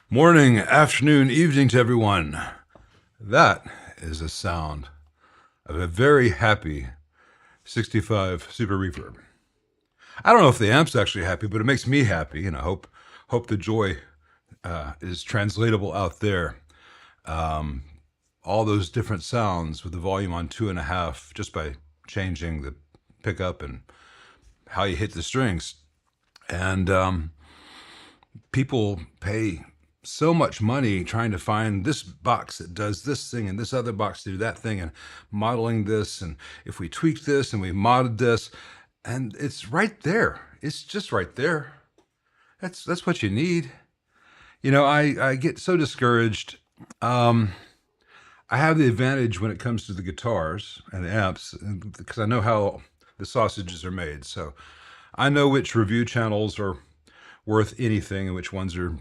Morning, afternoon, evening to everyone. That is the sound of a very happy 65 Super Reverb. I don't know if the amp's actually happy, but it makes me happy, and I hope the joy is translatable out there. All those different sounds with the volume on 2.5, just by changing the pickup and how you hit the strings. And people pay so much money trying to find this box that does this thing and this other box to do that thing, and modeling this, and if we tweaked this and we modded this, and it's right there. It's just right there. That's what you need. You know, I get so discouraged. I have the advantage when it comes to the guitars and the amps because I know how the sausages are made. So I know which review channels are worth anything and which ones are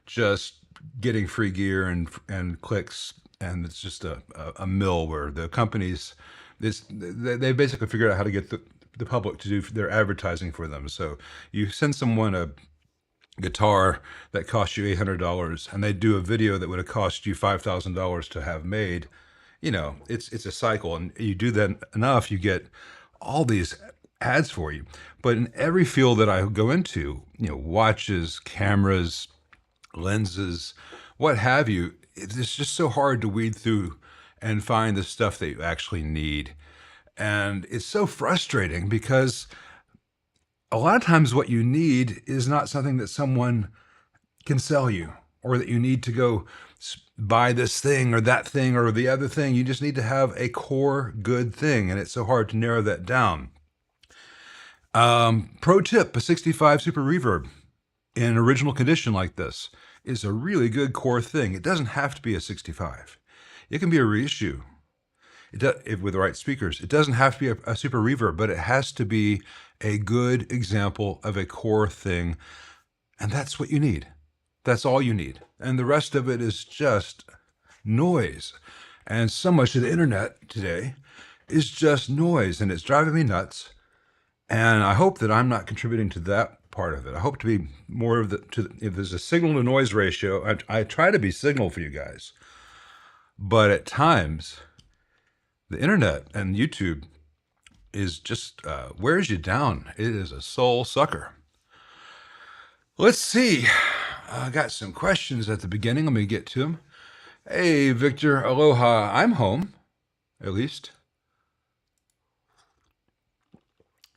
just getting free gear and clicks, and it's just a mill where the companies, they basically figured out how to get the public to do their advertising for them. So you send someone a guitar that costs you $800 and they do a video that would have cost you $5,000 to have made. You know, it's a cycle, and you do that enough, you get all these ads for you. But in every field that I go into, you know, watches, cameras, lenses, what have you, it's just so hard to weed through and find the stuff that you actually need. And it's so frustrating because a lot of times what you need is not something that someone can sell you, or that you need to go buy this thing or that thing or the other thing. You just need to have a core good thing, and it's so hard to narrow that down. Pro tip, a 65 Super Reverb in original condition like this is a really good core thing. It doesn't have to be a 65. It can be a reissue with the right speakers. It doesn't have to be a Super Reverb, but it has to be a good example of a core thing. And that's what you need. That's all you need. And the rest of it is just noise. And so much of the internet today is just noise, and it's driving me nuts. And I hope that I'm not contributing to that part of it. I hope to be more of if there's a signal to noise ratio, I try to be signal for you guys. But at times, the internet and YouTube is just wears you down. It is a soul sucker. Let's see. I got some questions at the beginning. Let me get to them. Hey, Victor, aloha. I'm home, at least.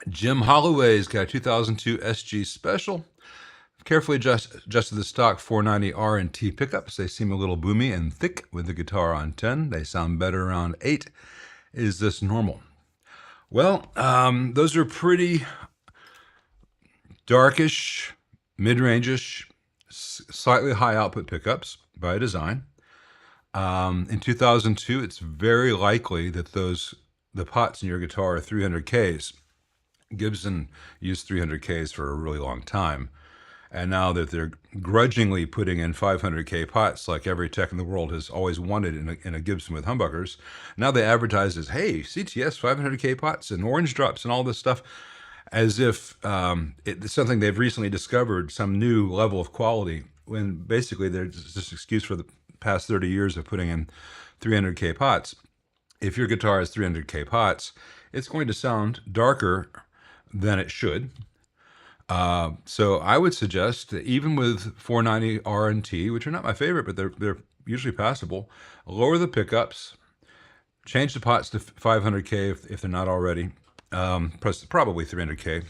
Jim Holloway's got a 2002 SG Special. Carefully adjusted the stock 490 R&T pickups. They seem a little boomy and thick with the guitar on 10. They sound better around 8. Is this normal? Well, those are pretty darkish, mid-range-ish, slightly high output pickups by design. In 2002, it's very likely that the pots in your guitar are 300Ks. Gibson used 300Ks for a really long time. And now that they're grudgingly putting in 500K pots, like every tech in the world has always wanted in a Gibson with humbuckers, now they advertise as, hey, CTS 500K pots and orange drops and all this stuff, as if it's something they've recently discovered, some new level of quality, when basically there's this excuse for the past 30 years of putting in 300K pots. If your guitar has 300K pots, it's going to sound darker than it should. So I would suggest that even with 490 R&T, which are not my favorite, but they're usually passable, lower the pickups, change the pots to 500K if they're not already, probably 300K.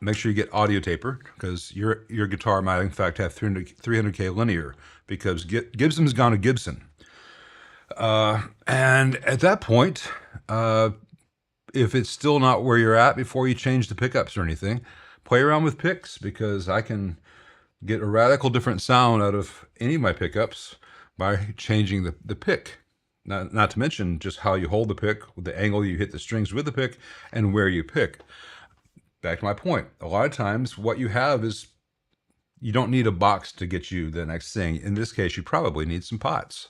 make sure you get audio taper, because your guitar might in fact have 300K linear, because Gibson's gone to Gibson. And at that point, if it's still not where you're at before you change the pickups or anything, play around with picks, because I can get a radical different sound out of any of my pickups by changing the pick. Not to mention just how you hold the pick, the angle you hit the strings with the pick, and where you pick. Back to my point, a lot of times what you have is, you don't need a box to get you the next thing. In this case, you probably need some pots.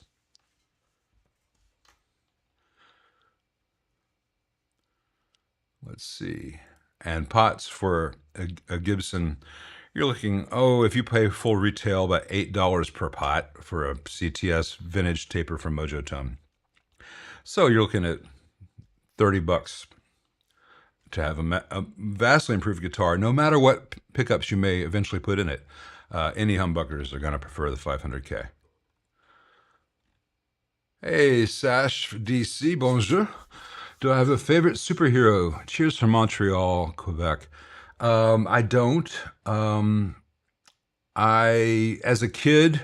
Let's see. And pots for a Gibson, you're looking, if you pay full retail, about $8 per pot for a CTS vintage taper from Mojotone. So you're looking at $30 to have a vastly improved guitar, no matter what pickups you may eventually put in it. Any humbuckers are going to prefer the 500K. Hey, Sash DC, bonjour. Do I have a favorite superhero? Cheers from Montreal, Quebec. I don't. As a kid,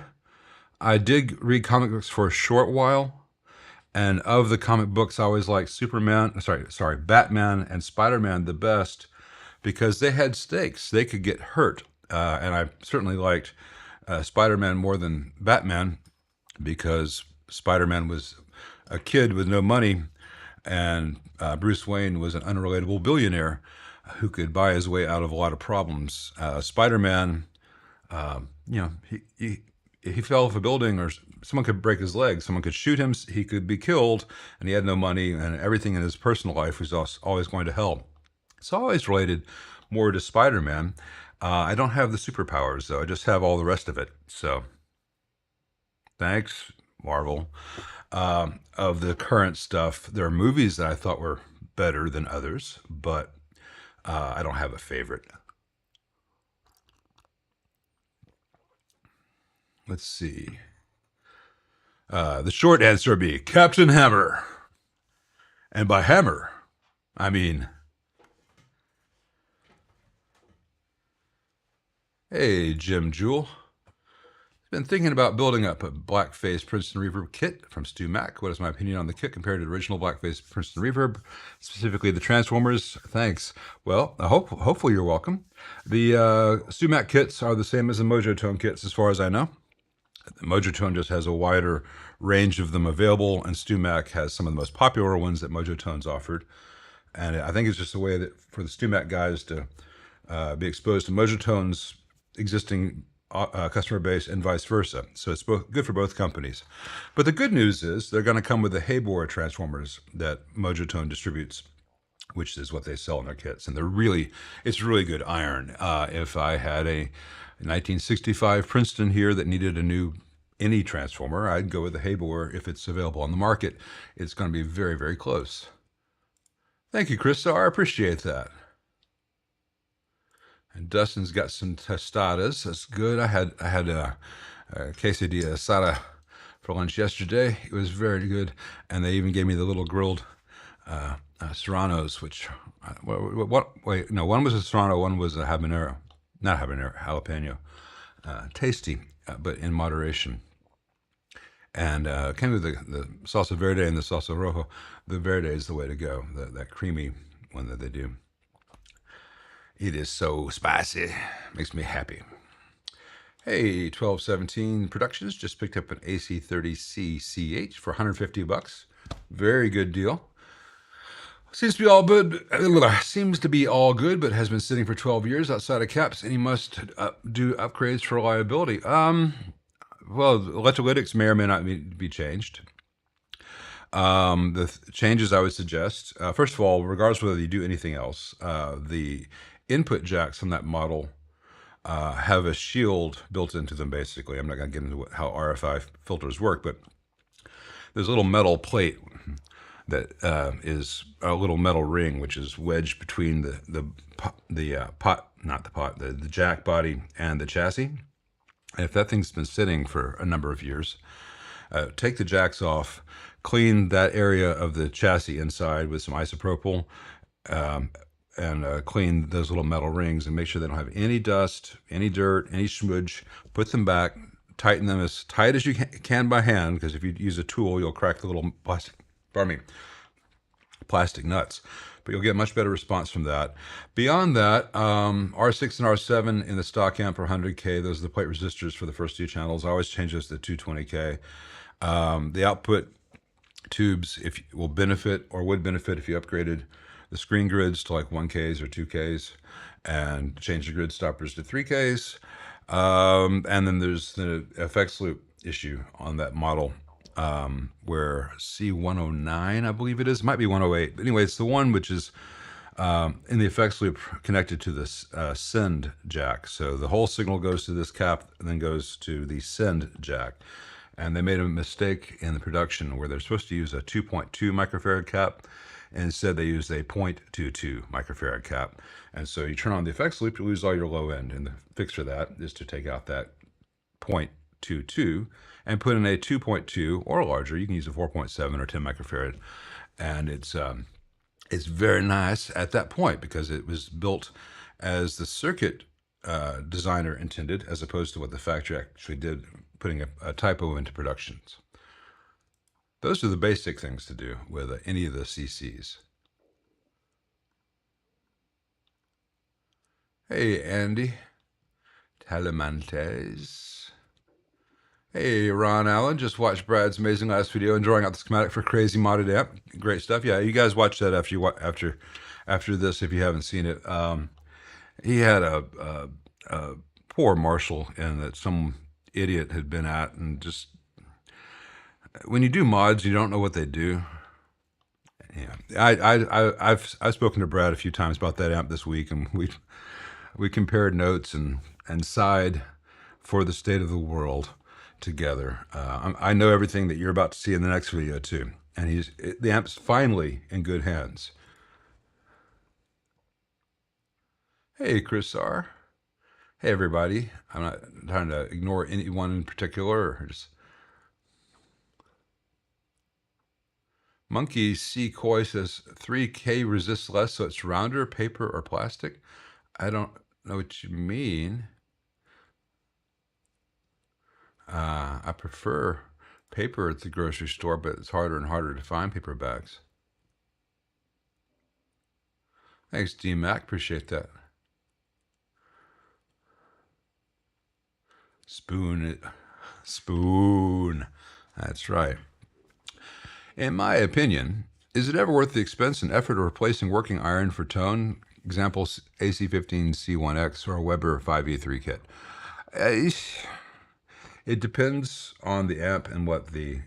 I did read comic books for a short while. And of the comic books, I always liked Batman and Spider-Man the best, because they had stakes. They could get hurt. And I certainly liked Spider-Man more than Batman, because Spider-Man was a kid with no money, and Bruce Wayne was an unrelatable billionaire who could buy his way out of a lot of problems. Spider-Man, he fell off a building, or someone could break his leg, someone could shoot him, he could be killed, and he had no money, and everything in his personal life was always going to hell. So I always related more to Spider-Man. I don't have the superpowers, though. I just have all the rest of it. So thanks, Marvel. Of the current stuff, there are movies that I thought were better than others, but I don't have a favorite. Let's see. The short answer would be Captain Hammer. And by hammer, I mean... Hey, Jim Jewell. Been thinking about building up a blackface Princeton Reverb kit from Stu Mack. What is my opinion on the kit compared to the original blackface Princeton Reverb, specifically the Transformers? Thanks. Well, hopefully you're welcome. The Stu Mack kits are the same as the Mojotone kits, as far as I know. Mojotone just has a wider range of them available, and Stu Mack has some of the most popular ones that Mojotone's offered. And I think it's just a way that for the Stu Mack guys to be exposed to Mojotone's existing customer base and vice versa. So it's good for both companies. But the good news is they're going to come with the Haybor transformers that Mojotone distributes, which is what they sell in their kits. And it's really good iron. If I had a 1965 Princeton here that needed any transformer, I'd go with the Haybor if it's available on the market. It's going to be very, very close. Thank you, Krista. I appreciate that. And Dustin's got some tostadas. That's good. I had a quesadilla asada for lunch yesterday. It was very good. And they even gave me the little grilled serranos, which, one was a serrano, one was a habanero. Not habanero, jalapeno. Tasty, but in moderation. And came with the salsa verde and the salsa rojo. The verde is the way to go, that creamy one that they do. It is so spicy. Makes me happy. Hey, 1217 Productions just picked up an AC30C CH for $150. Very good deal. Seems to be all good. Seems to be all good, but has been sitting for 12 years outside of caps. Any must do upgrades for reliability? Well, electrolytics may or may not be changed. The changes I would suggest, first of all, regardless of whether you do anything else, the input jacks on that model have a shield built into them, basically. I'm not going to get into how RFI filters work, but there's a little metal plate that is a little metal ring, which is wedged between the jack body and the chassis. And if that thing's been sitting for a number of years, take the jacks off, clean that area of the chassis inside with some isopropyl, clean those little metal rings and make sure they don't have any dust, any dirt, any smudge. Put them back, tighten them as tight as you can by hand, because if you use a tool, you'll crack the little plastic nuts. But you'll get much better response from that. Beyond that, R6 and R7 in the stock amp for 100K, those are the plate resistors for the first two channels. I always change those to 220K. The output tubes would benefit if you upgraded the screen grids to like 1Ks or 2Ks and change the grid stoppers to 3Ks. And then there's the effects loop issue on that model, where C109, I believe it is, might be 108. But anyway, it's the one which is in the effects loop connected to this send jack. So the whole signal goes to this cap and then goes to the send jack. And they made a mistake in the production where they're supposed to use a 2.2 microfarad cap, and instead they used a 0.22 microfarad cap. And so you turn on the effects loop, you lose all your low end. And the fix for that is to take out that 0.22 and put in a 2.2 or larger. You can use a 4.7 or 10 microfarad. And it's very nice at that point because it was built as the circuit designer intended, as opposed to what the factory actually did, putting a typo into productions. Those are the basic things to do with any of the CCs. Hey, Andy Talamantes. Hey, Ron Allen, just watched Brad's amazing last video and drawing out the schematic for Crazy Modded Amp. Great stuff. Yeah, you guys watch that after this if you haven't seen it. He had a poor Marshall in that some idiot had been at, and just when you do mods, you don't know what they do. Yeah, I've spoken to Brad a few times about that amp this week, and we compared notes and sighed for the state of the world together. I know everything that you're about to see in the next video too, and the amp's finally in good hands. Hey, Chris R. Hey, everybody. I'm not trying to ignore anyone in particular, or just Monkey C. Coy says 3K resists less, so it's rounder, paper, or plastic. I don't know what you mean. I prefer paper at the grocery store, but it's harder and harder to find paper bags. Thanks, D-Mac. Appreciate that. Spoon. That's right. In my opinion, is it ever worth the expense and effort of replacing working iron for tone? Example, AC15C1X or a Weber 5E3 kit. It depends on the amp and what the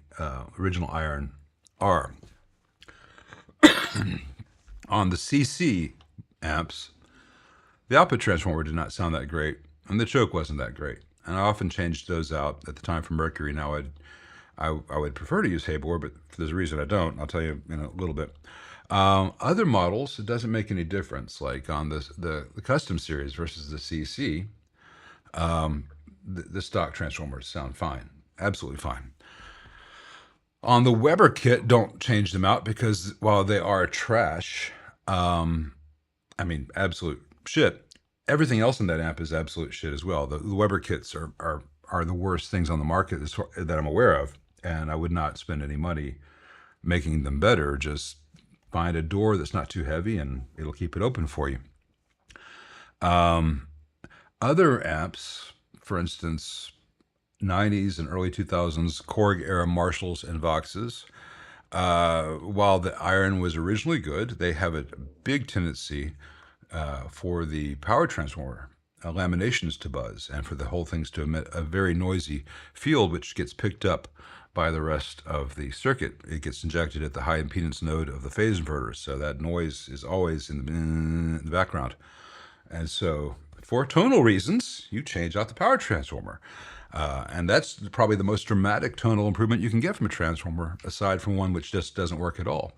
original iron are. On the CC amps, the output transformer did not sound that great, and the choke wasn't that great. And I often changed those out at the time for Mercury. Now I would prefer to use Habor, but there's a reason I don't. I'll tell you in a little bit. Other models, it doesn't make any difference. Like on the custom series versus the CC, the stock transformers sound fine, absolutely fine. On the Weber kit, don't change them out because while they are trash, I mean, absolute shit, everything else in that amp is absolute shit as well. The Weber kits are the worst things on the market that I'm aware of, and I would not spend any money making them better. Just find a door that's not too heavy and it'll keep it open for you. Other amps, for instance, 90s and early 2000s Korg era Marshalls and Voxes, while the iron was originally good, they have a big tendency for the power transformer laminations to buzz and for the whole things to emit a very noisy field, which gets picked up by the rest of the circuit. It gets injected at the high impedance node of the phase inverter, so that noise is always in the background. And so for tonal reasons, you change out the power transformer. And that's probably the most dramatic tonal improvement you can get from a transformer, aside from one which just doesn't work at all.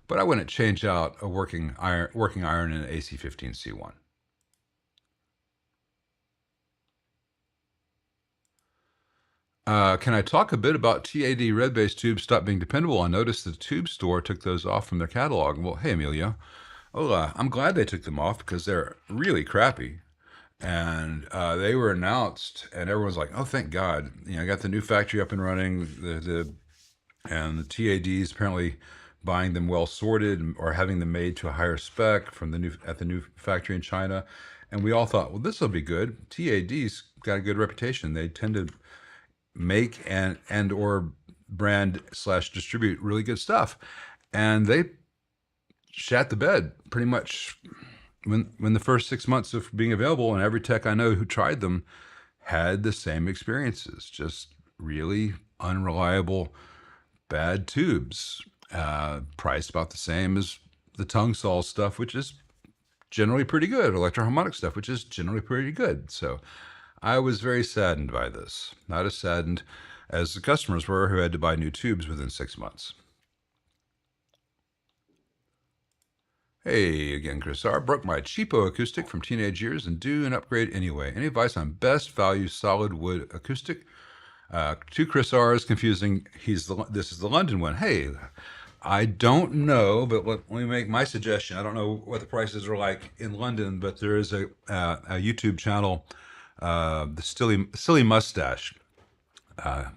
But I wouldn't change out a working iron in an AC15C1. Can I talk a bit about TAD red-based tubes stop being dependable? I noticed the tube store took those off from their catalog. Well, hey, Emilio. Well, I'm glad they took them off because they're really crappy. And they were announced, and everyone's like, "Oh, thank God!" I got the new factory up and running. And the TADs apparently buying them well sorted or having them made to a higher spec from the new factory in China. And we all thought, well, this will be good. TAD's got a good reputation. They tend to make and or brand slash distribute really good stuff. And they shat the bed pretty much when the first 6 months of being available, and every tech I know who tried them had the same experiences, just really unreliable, bad tubes, priced about the same as the tongue saw stuff, which is generally pretty good, electroharmonic stuff, which is generally pretty good. So I was very saddened by this, not as saddened as the customers were who had to buy new tubes within 6 months. Hey, again, Chris R. Broke my cheapo acoustic from teenage years and do an upgrade anyway. Any advice on best value solid wood acoustic? To Chris R is confusing. This is the London one. Hey, I don't know, but let me make my suggestion. I don't know what the prices are like in London, but there is a YouTube channel, the Silly Mustache.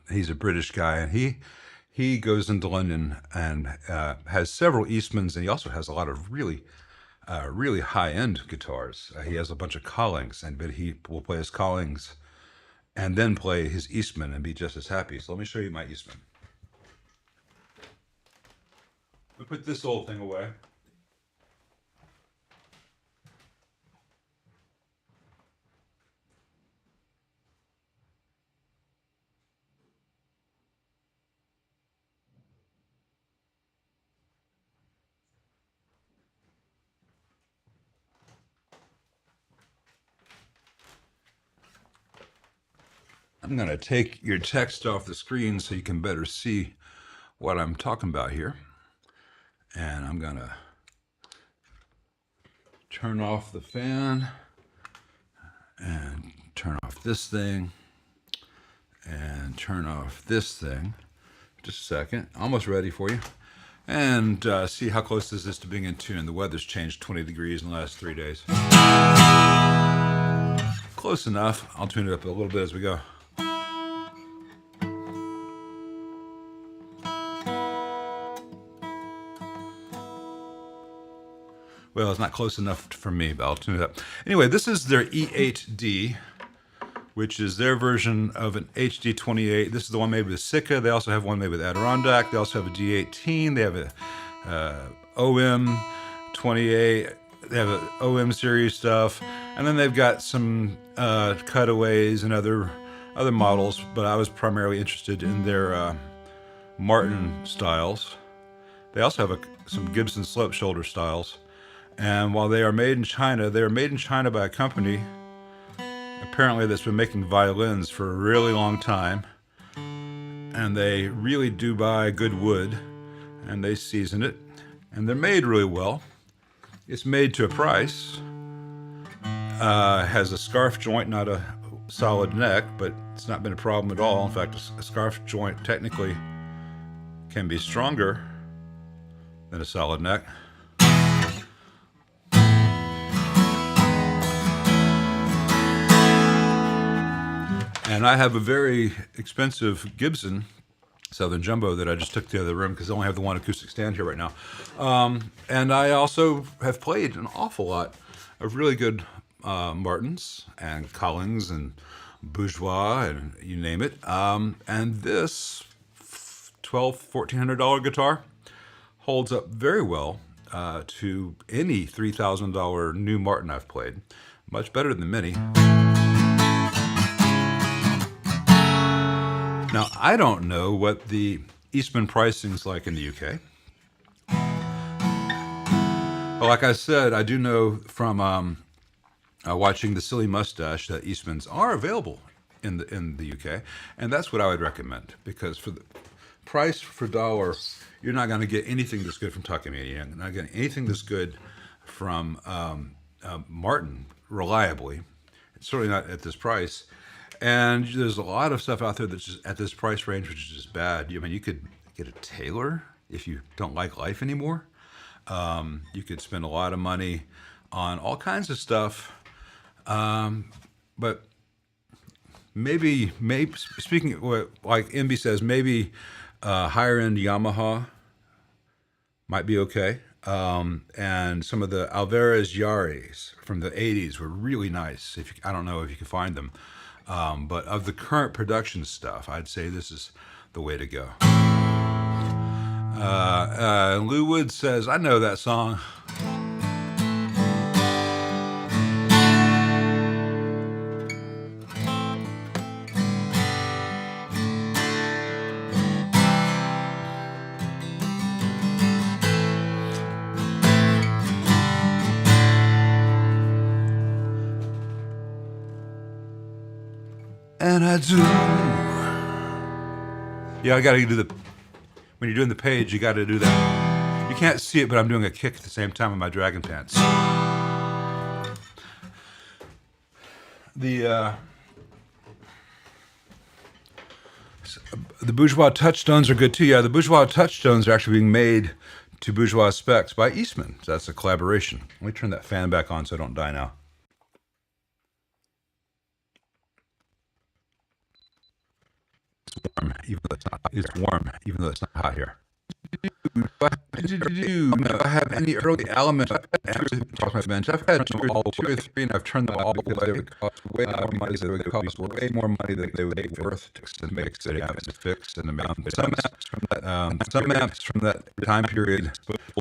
He's a British guy, and he goes into London and has several Eastmans, and he also has a lot of really high-end guitars. He has a bunch of Collings, but he will play his Collings and then play his Eastman and be just as happy. So let me show you my Eastman. Let me put this old thing away. I'm going to take your text off the screen so you can better see what I'm talking about here. And I'm going to turn off the fan and turn off this thing and turn off this thing. Just a second. Almost ready for you. And see how close this is to being in tune. The weather's changed 20 degrees in the last 3 days. Close enough. I'll tune it up a little bit as we go. Well, it's not close enough for me, but I'll tune it up. Anyway, this is their E8D, which is their version of an HD28. This is the one made with Sika. They also have one made with Adirondack. They also have a D18. They have a OM28. They have an OM series stuff. And then they've got some cutaways and other models, but I was primarily interested in their Martin styles. They also have some Gibson slope shoulder styles. And while they are made in China, they are made in China by a company apparently that's been making violins for a really long time. And they really do buy good wood, and they season it. And they're made really well. It's made to a price. Has a scarf joint, not a solid neck, but it's not been a problem at all. In fact, a scarf joint technically can be stronger than a solid neck. And I have a very expensive Gibson Southern Jumbo that I just took to the other room because I only have the one acoustic stand here right now. And I also have played an awful lot of really good Martins and Collings and Bourgeois and you name it. And this $1,200-$1,400 guitar holds up very well to any $3,000 new Martin I've played. Much better than many. Now, I don't know what the Eastman pricing's like in the UK. But like I said, I do know from watching the Silly Mustache that Eastmans are available in the UK, and that's what I would recommend, because for the price for dollar, you're not going to get anything that's good from Takamine. You're not getting anything that's good from Martin reliably. It's certainly not at this price. And there's a lot of stuff out there that's just at this price range, which is just bad. I mean, you could get a Taylor if you don't like life anymore. You could spend a lot of money on all kinds of stuff, but maybe speaking like MB says, maybe higher end Yamaha might be okay. And some of the Alvarez Yaris from the 80s were really nice. I don't know if you can find them. But of the current production stuff, I'd say this is the way to go. Lou Wood says, I know that song. And I do. Yeah, I got to do the. When you're doing the page, you got to do that. You can't see it, but I'm doing a kick at the same time with my dragon pants. The bourgeois touchstones are good too. Yeah, the bourgeois touchstones are actually being made to bourgeois specs by Eastman. So that's a collaboration. Let me turn that fan back on so I don't die now. Warm, even though it's not hot. It's warm, even though it's not hot here. Do I have any early elements across my bench? I've had two or three, and I've turned them all because they would cost way more money than they would cost, way more money than they would be worth to fix and fix and amount. Some amps from that time period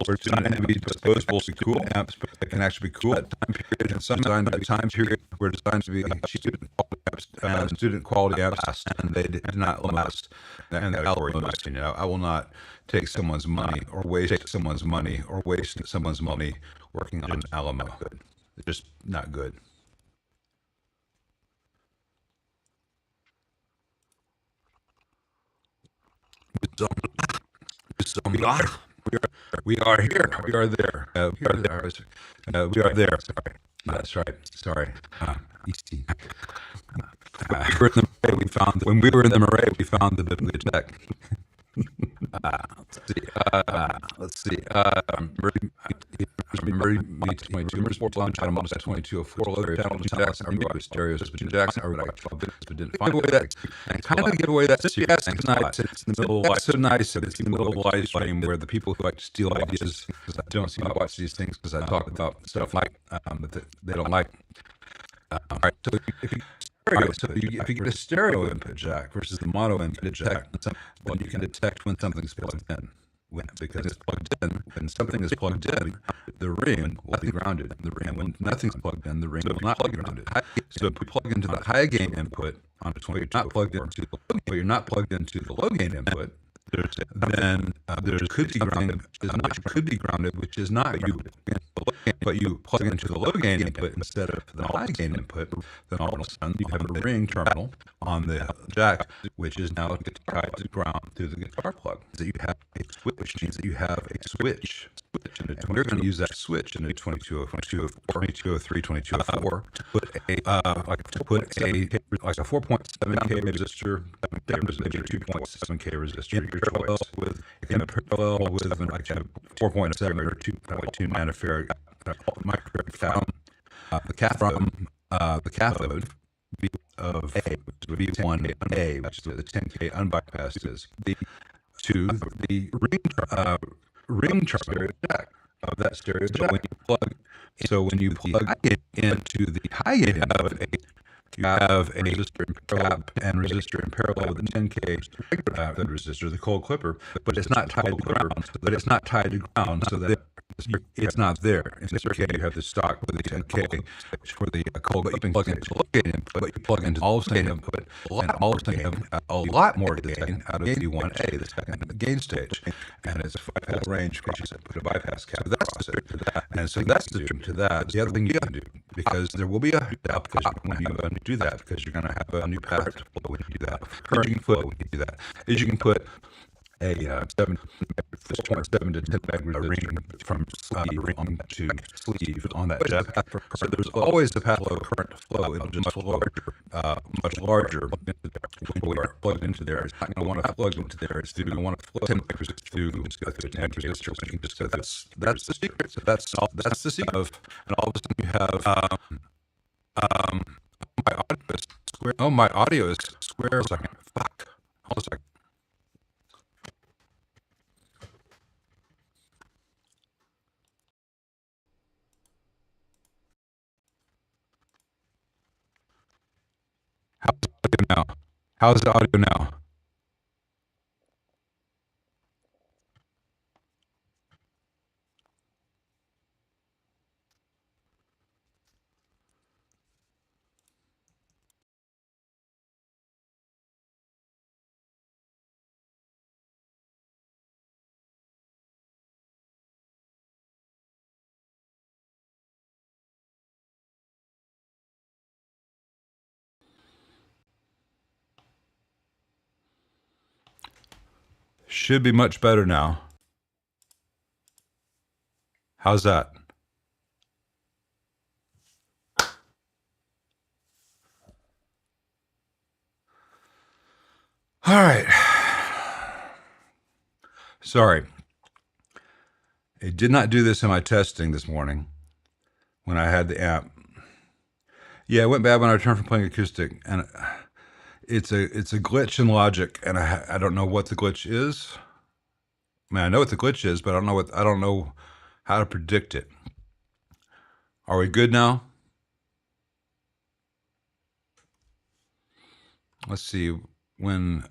were designed to be disposable to cool amps, but they can actually be cool at time period. And some time period were designed to be student quality amps, and they did not last. And they're last. I will not take someone's money or waste someone's money working on Alamo. It's just not good. We are here. We are there. We are there. Sorry. That's right. Sorry. When we were in the Marais, we found the bibliothèque. Let's see. Murray 22. Sports Lounge Channel 2204. Lower Channel Jackson. Our stereos between Jackson. Our like 12 bits, but didn't find a way that kind of give away that. Yes, it's nice. It's in the middle. That's so nice. It's in the middle of a live stream where the people who like to steal ideas don't seem to watch these things because I talk about stuff like that they don't like. All right. So if you get a stereo input jack versus the mono input jack, then you can detect when something's plugged in. Because it's plugged in, when something is plugged in, the ring will be grounded. When nothing's plugged in, the ring will not be grounded. So if we plug into the high gain input on a 20, you're not plugged into the low gain input, then there could be grounded, which is not grounded. But you plug into the low gain input instead of the high gain input, then all of a sudden you have a ring terminal on the jack, which is now tied to ground through the guitar plug. So you have a switch, which means that you have a switch. And we're going to use that switch in a 2203, 2204 to put a 4.7K resistor, maybe a 2.7K resistor. Your choice with parallel with like a 4.7 or 2.2 nanofarad microfarad. The cathode of V1A, which is the 10K unbypassed, is to the ring stereo jack of that stereo jack. When you plug into the high gain of you have a resistor in parallel with the 10K resistor, the cold clipper, but it's not tied to ground. So that it's not there. In this case, you have the stock with the 10K for the cold clipping plug into the low gain input, but you plug into all of the input, and all of a sudden you have a lot more gain out of V1A, the second gain stage, and it's a 5-pass range across it, put a bypass cap. That's it to that, and so that's the trick to that. The other thing you can do, because there will be a when you do that, because you're going to have a new path to flow when you do that. Current you can put when you do that is you can put a 7.7 to 10 meg ring from ring to sleeve on that jet. So there's always the path of current to flow. It'll just much larger. we are plugged into there. It's not going to want to plug into there. It's going to want to flow 10 microseconds through. Just go through 10 resistors. So that's the secret. So that's the secret of, and all of a sudden you have my audio is square. Oh, my audio is square. Hold a second. Fuck. Hold a second. How's the audio now? How's the audio now? Should be much better now. How's that? All right. Sorry. I did not do this in my testing this morning when I had the amp. Yeah, it went bad when I returned from playing acoustic, and it's a glitch in Logic, and I don't know what the glitch is. I mean, I know what the glitch is, but I don't know how to predict it. Are we good now? Let's see when.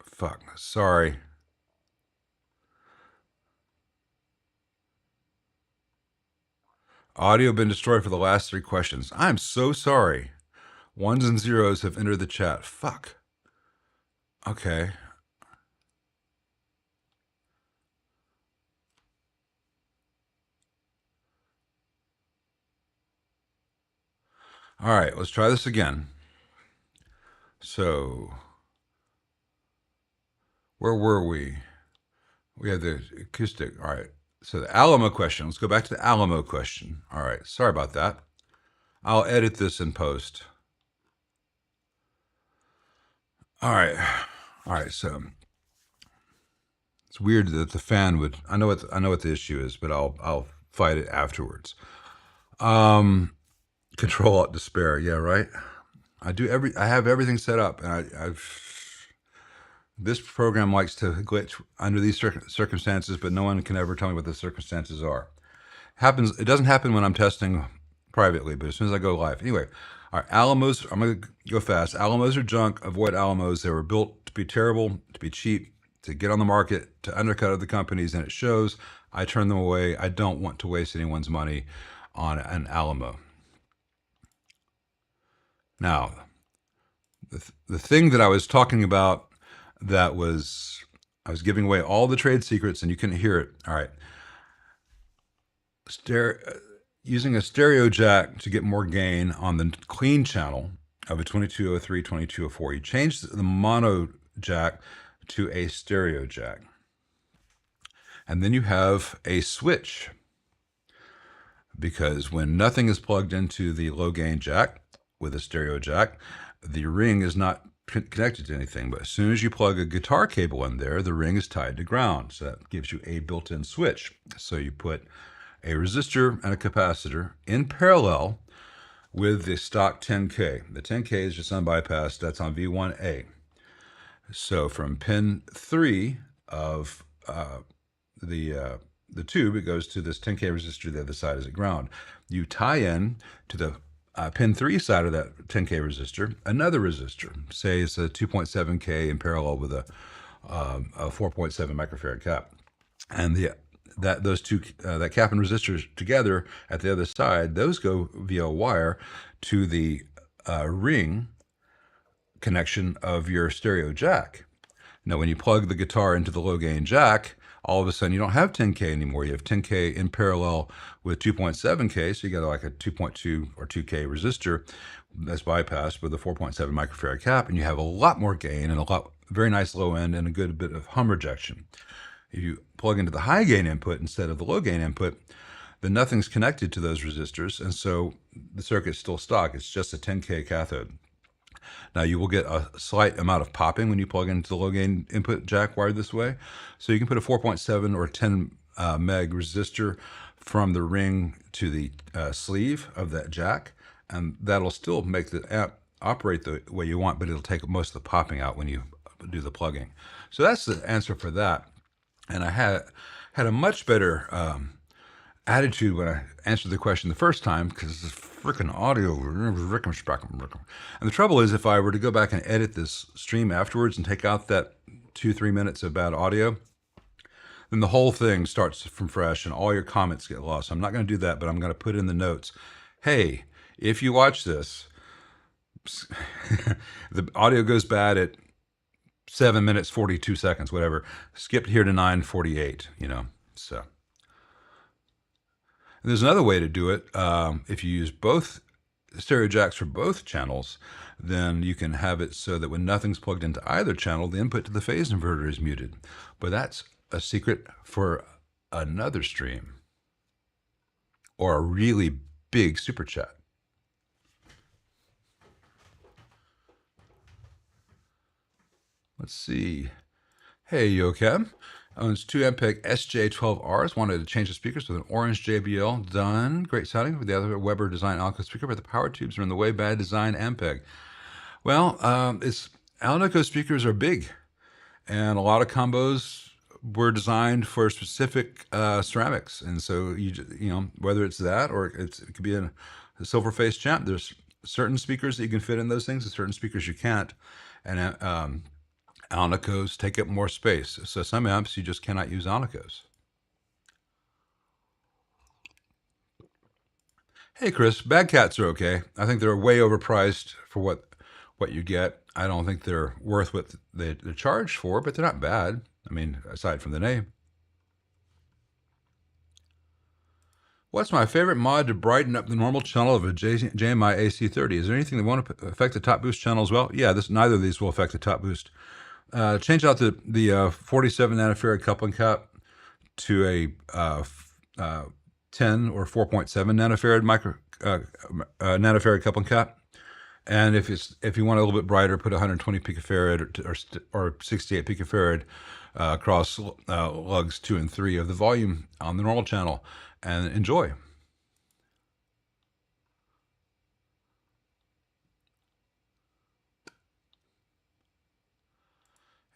Fuck. Sorry. Audio been destroyed for the last 3 questions. I'm so sorry. 1s and 0s have entered the chat. Fuck. Okay. All right, let's try this again. So, where were we? We had the acoustic. All right. So the Alamo question. Let's go back to the Alamo question. All right. Sorry about that. I'll edit this in post. All right. All right. So it's weird that the fan would. I know what the issue is, but I'll fight it afterwards. Control Alt Despair. Yeah. Right. I have everything set up, and this program likes to glitch under these circumstances, but no one can ever tell me what the circumstances are. It doesn't happen when I'm testing privately, but as soon as I go live. Anyway, all right, Alamos, I'm going to go fast. Alamos are junk. Avoid Alamos. They were built to be terrible, to be cheap, to get on the market, to undercut other companies, and it shows. I turn them away. I don't want to waste anyone's money on an Alamo. Now, the thing that I was talking about I was giving away all the trade secrets and you couldn't hear it. All right. Using a stereo jack to get more gain on the clean channel of a 2203, 2204. You change the mono jack to a stereo jack. And then you have a switch. Because when nothing is plugged into the low gain jack with a stereo jack, the ring is not connected to anything, but as soon as you plug a guitar cable in there, the ring is tied to ground. So that gives you a built-in switch. So you put a resistor and a capacitor in parallel with the stock 10K. The 10K is just unbypassed. That's on V1A. So from pin 3 of the tube, it goes to this 10K resistor. The other side is at ground. You tie in to the pin 3 side of that 10K resistor, another resistor, say it's a 2.7K in parallel with a 4.7 microfarad cap. And that cap and resistors together at the other side, those go via a wire to the ring connection of your stereo jack. Now, when you plug the guitar into the low gain jack, all of a sudden you don't have 10K anymore. You have 10K in parallel with 2.7K, so you got like a 2.2 or 2K resistor that's bypassed with a 4.7 microfarad cap, and you have a lot more gain and very nice low end and a good bit of hum rejection. If you plug into the high gain input instead of the low gain input, then nothing's connected to those resistors, and so the circuit's still stock. It's just a 10K cathode. Now you will get a slight amount of popping when you plug into the low gain input jack wired this way. So you can put a 4.7 or 10 meg resistor from the ring to the sleeve of that jack, and that'll still make the amp operate the way you want, but it'll take most of the popping out when you do the plugging. So that's the answer for that. And I had a much better attitude when I answered the question the first time, because it's freaking audio. And the trouble is, if I were to go back and edit this stream afterwards and take out that 2-3 minutes of bad audio, then the whole thing starts from fresh and all your comments get lost. I'm not going to do that, but I'm going to put in the notes, hey, if you watch this, the audio goes bad at 7 minutes, 42 seconds, whatever. Skip here to 9:48, so. And there's another way to do it. If you use both stereo jacks for both channels, then you can have it so that when nothing's plugged into either channel, the input to the phase inverter is muted. But that's a secret for another stream or a really big super chat. Let's see. Hey, Yokem. Owns 2 Ampeg SJ12Rs. Wanted to change the speakers with an orange JBL. Done. Great sounding with the other Weber design Alnico speaker, but the power tubes are in the way. Bad design Ampeg. Well, Alnico speakers are big, and a lot of combos were designed for specific ceramics, and so whether it's that or it could be a silver face champ. There's certain speakers that you can fit in those things, and certain speakers you can't, and Alnicos take up more space. So some amps you just cannot use Alnicos. Hey Chris, Bad Cats are okay. I think they're way overpriced for what you get. I don't think they're worth what they're charged for, but they're not bad. I mean, aside from the name. What's my favorite mod to brighten up the normal channel of a JMI AC30? Is there anything that won't affect the top boost channel as well? Yeah, neither of these will affect the top boost. Change out the 47 nanofarad coupling cap to a 10 or 4.7 nanofarad nanofarad coupling cap. And if you want a little bit brighter, put 120 picofarad or 68 picofarad across lugs 2 and 3 of the volume on the normal channel, and enjoy.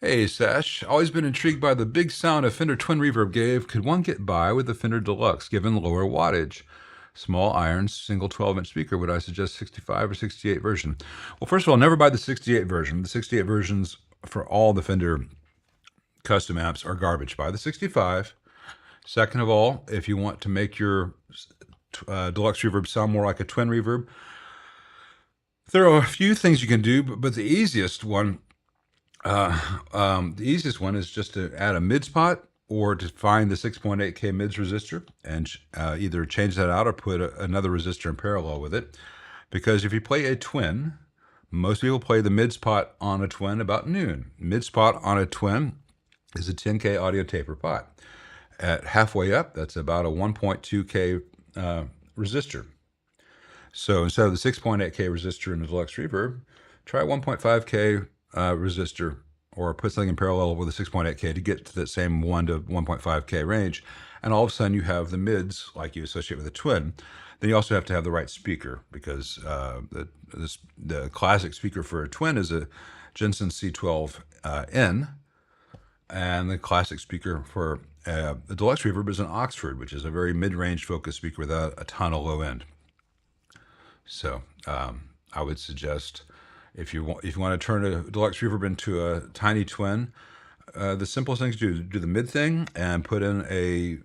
Hey Sash, always been intrigued by the big sound a Fender Twin Reverb gave. Could one get by with the Fender Deluxe given lower wattage? Small iron, single 12-inch speaker. Would I suggest 65 or 68 version? Well, first of all, never buy the 68 version. The 68 versions for all the Fender custom amps are garbage. Buy the 65. Second of all, if you want to make your Deluxe Reverb sound more like a Twin Reverb, there are a few things you can do, but the easiest one is just to add a mid spot or to find the 6.8K mids resistor and either change that out or put another resistor in parallel with it. Because if you play a twin, most people play the mid spot on a twin about noon. Mid spot on a twin is a 10K audio taper pot. At halfway up, that's about a 1.2K resistor. So instead of the 6.8K resistor in the Deluxe Reverb, try 1.5K resistor, or put something in parallel with a 6.8K to get to that same 1 to 1.5K range. And all of a sudden you have the mids like you associate with a twin. Then you also have to have the right speaker, because the classic speaker for a twin is a Jensen C12N, and the classic speaker for the Deluxe Reverb is an Oxford, which is a very mid-range focused speaker without a ton of low end. So I would suggest, if you want to turn a Deluxe Reverb into a tiny twin, the simplest thing to do the mid thing and put in a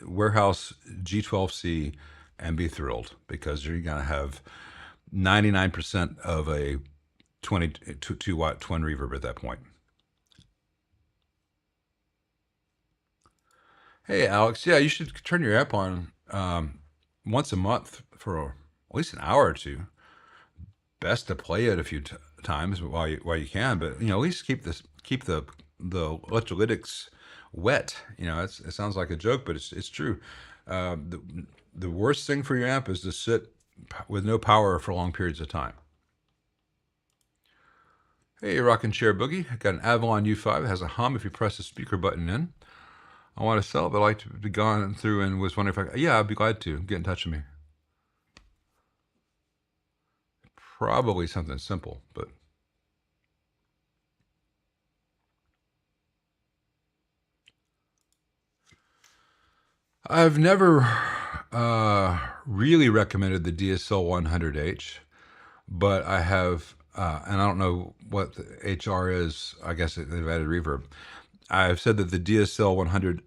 warehouse G12C and be thrilled, because you're going to have 99% of a 22 watt twin reverb at that point. Hey Alex, yeah, you should turn your app on once a month for at least an hour or two. Best to play it a few times while you can, but at least keep the electrolytics wet. It sounds like a joke, but it's true. The worst thing for your amp is to sit with no power for long periods of time. Hey, Rockin' Chair Boogie. I got an Avalon U5. It has a hum if you press the speaker button in. I want to sell it, but I'd like to be gone through and was wondering if yeah, I'd be glad to. Get in touch with me. Probably something simple, but I've never really recommended the DSL 100H, but I have, and I don't know what the HR is. I guess they've added reverb. I've said that the DSL 100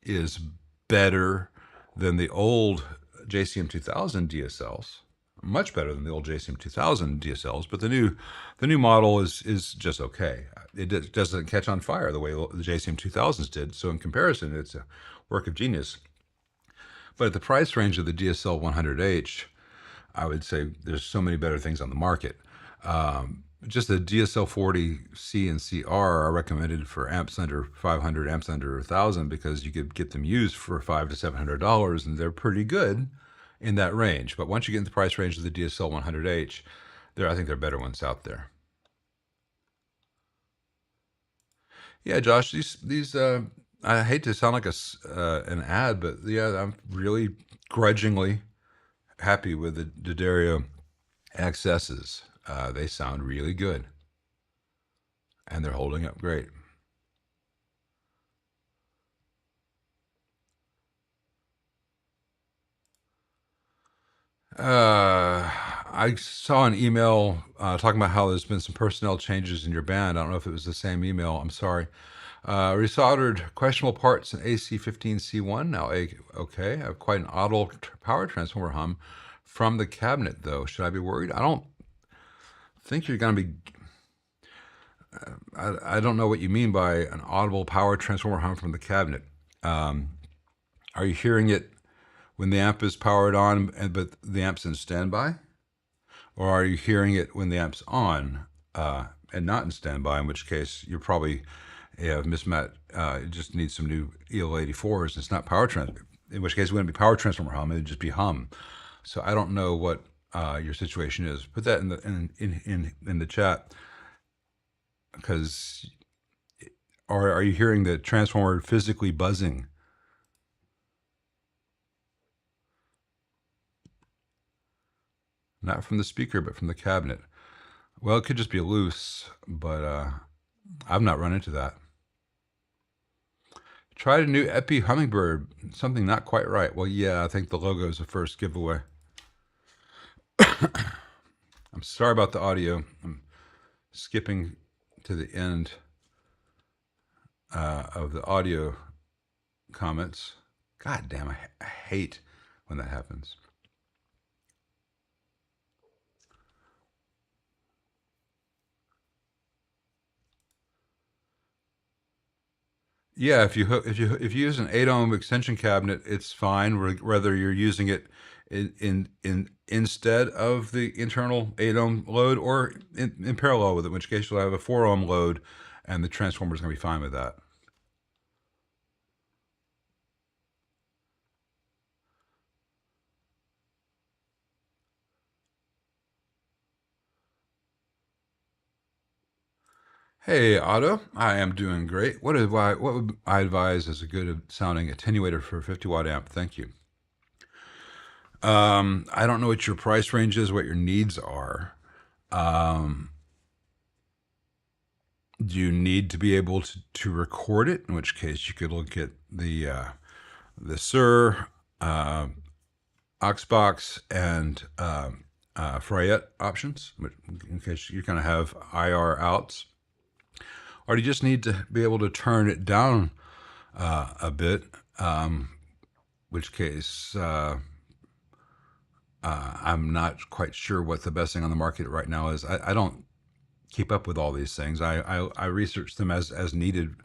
is better than the old JCM 2000 DSLs, much better than the old JCM 2000 DSLs. But the new model is just okay. It doesn't catch on fire the way the JCM 2000s did. So in comparison, it's a work of genius. But at the price range of the DSL 100H, I would say there's so many better things on the market. Just the DSL 40C and CR are recommended for amps under 500, amps under 1,000 because you could get them used for $500 to $700, and they're pretty good in that range. But once you get in the price range of the DSL 100H, I think there are better ones out there. Yeah, Josh, these I hate to sound like an ad, but yeah, I'm really grudgingly happy with the D'Addario XS's. They sound really good, and they're holding up great. I saw an email talking about how there's been some personnel changes in your band. I don't know if it was the same email. I'm sorry. Resoldered questionable parts in AC15C1. Now, okay. I have quite an audible power transformer hum from the cabinet, though. Should I be worried? I don't think you're going to be... I don't know what you mean by an audible power transformer hum from the cabinet. Are you hearing it when the amp is powered on, but the amp's in standby? Or are you hearing it when the amp's on and not in standby, in which case you're probably have mismatch, you just need some new EL84s. It's not power transformer, in which case it wouldn't be power transformer hum, it would just be hum. So I don't know what your situation is. Put that in the chat, because are you hearing the transformer physically buzzing? Not from the speaker, but from the cabinet. Well, it could just be loose, but I've not run into that. Tried a new Epi Hummingbird, something not quite right. Well, yeah, I think the logo is the first giveaway. I'm sorry about the audio. I'm skipping to the end of the audio comments. God damn, I hate when that happens. Yeah, if you use an 8-ohm extension cabinet, it's fine. Whether you're using it instead of the internal 8-ohm load or in parallel with it, in which case you'll have a 4-ohm load, and the transformer is going to be fine with that. Hey, Otto, I am doing great. What would I advise as a good sounding attenuator for a 50-watt amp? Thank you. I don't know what your price range is, what your needs are. Do you need to be able to record it? In which case, you could look at the SUR, Auxbox, and Fryette options, in case you're going to have IR outs. Or do you just need to be able to turn it down a bit, which case I'm not quite sure what the best thing on the market right now is. I don't keep up with all these things. I research them as needed,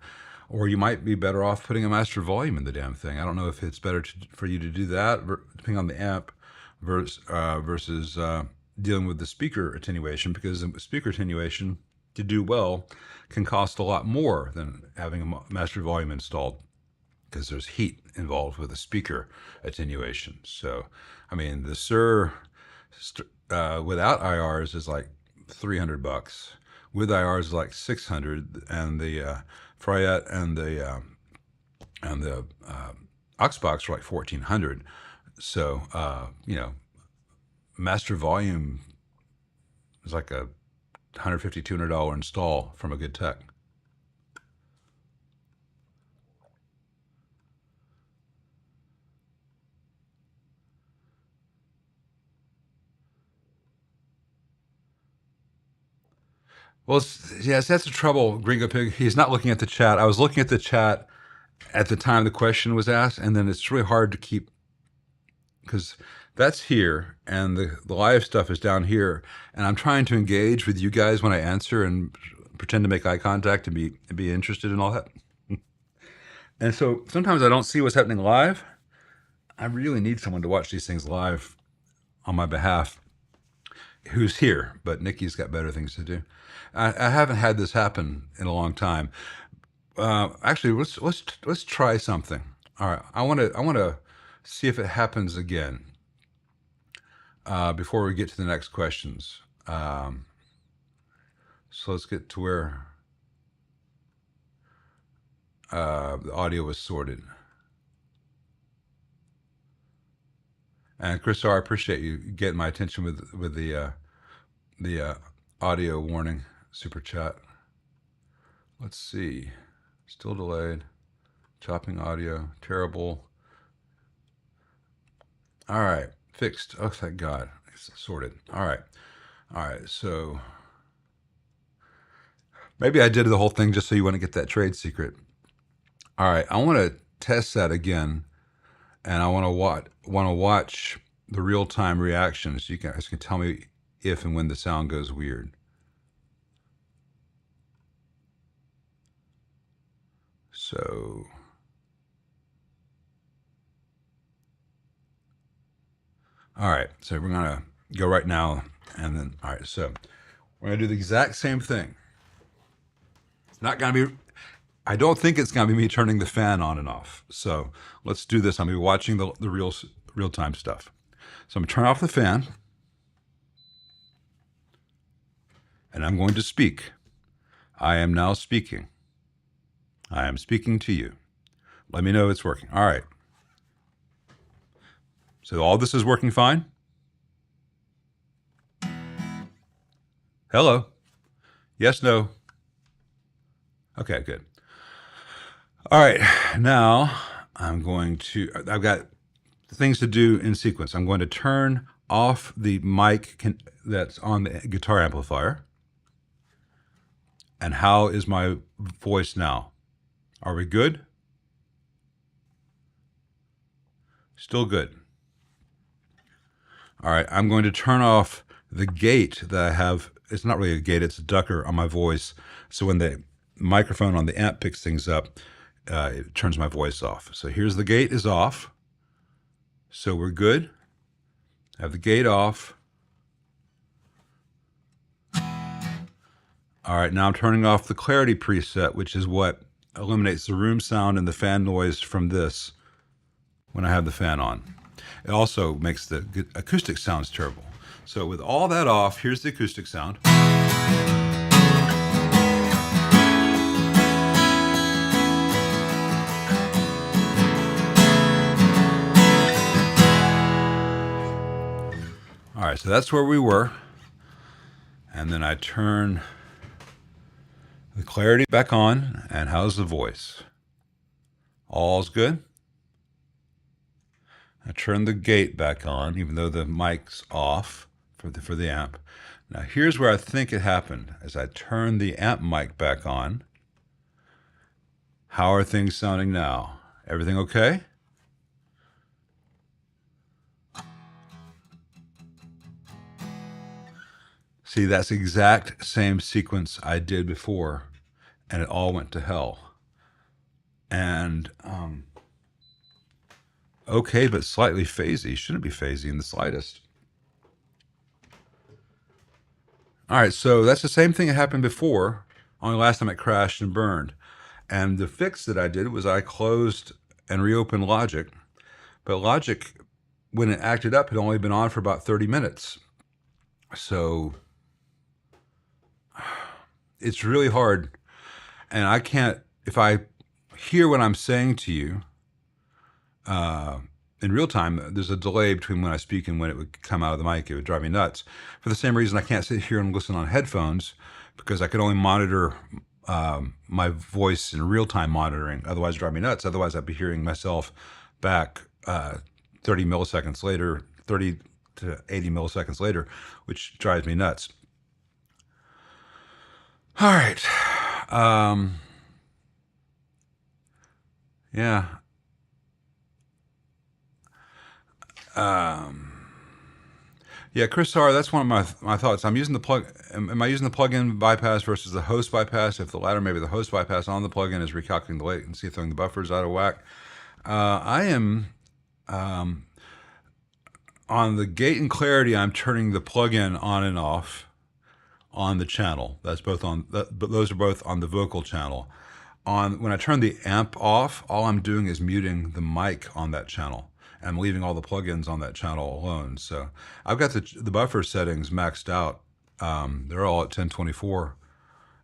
or you might be better off putting a master volume in the damn thing. I don't know if it's better for you to do that, depending on the amp, versus dealing with the speaker attenuation, because the speaker attenuation, to do well, can cost a lot more than having a master volume installed, because there's heat involved with the speaker attenuation. So, I mean, the SUR without IRs is like $300. with IR is like 600, and the Fryette and the aux box are like 1400. So you know, master volume is like a $150, $200 install from a good tech. Well, yes, that's the trouble, Gringo Pig. He's not looking at the chat. I was looking at the chat at the time the question was asked, and then it's really hard to keep, because that's here, and the live stuff is down here, and I'm trying to engage with you guys when I answer and pretend to make eye contact and be interested in all that. And so sometimes I don't see what's happening live. I really need someone to watch these things live on my behalf who's here, but Nikki's got better things to do. I haven't had this happen in a long time. Actually, let's try something. All right, I want to see if it happens again before we get to the next questions. So let's get to where the audio was sorted. And Chris R., I appreciate you getting my attention with the audio warning super chat. Let's see. Still delayed. Chopping audio. Terrible. All right. Fixed. Oh, thank God. It's sorted. All right. All right. So maybe I did the whole thing just so you want to get that trade secret. All right. I want to test that again, and I want to watch the real-time reactions. You guys can tell me if and when the sound goes weird. So all right, so we're gonna go right now, and then all right, so we're gonna do the exact same thing. It's not gonna be, I don't think it's gonna be me turning the fan on and off. So let's do this. I'm gonna be watching the real-time stuff. So I'm gonna turn off the fan, and I'm going to speak. I am now speaking. I am speaking to you. Let me know it's working. All right. So all this is working fine? Hello? Yes, no? Okay, good. All right, now I've got things to do in sequence. I'm going to turn off the mic that's on the guitar amplifier. And how is my voice now? Are we good? Still good. All right, I'm going to turn off the gate that I have. It's not really a gate, it's a ducker on my voice. So when the microphone on the amp picks things up, it turns my voice off. So here's the gate is off. So we're good. Have the gate off. All right, now I'm turning off the clarity preset, which is what eliminates the room sound and the fan noise from this when I have the fan on. It also makes the acoustic sounds terrible. So with all that off, here's the acoustic sound. All right, so that's where we were. And then I turn the clarity back on, and how's the voice? All's good. I turn the gate back on, even though the mic's off for the amp. Now here's where I think it happened. As I turn the amp mic back on, how are things sounding now? Everything okay? See, that's the exact same sequence I did before, and it all went to hell. And okay, but slightly phasey. Shouldn't be phasey in the slightest. All right, so that's the same thing that happened before, only last time it crashed and burned. And the fix that I did was I closed and reopened Logic, but Logic, when it acted up, had only been on for about 30 minutes. So it's really hard, and I can't. If I hear what I'm saying to you in real time, there's a delay between when I speak and when it would come out of the mic. It would drive me nuts. For the same reason, I can't sit here and listen on headphones because I could only monitor my voice in real time monitoring. Otherwise, it'd drive me nuts. Otherwise, I'd be hearing myself back 30 milliseconds later, 30 to 80 milliseconds later, which drives me nuts. All right. Yeah. Yeah, Chris R, that's one of my thoughts. I'm using the plug. Am I using the plugin bypass versus the host bypass? If the latter, maybe the host bypass on the plugin is recalculating the latency, throwing the buffers out of whack. I am on the gate and clarity. I'm turning the plugin on and off on the channel. That's both on. But those are both on the vocal channel. When I turn the amp off, all I'm doing is muting the mic on that channel. I'm leaving all the plugins on that channel alone. So I've got the buffer settings maxed out. They're all at 1024,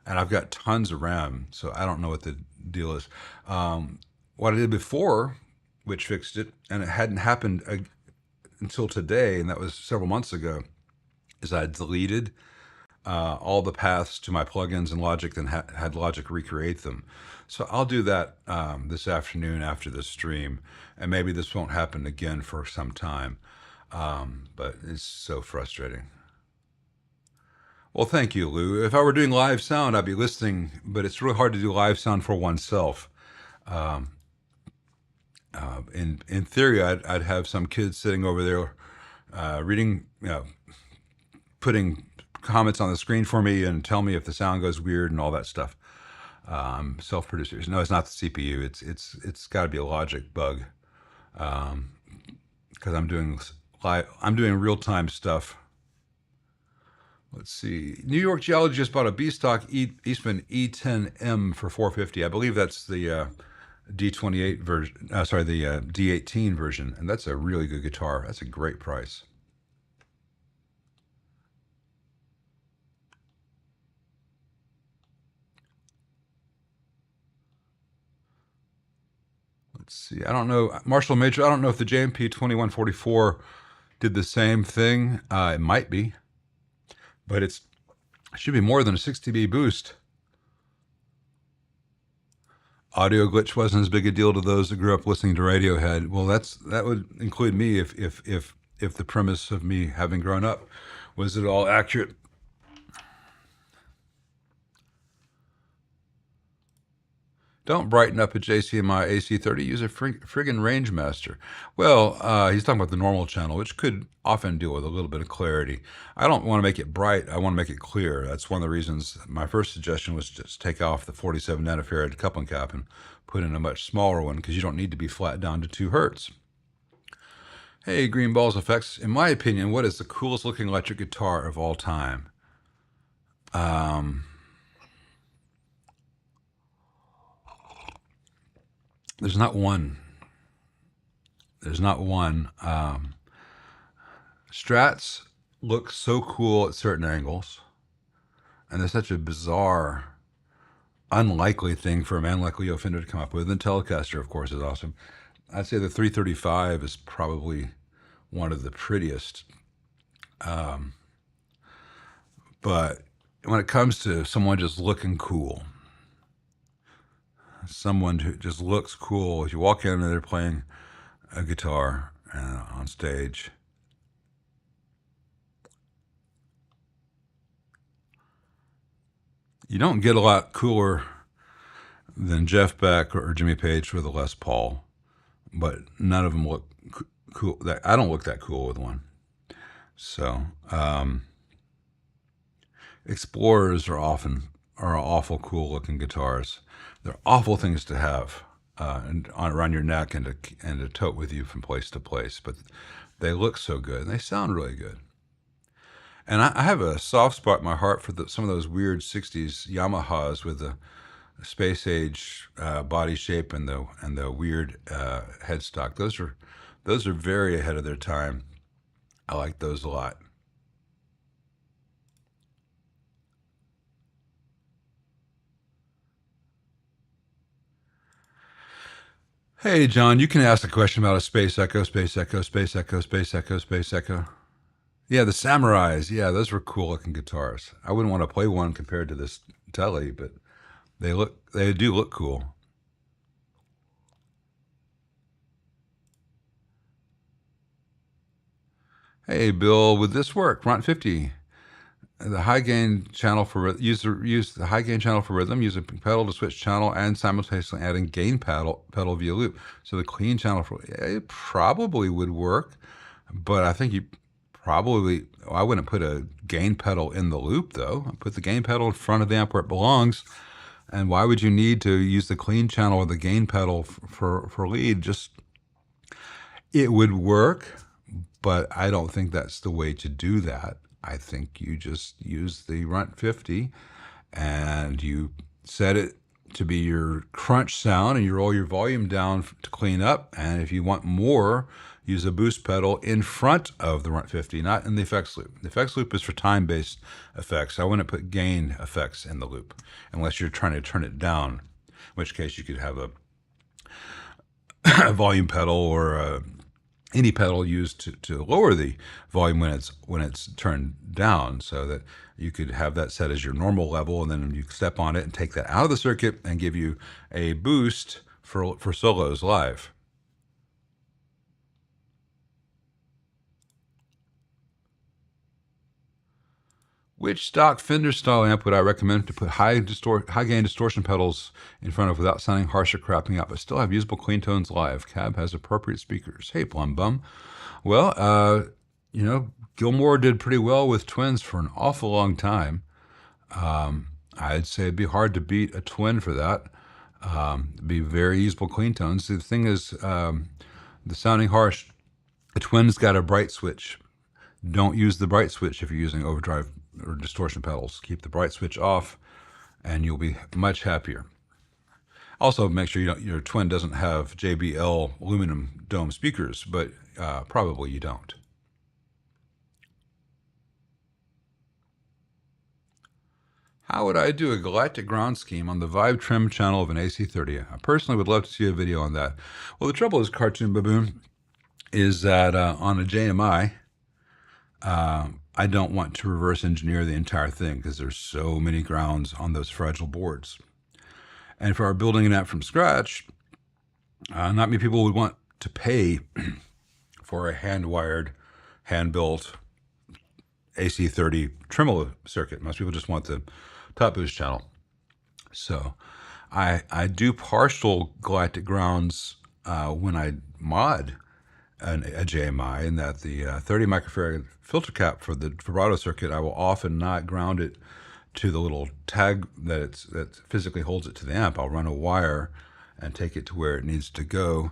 and I've got tons of RAM. So I don't know what the deal is. What I did before, which fixed it, and it hadn't happened until today, and that was several months ago, is I deleted all the paths to my plugins in Logic, then had Logic recreate them. So I'll do that this afternoon after the stream, and maybe this won't happen again for some time, but it's so frustrating. Well, thank you, Lou. If I were doing live sound, I'd be listening, but it's really hard to do live sound for oneself. In theory, I'd have some kids sitting over there reading, putting comments on the screen for me and tell me if the sound goes weird and all that stuff. Self-producers. No, it's not the CPU. It's got to be a Logic bug, because I'm doing real-time stuff. Let's see. New York Geology just bought a B-stock Eastman E10M for $450. I believe that's the D28 version. The D18 version, and that's a really good guitar. That's a great price. Let's see. I don't know. Marshall Major, I don't know if the JMP 2144 did the same thing. It might be, but it should be more than a 6 dB boost. Audio glitch wasn't as big a deal to those that grew up listening to Radiohead. Well, that would include me if the premise of me having grown up was at all accurate. Don't brighten up a JCMI AC30. Use a friggin' Rangemaster. Well, he's talking about the normal channel, which could often deal with a little bit of clarity. I don't want to make it bright. I want to make it clear. That's one of the reasons my first suggestion was just take off the 47 nanofarad coupling cap and put in a much smaller one, because you don't need to be flat down to 2 hertz. Hey, Green Balls Effects. In my opinion, what is the coolest looking electric guitar of all time? There's not one. Strats look so cool at certain angles, and they're such a bizarre, unlikely thing for a man like Leo Fender to come up with. And Telecaster, of course, is awesome. I'd say the 335 is probably one of the prettiest. But when it comes to someone just looking cool, someone who just looks cool, if you walk in and they're playing a guitar on stage, you don't get a lot cooler than Jeff Beck or Jimmy Page with a Les Paul, but none of them look cool. I don't look that cool with one. So Explorers are awful cool looking guitars. They're awful things to have and around your neck and to tote with you from place to place, but they look so good and they sound really good. And I have a soft spot in my heart for some of those weird 60s Yamahas with the space age body shape and the weird headstock. Those are very ahead of their time. I like those a lot. Hey, John, you can ask a question about a space echo, space echo, space echo, space echo, space echo. Yeah, the Samurais. Yeah, those were cool looking guitars. I wouldn't want to play one compared to this Telly, but they do look cool. Hey, Bill, would this work? Front 50. The high gain channel for use the high gain channel for rhythm. Use a pedal to switch channel and simultaneously adding gain pedal via loop. So the clean channel for it probably would work, but I think you probably I wouldn't put a gain pedal in the loop though. I'd put the gain pedal in front of the amp where it belongs. And why would you need to use the clean channel or the gain pedal for lead? Just it would work, but I don't think that's the way to do that. I think you just use the Runt 50 and you set it to be your crunch sound and you roll your volume down to clean up. And if you want more, use a boost pedal in front of the Runt 50, not in the effects loop. The effects loop is for time-based effects. I wouldn't put gain effects in the loop unless you're trying to turn it down, in which case you could have a volume pedal or any pedal used to lower the volume when it's turned down, so that you could have that set as your normal level, and then you step on it and take that out of the circuit and give you a boost for solos live. Which stock Fender style amp would I recommend to put high gain distortion pedals in front of without sounding harsh or crapping out, but still have usable clean tones live? Cab has appropriate speakers. Hey, Plum Bum. Well, Gilmore did pretty well with Twins for an awful long time. I'd say it'd be hard to beat a Twin for that. It'd be very usable clean tones. The thing is, the sounding harsh, a Twin's got a bright switch. Don't use the bright switch if you're using overdrive or distortion pedals. Keep the bright switch off and you'll be much happier. Also, make sure your Twin doesn't have JBL aluminum dome speakers, but probably you don't. How would I do a galactic ground scheme on the Vibe trim channel of an AC30? I personally would love to see a video on that. Well, the trouble is, Cartoon Baboon, is that on a JMI, I don't want to reverse engineer the entire thing because there's so many grounds on those fragile boards. And if I were building an amp from scratch, not many people would want to pay for a hand-wired, hand-built AC30 tremolo circuit. Most people just want the top boost channel. So I do partial galactic grounds when I mod a JMI, in that the 30 microfarad filter cap for the vibrato circuit, I will often not ground it to the little tag that physically holds it to the amp. I'll run a wire and take it to where it needs to go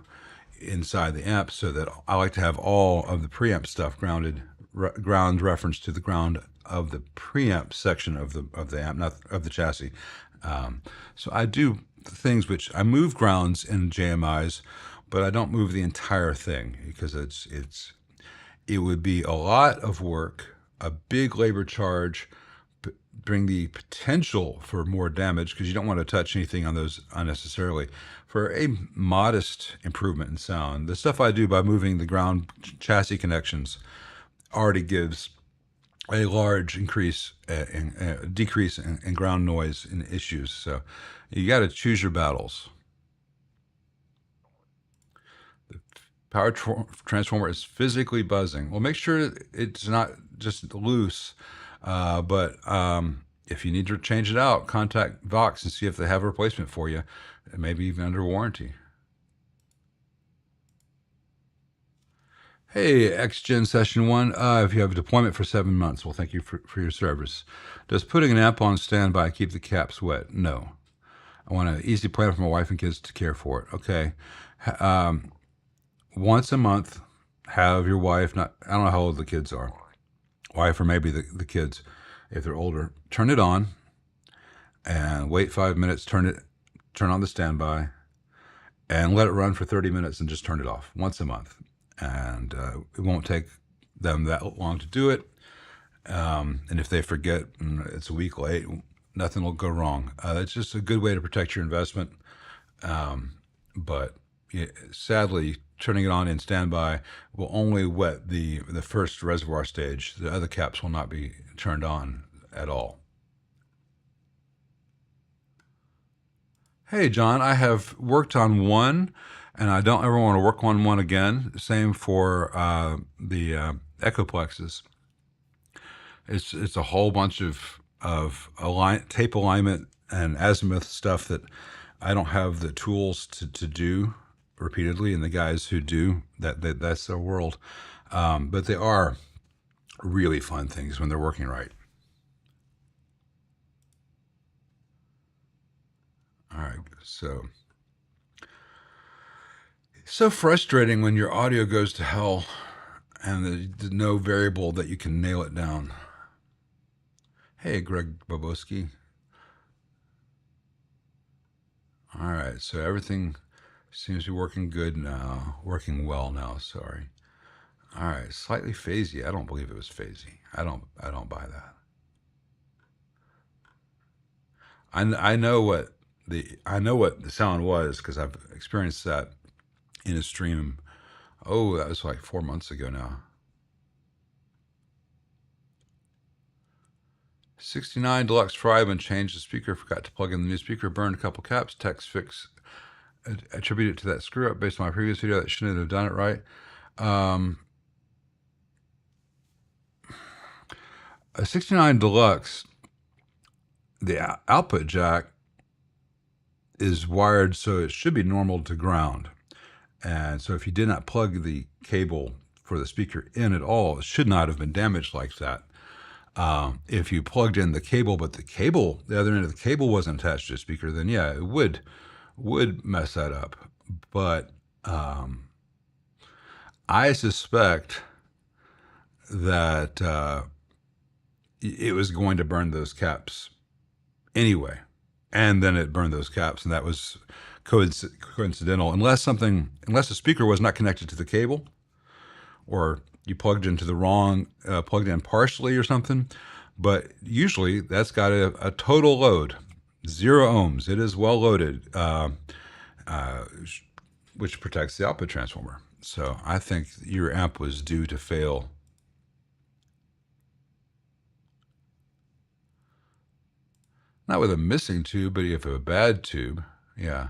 inside the amp, so that I like to have all of the preamp stuff ground reference to the ground of the preamp section of the amp, not of the chassis. So I do things which I move grounds in JMIs, but I don't move the entire thing, because it would be a lot of work, a big labor charge, bring the potential for more damage, because you don't want to touch anything on those unnecessarily, for a modest improvement in sound. The stuff I do by moving the ground chassis connections already gives a large decrease in ground noise and issues. So you got to choose your battles. The power transformer is physically buzzing. Well, make sure it's not just loose, but if you need to change it out, contact Vox and see if they have a replacement for you, maybe even under warranty. Hey, XGen Session 1, if you have a deployment for 7 months, well, thank you for your service. Does putting an amp on standby keep the caps wet? No. I want an easy plan for my wife and kids to care for it. Okay. Once a month, have your wife, I don't know how old the kids are, wife or maybe the kids, if they're older, turn it on and wait 5 minutes, turn on the standby, and let it run for 30 minutes and just turn it off once a month. And it won't take them that long to do it. And if they forget and it's a week late, nothing will go wrong. It's just a good way to protect your investment. But sadly, turning it on in standby will only wet the first reservoir stage. The other caps will not be turned on at all. Hey, John, I have worked on one, and I don't ever want to work on one again. Same for the Echoplexes. It's a whole bunch of tape alignment and azimuth stuff that I don't have the tools to do repeatedly, and the guys who do that's their world. But they are really fun things when they're working right. All right, so frustrating when your audio goes to hell and there's no variable that you can nail it down. Hey, Greg Boboski. All right, so everything seems to be working good now, working well now, sorry. All right, slightly phasey. I don't believe it was phasey. I don't buy that. I know what the sound was because I've experienced that in a stream. Oh, that was like 4 months ago now. 69 Deluxe Tribe and changed the speaker. Forgot to plug in the new speaker. Burned a couple caps. Text fix. Attribute it to that screw up based on my previous video. That shouldn't have done it right. A 69 Deluxe, the output jack is wired so it should be normal to ground. And so if you did not plug the cable for the speaker in at all, it should not have been damaged like that. If you plugged in the cable, but the other end of the cable wasn't attached to the speaker, then yeah, it would mess that up. But I suspect that it was going to burn those caps anyway, and then it burned those caps, and that was coincidental, unless the speaker was not connected to the cable, or you plugged into the wrong, plugged in partially or something. But usually that's got a total load, 0 ohms. It is well loaded, which protects the output transformer. So I think your amp was due to fail. Not with a missing tube, but you have a bad tube, yeah.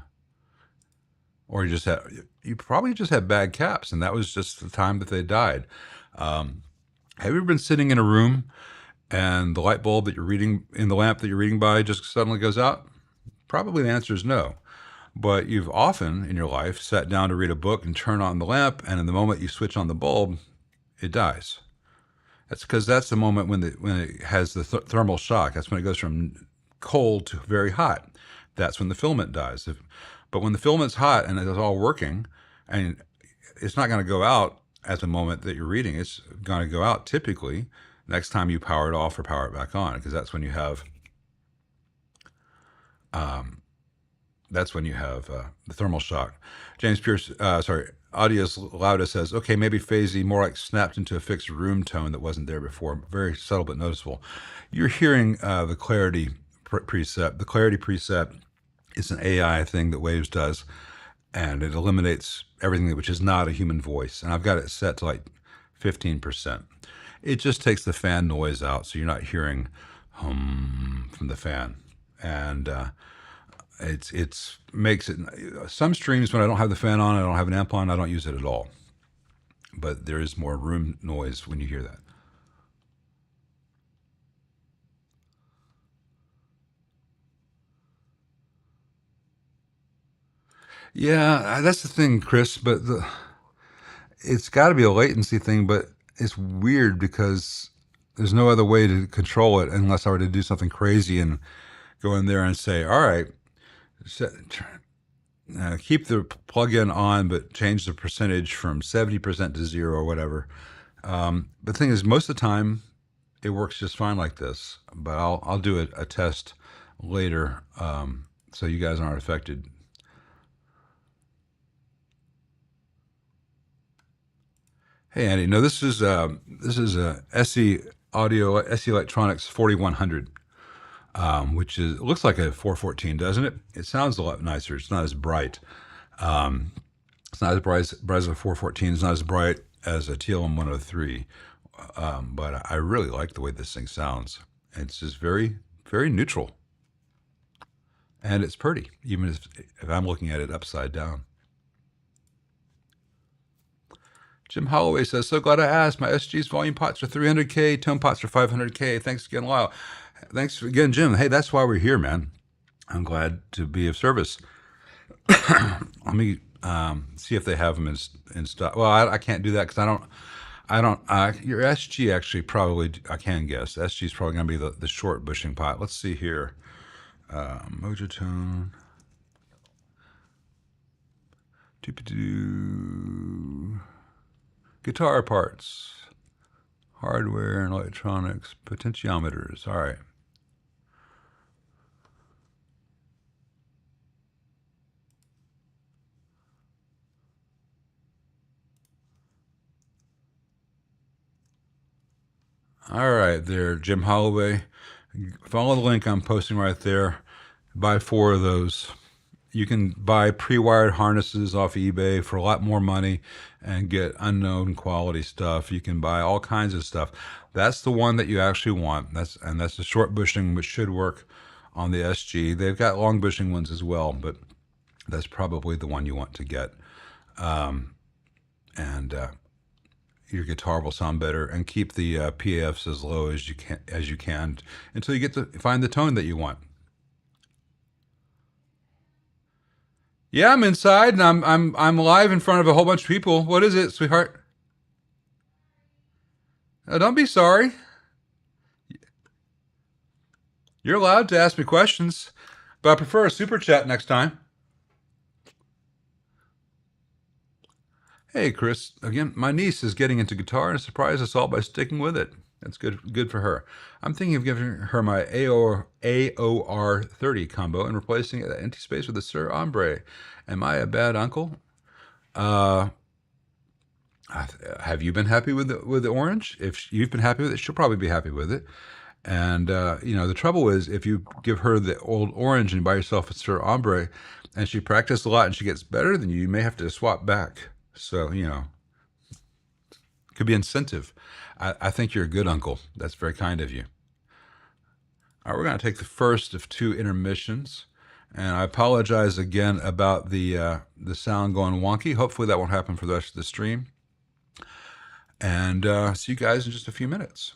Or you probably just had bad caps, and that was just the time that they died. Have you ever been sitting in a room and the light bulb that you're reading in the lamp that you're reading by just suddenly goes out? Probably the answer is no. But you've often in your life sat down to read a book and turn on the lamp, and in the moment you switch on the bulb, it dies. That's because that's the moment when it has the thermal shock. That's when it goes from cold to very hot. That's when the filament dies. But when the filament's hot and it's all working, and it's not going to go out at the moment that you're reading, it's going to go out typically next time you power it off or power it back on, because that's when you have the thermal shock. James Pierce, Audios Lauda says, okay, maybe phasey, more like snapped into a fixed room tone that wasn't there before. Very subtle but noticeable. You're hearing the clarity preset. The clarity preset is an AI thing that Waves does, and it eliminates everything which is not a human voice. And I've got it set to like 15%. It just takes the fan noise out, so you're not hearing hum from the fan. And it makes it, some streams when I don't have the fan on, I don't have an amp on, I don't use it at all. But there is more room noise when you hear that. Yeah, that's the thing, Chris, but it's got to be a latency thing, but it's weird because there's no other way to control it unless I were to do something crazy and go in there and say, all right, keep the plug-in on, but change the percentage from 70% to 0 or whatever. The thing is, most of the time, it works just fine like this, but I'll do a test later so you guys aren't affected. Hey Andy, no, this is a SE Audio SE Electronics 4100, which looks like a 414, doesn't it? It sounds a lot nicer. It's not as bright. It's not as bright as a 414. It's not as bright as a TLM 103. But I really like the way this thing sounds. It's just very, very neutral. And it's pretty, even if I'm looking at it upside down. Jim Holloway says, so glad I asked. My SG's volume pots are 300K, tone pots are 500K. Thanks again, Lyle. Thanks again, Jim. Hey, that's why we're here, man. I'm glad to be of service. Let me see if they have them in stock. Well, I can't do that because I don't, your SG actually probably, I can guess. SG is probably going to be the short bushing pot. Let's see here. Mojo tone. Guitar parts, hardware and electronics, potentiometers. All right. All right, there, Jim Holloway. Follow the link I'm posting right there. Buy 4 of those. You can buy pre-wired harnesses off eBay for a lot more money and get unknown quality stuff. You can buy all kinds of stuff. That's the one that you actually want. That's the short bushing, which should work on the SG. They've got long bushing ones as well, but that's probably the one you want to get. And your guitar will sound better, and keep the PAFs as low as you can until you get to find the tone that you want. Yeah, I'm inside and I'm live in front of a whole bunch of people. What is it, sweetheart? Don't be sorry. You're allowed to ask me questions, but I prefer a super chat next time. Hey, Chris. Again, my niece is getting into guitar and surprised us all by sticking with it. That's good for her. I'm thinking of giving her my AOR 30 combo and replacing that empty space with a Sir Ombre. Am I a bad uncle? Have you been happy with the orange? If you've been happy with it, she'll probably be happy with it. And the trouble is, if you give her the old orange and buy yourself a Sir Ombre, and she practices a lot and she gets better than you may have to swap back. So could be incentive. I think you're a good uncle. That's very kind of you. All right, we're going to take the first of 2 intermissions. And I apologize again about the sound going wonky. Hopefully that won't happen for the rest of the stream. And see you guys in just a few minutes.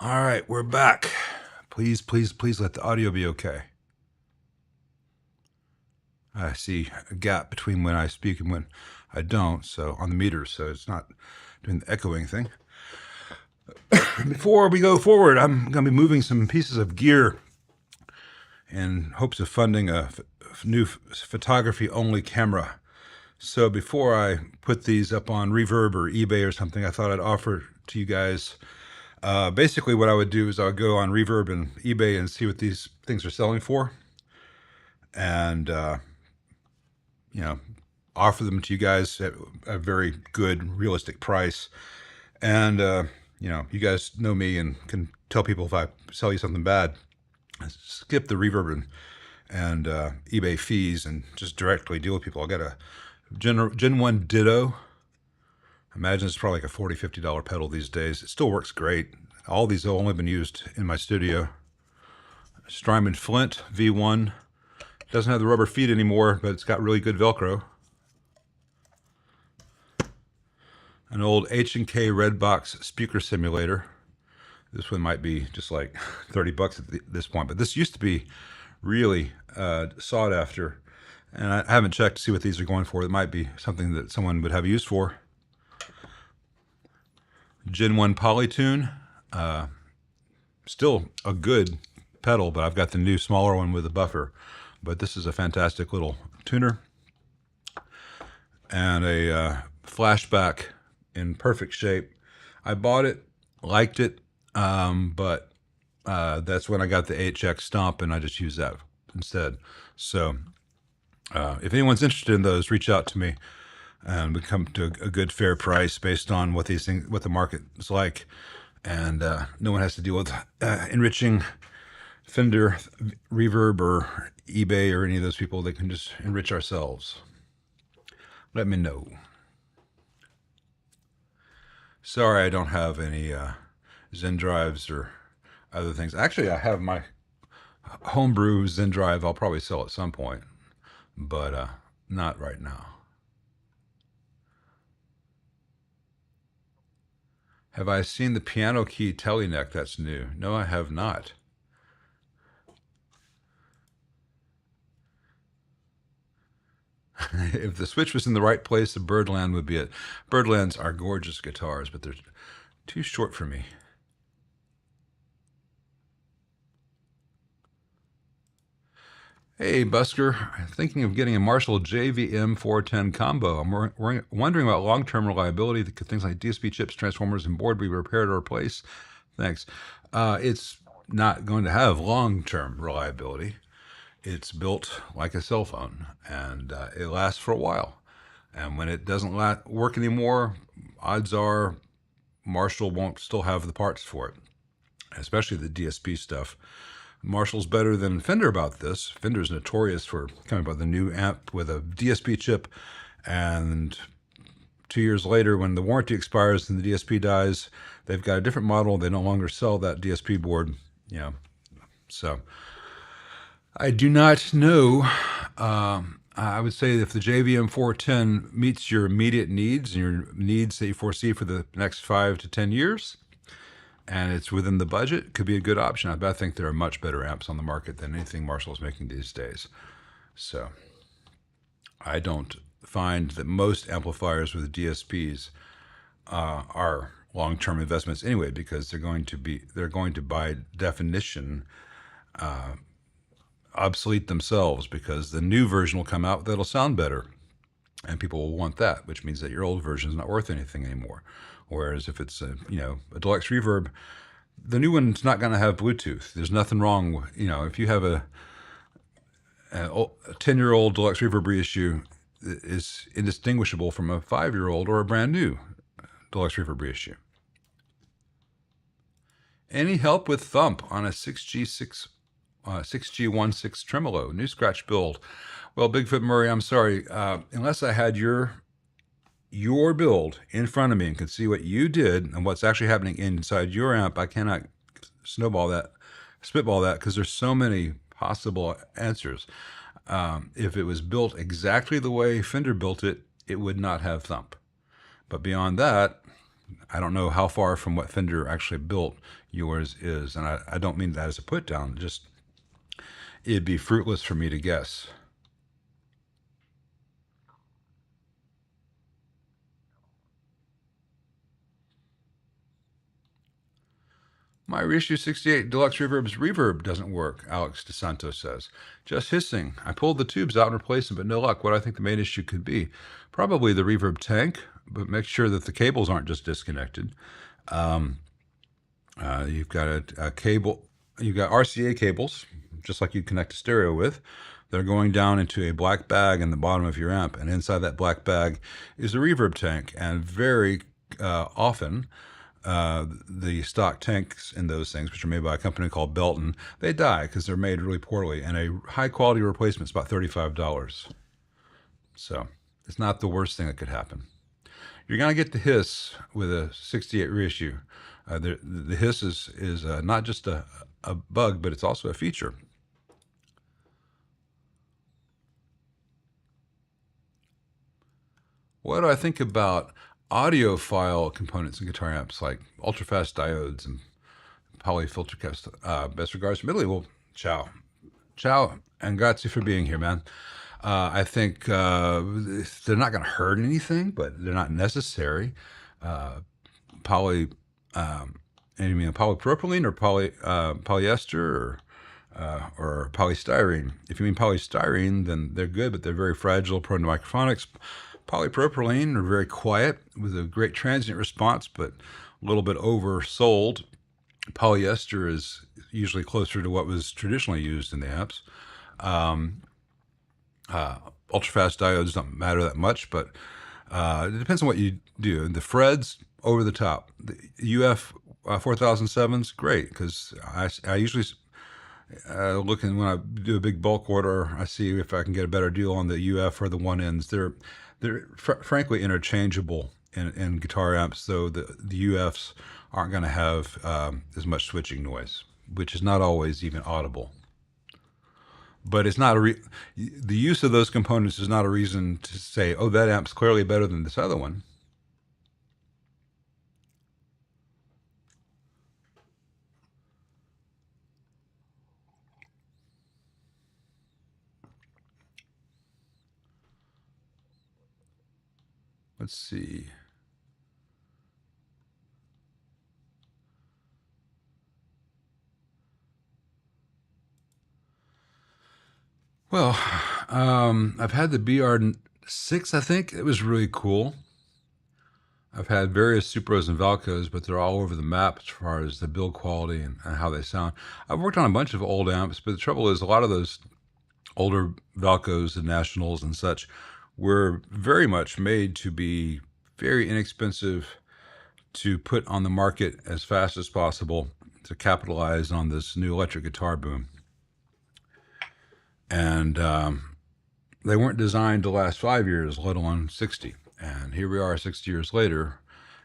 All right, we're back. Please, please, please let the audio be okay. I see a gap between when I speak and when I don't, so on the meter, so it's not doing the echoing thing. Before we go forward, I'm going to be moving some pieces of gear in hopes of funding a new photography-only camera. So before I put these up on Reverb or eBay or something, I thought I'd offer to you guys. Basically, what I would do is I would go on Reverb and eBay and see what these things are selling for, and offer them to you guys at a very good, realistic price. And you guys know me and can tell people if I sell you something bad, skip the Reverb and eBay fees and just directly deal with people. I got a Gen 1 Ditto. I imagine it's probably like a $40, $50 pedal these days. It still works great. All these have only been used in my studio. Strymon Flint V1. Doesn't have the rubber feet anymore, but it's got really good Velcro. An old H&K Redbox speaker simulator. This one might be just like $30 at this point, but this used to be really sought after. And I haven't checked to see what these are going for. It might be something that someone would have use for. Gen 1 Polytune. Still a good pedal, but I've got the new smaller one with a buffer. But this is a fantastic little tuner. And a flashback in perfect shape. I bought it, liked it, but that's when I got the HX Stomp, and I just use that instead. So if anyone's interested in those, reach out to me, and we come to a good, fair price based on what these things, what the market is like, and no one has to deal with enriching Fender, Reverb, or eBay, or any of those people. They can just enrich ourselves. Let me know. Sorry, I don't have any Zen drives or other things. Actually, I have my homebrew Zen drive. I'll probably sell at some point, but not right now. Have I seen the piano key teleneck? That's new. No, I have not. If the switch was in the right place, the Birdland would be it. Birdlands are gorgeous guitars, but they're too short for me. Hey, Busker, I'm thinking of getting a Marshall JVM 410 combo. I'm wondering about long-term reliability. Things like DSP chips, transformers, and board be repaired or replaced. Thanks. It's not going to have long-term reliability. It's built like a cell phone, and it lasts for a while. And when it doesn't work anymore, odds are Marshall won't still have the parts for it, especially the DSP stuff. Marshall's better than Fender about this. Fender's notorious for coming up with a new amp with a DSP chip, and 2 years later, when the warranty expires and the DSP dies, they've got a different model. They no longer sell that DSP board, So I do not know. I would say if the JVM 410 meets your immediate needs and your needs that you foresee for the next 5 to 10 years, and it's within the budget, it could be a good option. I think there are much better amps on the market than anything Marshall is making these days. So I don't find that most amplifiers with DSPs are long-term investments anyway, because they're going to by definition obsolete themselves, because the new version will come out that'll sound better, and people will want that, which means that your old version is not worth anything anymore. Whereas if it's a deluxe reverb, the new one's not going to have Bluetooth. There's nothing wrong. If you have a 10-year-old deluxe reverb reissue, is indistinguishable from a 5-year-old or a brand new deluxe reverb reissue. Any help with thump on a 6G16 tremolo, new scratch build? Well, Bigfoot Murray, I'm sorry. Unless I had your build in front of me and could see what you did and what's actually happening inside your amp, I cannot spitball that, because there's so many possible answers. If it was built exactly the way Fender built it, it would not have thump. But beyond that, I don't know how far from what Fender actually built yours is, and I don't mean that as a put down. Just it'd be fruitless for me to guess. My reissue 68 Deluxe Reverb's reverb doesn't work, Alex DeSanto says. Just hissing. I pulled the tubes out and replaced them, but no luck. What do I think the main issue could be? Probably the reverb tank, but make sure that the cables aren't just disconnected. You've got a cable, you've got RCA cables, just like you connect a stereo with. They're going down into a black bag in the bottom of your amp, and inside that black bag is a reverb tank. And very often, the stock tanks in those things, which are made by a company called Belton, they die because they're made really poorly. And a high quality replacement is about $35. So it's not the worst thing that could happen. You're going to get the hiss with a 68 reissue. The hiss is not just a bug, but it's also a feature. What do I think about audiophile components in guitar amps like ultrafast diodes and polyfilter caps? Best regards from Italy. Well, ciao. Ciao, and grazie for being here, man. I think they're not going to hurt anything, but they're not necessary. You mean polypropylene or polyester or polystyrene? If you mean polystyrene, then they're good, but they're very fragile, prone to microphonics. Polypropylene are very quiet with a great transient response, but a little bit oversold. Polyester is usually closer to what was traditionally used in the amps. Ultrafast diodes don't matter that much, but it depends on what you do. The Freds, over the top. The UF 4007's great, because I usually looking when I do a big bulk order, I see if I can get a better deal on the UF or the one ends. They're frankly interchangeable in guitar amps, though the UFs aren't going to have as much switching noise, which is not always even audible. But it's not the use of those components is not a reason to say, oh, that amp's clearly better than this other one. Let's see. Well, I've had the BR6, I think. It was really cool. I've had various Supros and Valcos, but they're all over the map as far as the build quality and how they sound. I've worked on a bunch of old amps, but the trouble is a lot of those older Valcos and Nationals and such were very much made to be very inexpensive to put on the market as fast as possible to capitalize on this new electric guitar boom. And they weren't designed to last 5 years, let alone 60. And here we are 60 years later,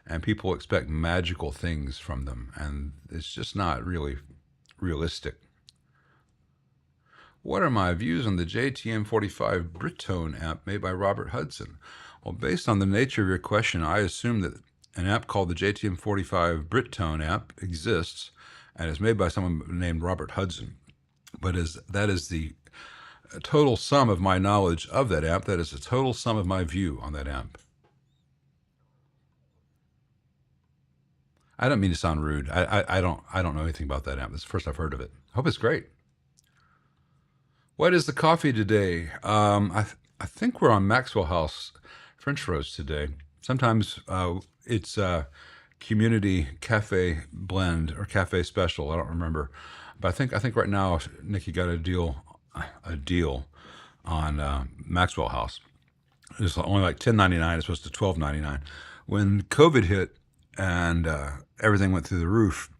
and people expect magical things from them. And it's just not really realistic. What are my views on the JTM45 Britone amp made by Robert Hudson? Well, based on the nature of your question, I assume that an amp called the JTM45 Britone amp exists and is made by someone named Robert Hudson. But that is the total sum of my knowledge of that amp. That is the total sum of my view on that amp. I don't mean to sound rude. I don't know anything about that amp. It's the first I've heard of it. I hope it's great. What is the coffee today? I think we're on Maxwell House French roast today. Sometimes it's community cafe blend or cafe special. I don't remember, but I think right now Nikki got a deal on Maxwell House. It's only like $10.99. It's supposed to $12.99. When COVID hit and everything went through the roof,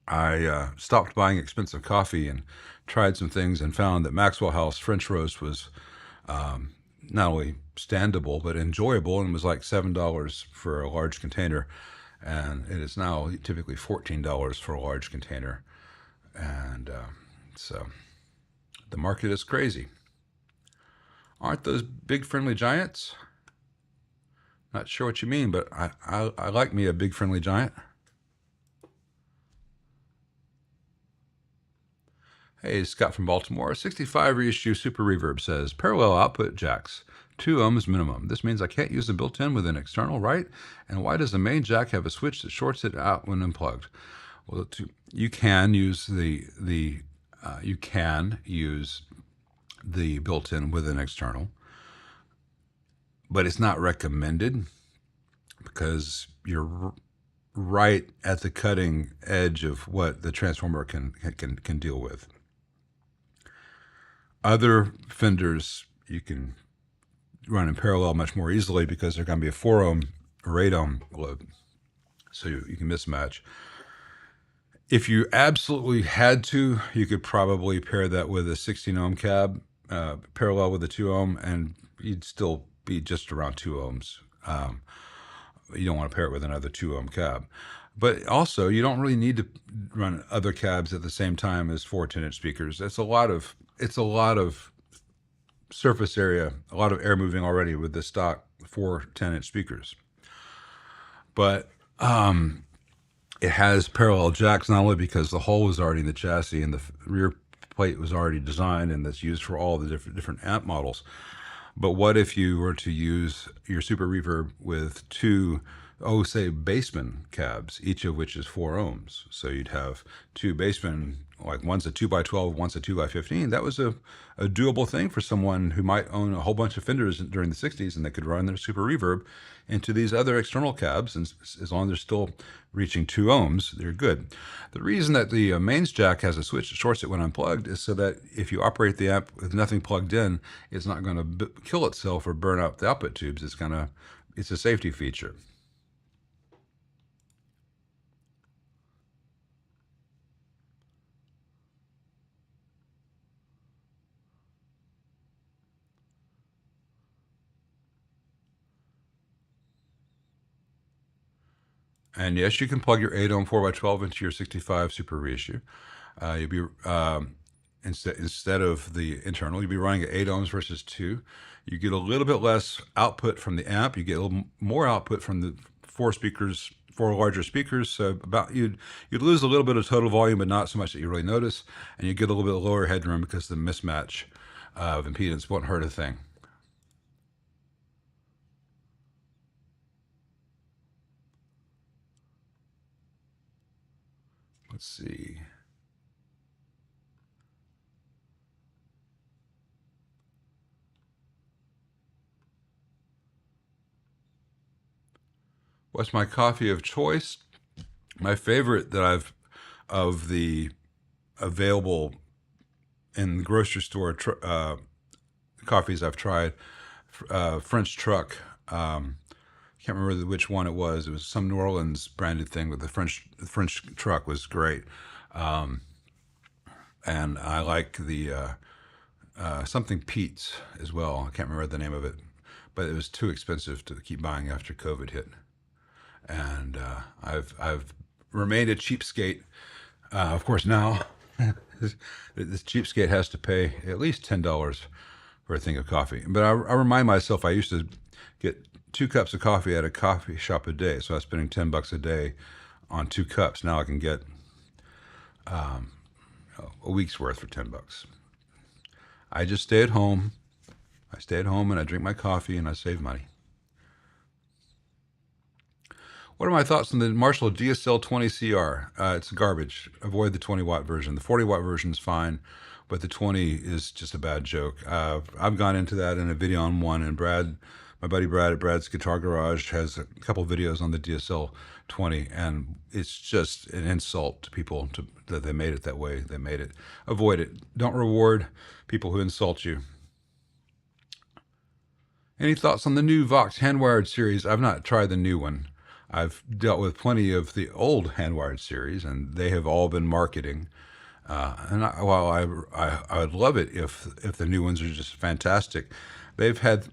I stopped buying expensive coffee and tried some things and found that Maxwell House French roast was not only standable but enjoyable, and was like $7 for a large container, and it is now typically $14 for a large container. And so the market is crazy. Aren't those big friendly giants? Not sure what you mean, but I like me a big friendly giant. Hey, Scott from Baltimore. 65 reissue Super Reverb says, parallel output jacks, 2 ohms minimum. This means I can't use the built-in with an external, right? And why does the main jack have a switch that shorts it out when unplugged? Well, you can use the built-in with an external, but it's not recommended because you're right at the cutting edge of what the transformer can deal with. Other Fenders you can run in parallel much more easily because they're going to be a 4 ohm or 8 ohm load, so you can mismatch. If you absolutely had to, you could probably pair that with a 16 ohm cab, parallel with a 2 ohm, and you'd still be just around 2 ohms. You don't want to pair it with another 2 ohm cab. But also, you don't really need to run other cabs at the same time as 4 10-inch speakers. It's a lot of surface area, a lot of air moving already with the stock 4 10-inch speakers. But it has parallel jacks not only because the hole was already in the chassis and the rear plate was already designed and that's used for all the different amp models. But what if you were to use your Super Reverb with 2, say Bassman cabs, each of which is 4 ohms? So you'd have 2 Bassman, like one's a 2x12, one's a 2x15. That was a doable thing for someone who might own a whole bunch of Fenders during the 60s, and they could run their Super Reverb into these other external cabs, and as long as they're still reaching 2 ohms, they're good. The reason that the mains jack has a switch that shorts it when unplugged is so that if you operate the amp with nothing plugged in, it's not going to kill itself or burn out the output tubes. It's a safety feature. And yes, you can plug your 8 ohm 4x12 into your 65 Super Reissue. You'll be instead of the internal, you'll be running at 8 ohms versus 2. You get a little bit less output from the amp. You get a little more output from the 4 larger speakers. So you'd lose a little bit of total volume, but not so much that you really notice. And you get a little bit lower headroom because the mismatch of impedance won't hurt a thing. Let's see. What's my coffee of choice? My favorite of the available in the grocery store coffees I've tried, French Truck. Can't remember which one it was. It was some New Orleans branded thing, but the French Truck was great. And I like the something Pete's as well. I can't remember the name of it, but it was too expensive to keep buying after COVID hit. And I've remained a cheapskate. Of course, now this cheapskate has to pay at least $10 for a thing of coffee. But I remind myself I used to get 2 cups of coffee at a coffee shop a day, so I was spending $10 a day on 2 cups. Now I can get a week's worth for $10. I just stay at home. I stay at home and I drink my coffee and I save money. What are my thoughts on the Marshall DSL 20CR? It's garbage. Avoid the 20-watt version. The 40-watt version is fine, but the 20 is just a bad joke. I've gone into that in a video on one, and my buddy Brad at Brad's Guitar Garage has a couple videos on the DSL 20, and it's just an insult to people that they made it that way. They made it. Avoid it. Don't reward people who insult you. Any thoughts on the new Vox hand-wired series? I've not tried the new one. I've dealt with plenty of the old hand-wired series, and they have all been marketing. While I would love it if the new ones are just fantastic, they've had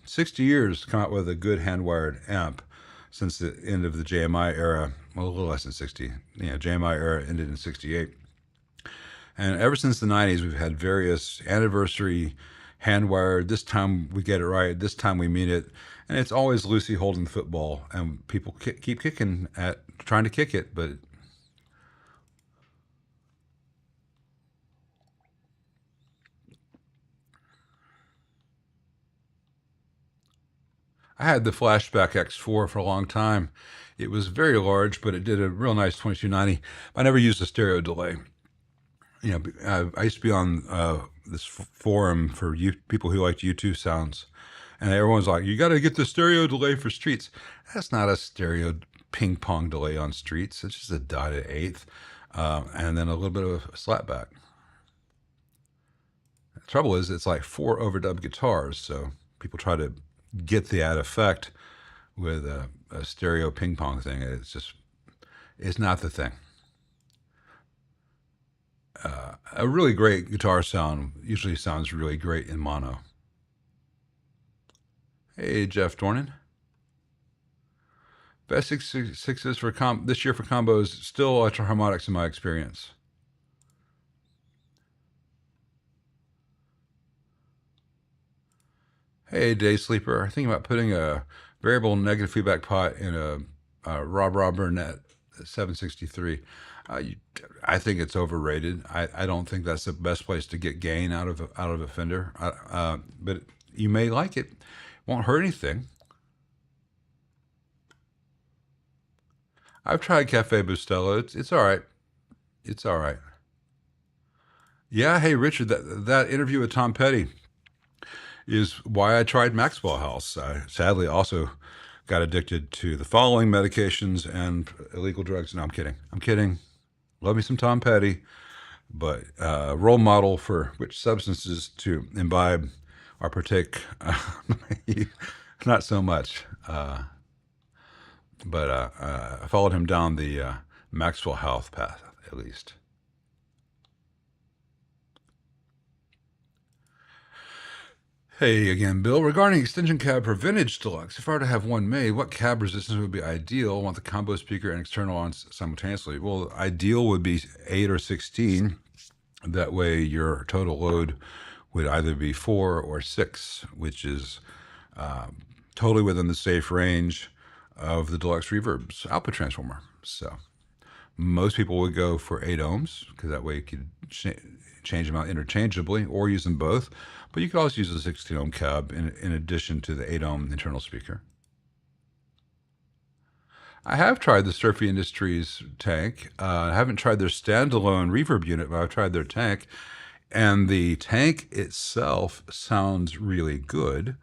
60 years to come out with a good hand-wired amp since the end of the JMI era. Well, a little less than 60. JMI era ended in 68. And ever since the 90s, we've had various anniversary hand wired. This time we get it right. This time we mean it. And it's always Lucy holding the football, and people keep kicking at trying to kick it, but I had the Flashback X4 for a long time. It was very large, but it did a real nice 2290. I never used a stereo delay. I used to be on this forum for people who liked U2 sounds, and everyone's like, "You got to get the stereo delay for Streets." That's not a stereo ping pong delay on Streets. It's just a dotted eighth, and then a little bit of a slapback. The trouble is, it's like 4 overdub guitars, so people try to get the ad effect with a stereo ping pong thing. It's not the thing. A really great guitar sound usually sounds really great in mono. Hey, Jeff Dornan. Best sixes for this year for combos, still electro harmonics in my experience. Hey, Day Sleeper. Thinking about putting a variable negative feedback pot in a Rob Burnett 763. I think it's overrated. I don't think that's the best place to get gain out of a Fender. But you may like it. Won't hurt anything. I've tried Cafe Bustelo. It's all right. It's all right. Yeah. Hey, Richard. That interview with Tom Petty is why I tried Maxwell House. I sadly also got addicted to the following medications and illegal drugs. No, I'm kidding. I'm kidding. Love me some Tom Petty, but role model for which substances to imbibe or partake, not so much. But I followed him down the Maxwell House path, at least. Hey again, Bill. Regarding extension cab for vintage deluxe, if I were to have one made, what cab resistance would be ideal? I want the combo speaker and external on simultaneously. Well, ideal would be 8 or 16. That way your total load would either be 4 or 6, which is totally within the safe range of the Deluxe Reverb's output transformer. So most people would go for 8 ohms, because that way you could change them out interchangeably or use them both. But you could also use a 16 ohm cab in addition to the 8 ohm internal speaker. I have tried the Surfy Industries tank. I haven't tried their standalone reverb unit, but I've tried their tank. And the tank itself sounds really good.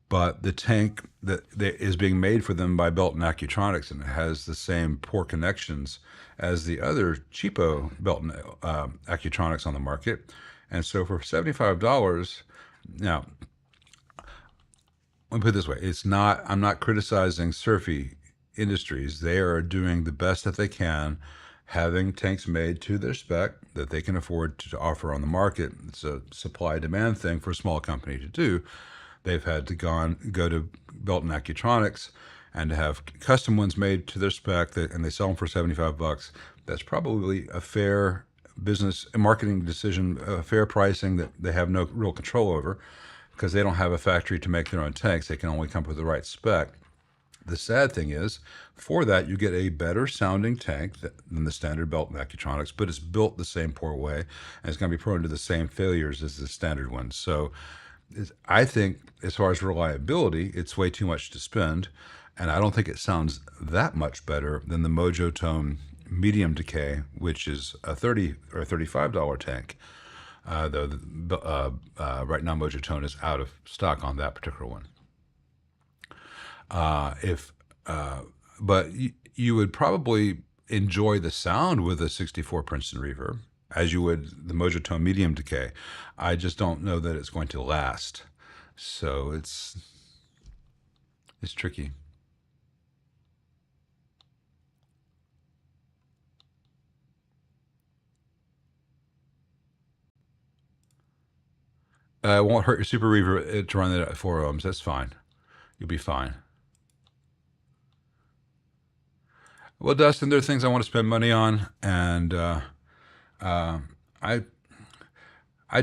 But the tank that is being made for them by Belton Accutronics, and it has the same poor connections as the other cheapo Belton Accutronics on the market. And so for $75, now, let me put it this way. I'm not criticizing Surfy Industries. They are doing the best that they can, having tanks made to their spec that they can afford to offer on the market. It's a supply-demand thing for a small company to do. They've had to go to Belton Accutronics and to have custom ones made to their spec, and they sell them for $75. That's probably a fair business marketing decision, fair pricing that they have no real control over, because they don't have a factory to make their own tanks. They can only come up with the right spec. The sad thing is, for that, you get a better sounding tank than the standard Belton Accutronics, but it's built the same poor way, and it's going to be prone to the same failures as the standard one. So I think, as far as reliability, it's way too much to spend, and I don't think it sounds that much better than the Mojo Tone medium decay, which is a $30 or $35 tank. Though right now Mojo Tone is out of stock on that particular one. But you would probably enjoy the sound with a 64 Princeton reverb, as you would the Mojo Tone medium decay. I just don't know that it's going to last. So it's tricky. It won't hurt your super reverb to run it at 4 ohms. That's fine. You'll be fine. Well, Dustin, there are things I want to spend money on, and I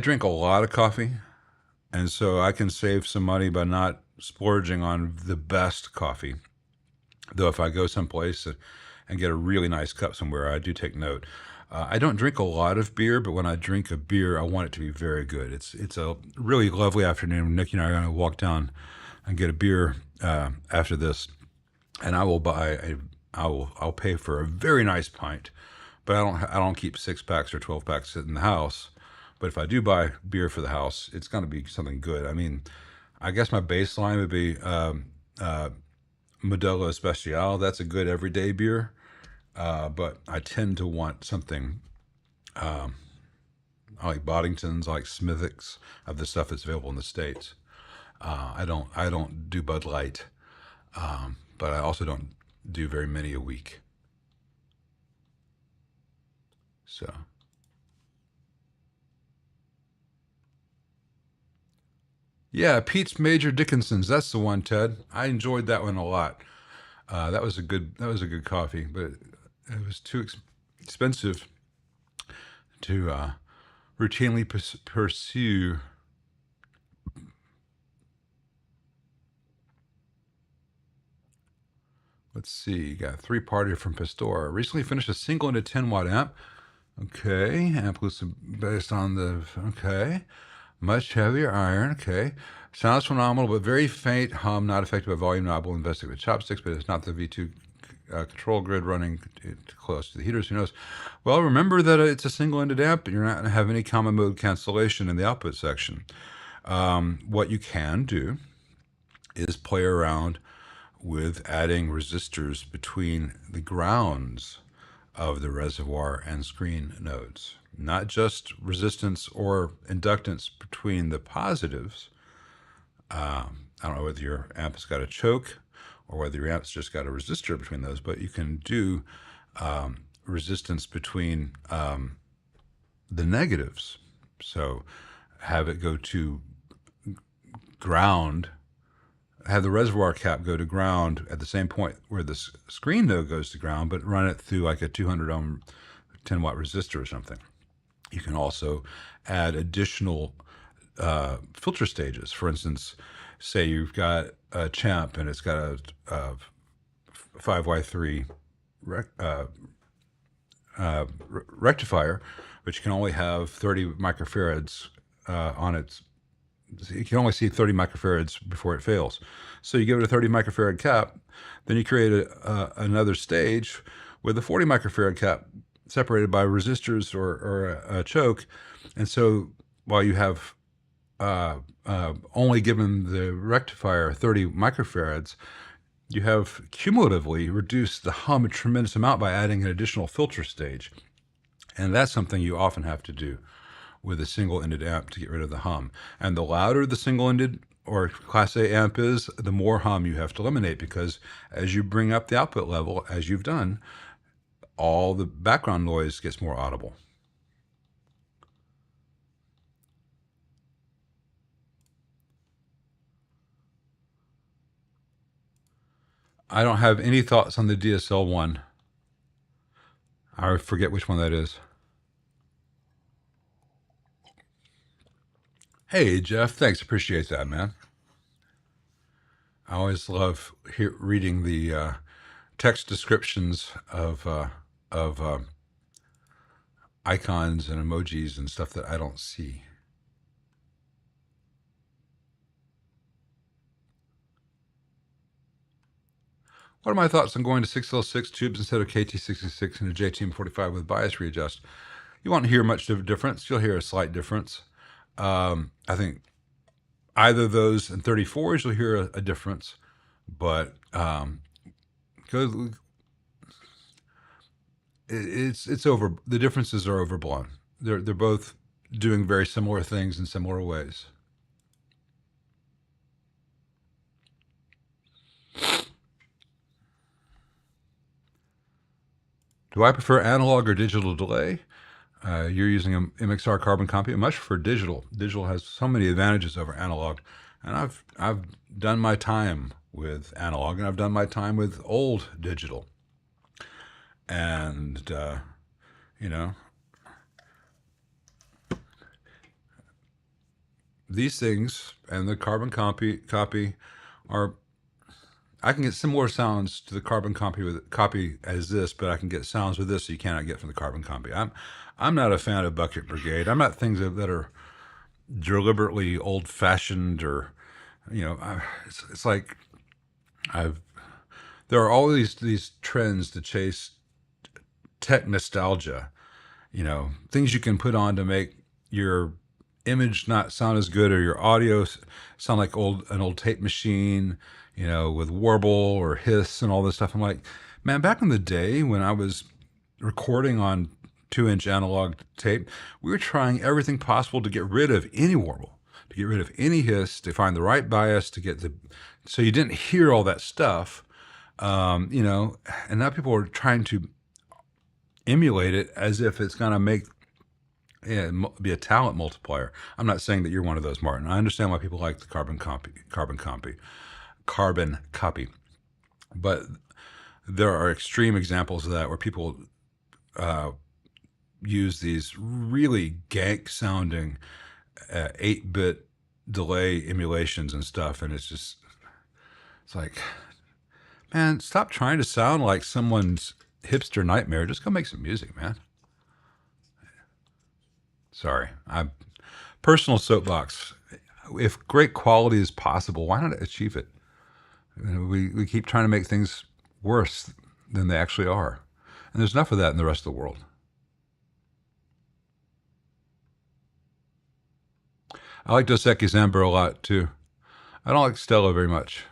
drink a lot of coffee, And so I can save some money by not splurging on the best coffee. Though if I go someplace and get a really nice cup somewhere, I do take note. I don't drink a lot of beer, but when I drink a beer, I want it to be very good. It's a really lovely afternoon. Nikki and I are going to walk down and get a beer after this, and I'll pay for a very nice pint. But I don't keep 6 packs or 12 packs sitting in the house. But if I do buy beer for the house, it's going to be something good. I mean, I guess my baseline would be Modelo Especial. That's a good everyday beer. But I tend to want something. I like Boddington's, I like Smithwick's, of the stuff that's available in the States. I don't do Bud Light, but I also don't do very many a week. So. Yeah, Pete's Major Dickinson's. That's the one, Ted. I enjoyed that one a lot. That was a good coffee, but it was too expensive to routinely pursue. Let's see. You got a 3-parter from Pastora. Recently finished a single-ended 10-watt amp. Okay, amp based on the okay. Much heavier iron, okay. Sounds phenomenal, but very faint hum, not affected by volume knob. We'll investigate with chopsticks, but it's not the V2 control grid running too close to the heaters. Who knows? Well, remember that it's a single-ended amp, and you're not going to have any common mode cancellation in the output section. What you can do is play around with adding resistors between the grounds of the reservoir and screen nodes. Not just resistance or inductance between the positives. I don't know whether your amp's got a choke or whether your amp's just got a resistor between those, but you can do resistance between the negatives. So have it go to ground, have the reservoir cap go to ground at the same point where the screen node goes to ground, but run it through like a 200 ohm 10-watt resistor or something. You can also add additional filter stages. For instance, say you've got a Champ and it's got a 5Y3 rectifier, but you can only have 30 microfarads on its. You can only see 30 microfarads before it fails. So you give it a 30 microfarad cap, then you create another stage with a 40 microfarad cap separated by resistors or a choke. And so while you have only given the rectifier 30 microfarads, you have cumulatively reduced the hum a tremendous amount by adding an additional filter stage. And that's something you often have to do with a single-ended amp to get rid of the hum. And the louder the single-ended or Class A amp is, the more hum you have to eliminate, because as you bring up the output level, as you've done, all the background noise gets more audible. I don't have any thoughts on the DSL one. I forget which one that is. Hey, Jeff, thanks. Appreciate that, man. I always love reading the text descriptions of icons and emojis and stuff that I don't see. What are my thoughts on going to 6L6 tubes instead of KT66 and a JTM45 with bias readjust? You won't hear much of a difference. You'll hear a slight difference. I think either of those and 34s, you'll hear a difference. But it's over. The differences are overblown. They're both doing very similar things in similar ways. Do I prefer analog or digital delay? You're using an MXR carbon copy. I much prefer digital. Digital has so many advantages over analog, and I've done my time with analog, and I've done my time with old digital, and these things and the carbon copy are, I can get similar sounds to the carbon copy as this, but I can get sounds with this that you cannot get from the carbon copy. I'm not a fan of Bucket Brigade. I'm not things that are deliberately old fashioned or, it's like there are all these trends to chase tech nostalgia, things you can put on to make your image not sound as good or your audio sound like an old tape machine, with warble or hiss and all this stuff. I'm like, man, back in the day when I was recording on 2-inch analog tape, we were trying everything possible to get rid of any warble, to get rid of any hiss, to find the right bias, so you didn't hear all that stuff, and now people are trying to emulate it as if it's going to be a talent multiplier. I'm not saying that you're one of those, Martin. I understand why people like the carbon copy, but there are extreme examples of that where people use these really gank sounding 8-bit delay emulations and stuff, and it's like, man, stop trying to sound like someone's hipster nightmare. Just go make some music, man. Sorry, personal soapbox. If great quality is possible, why not achieve it? We keep trying to make things worse than they actually are, and there's enough of that in the rest of the world. I like Dos Equis Amber a lot too. I don't like Stella very much.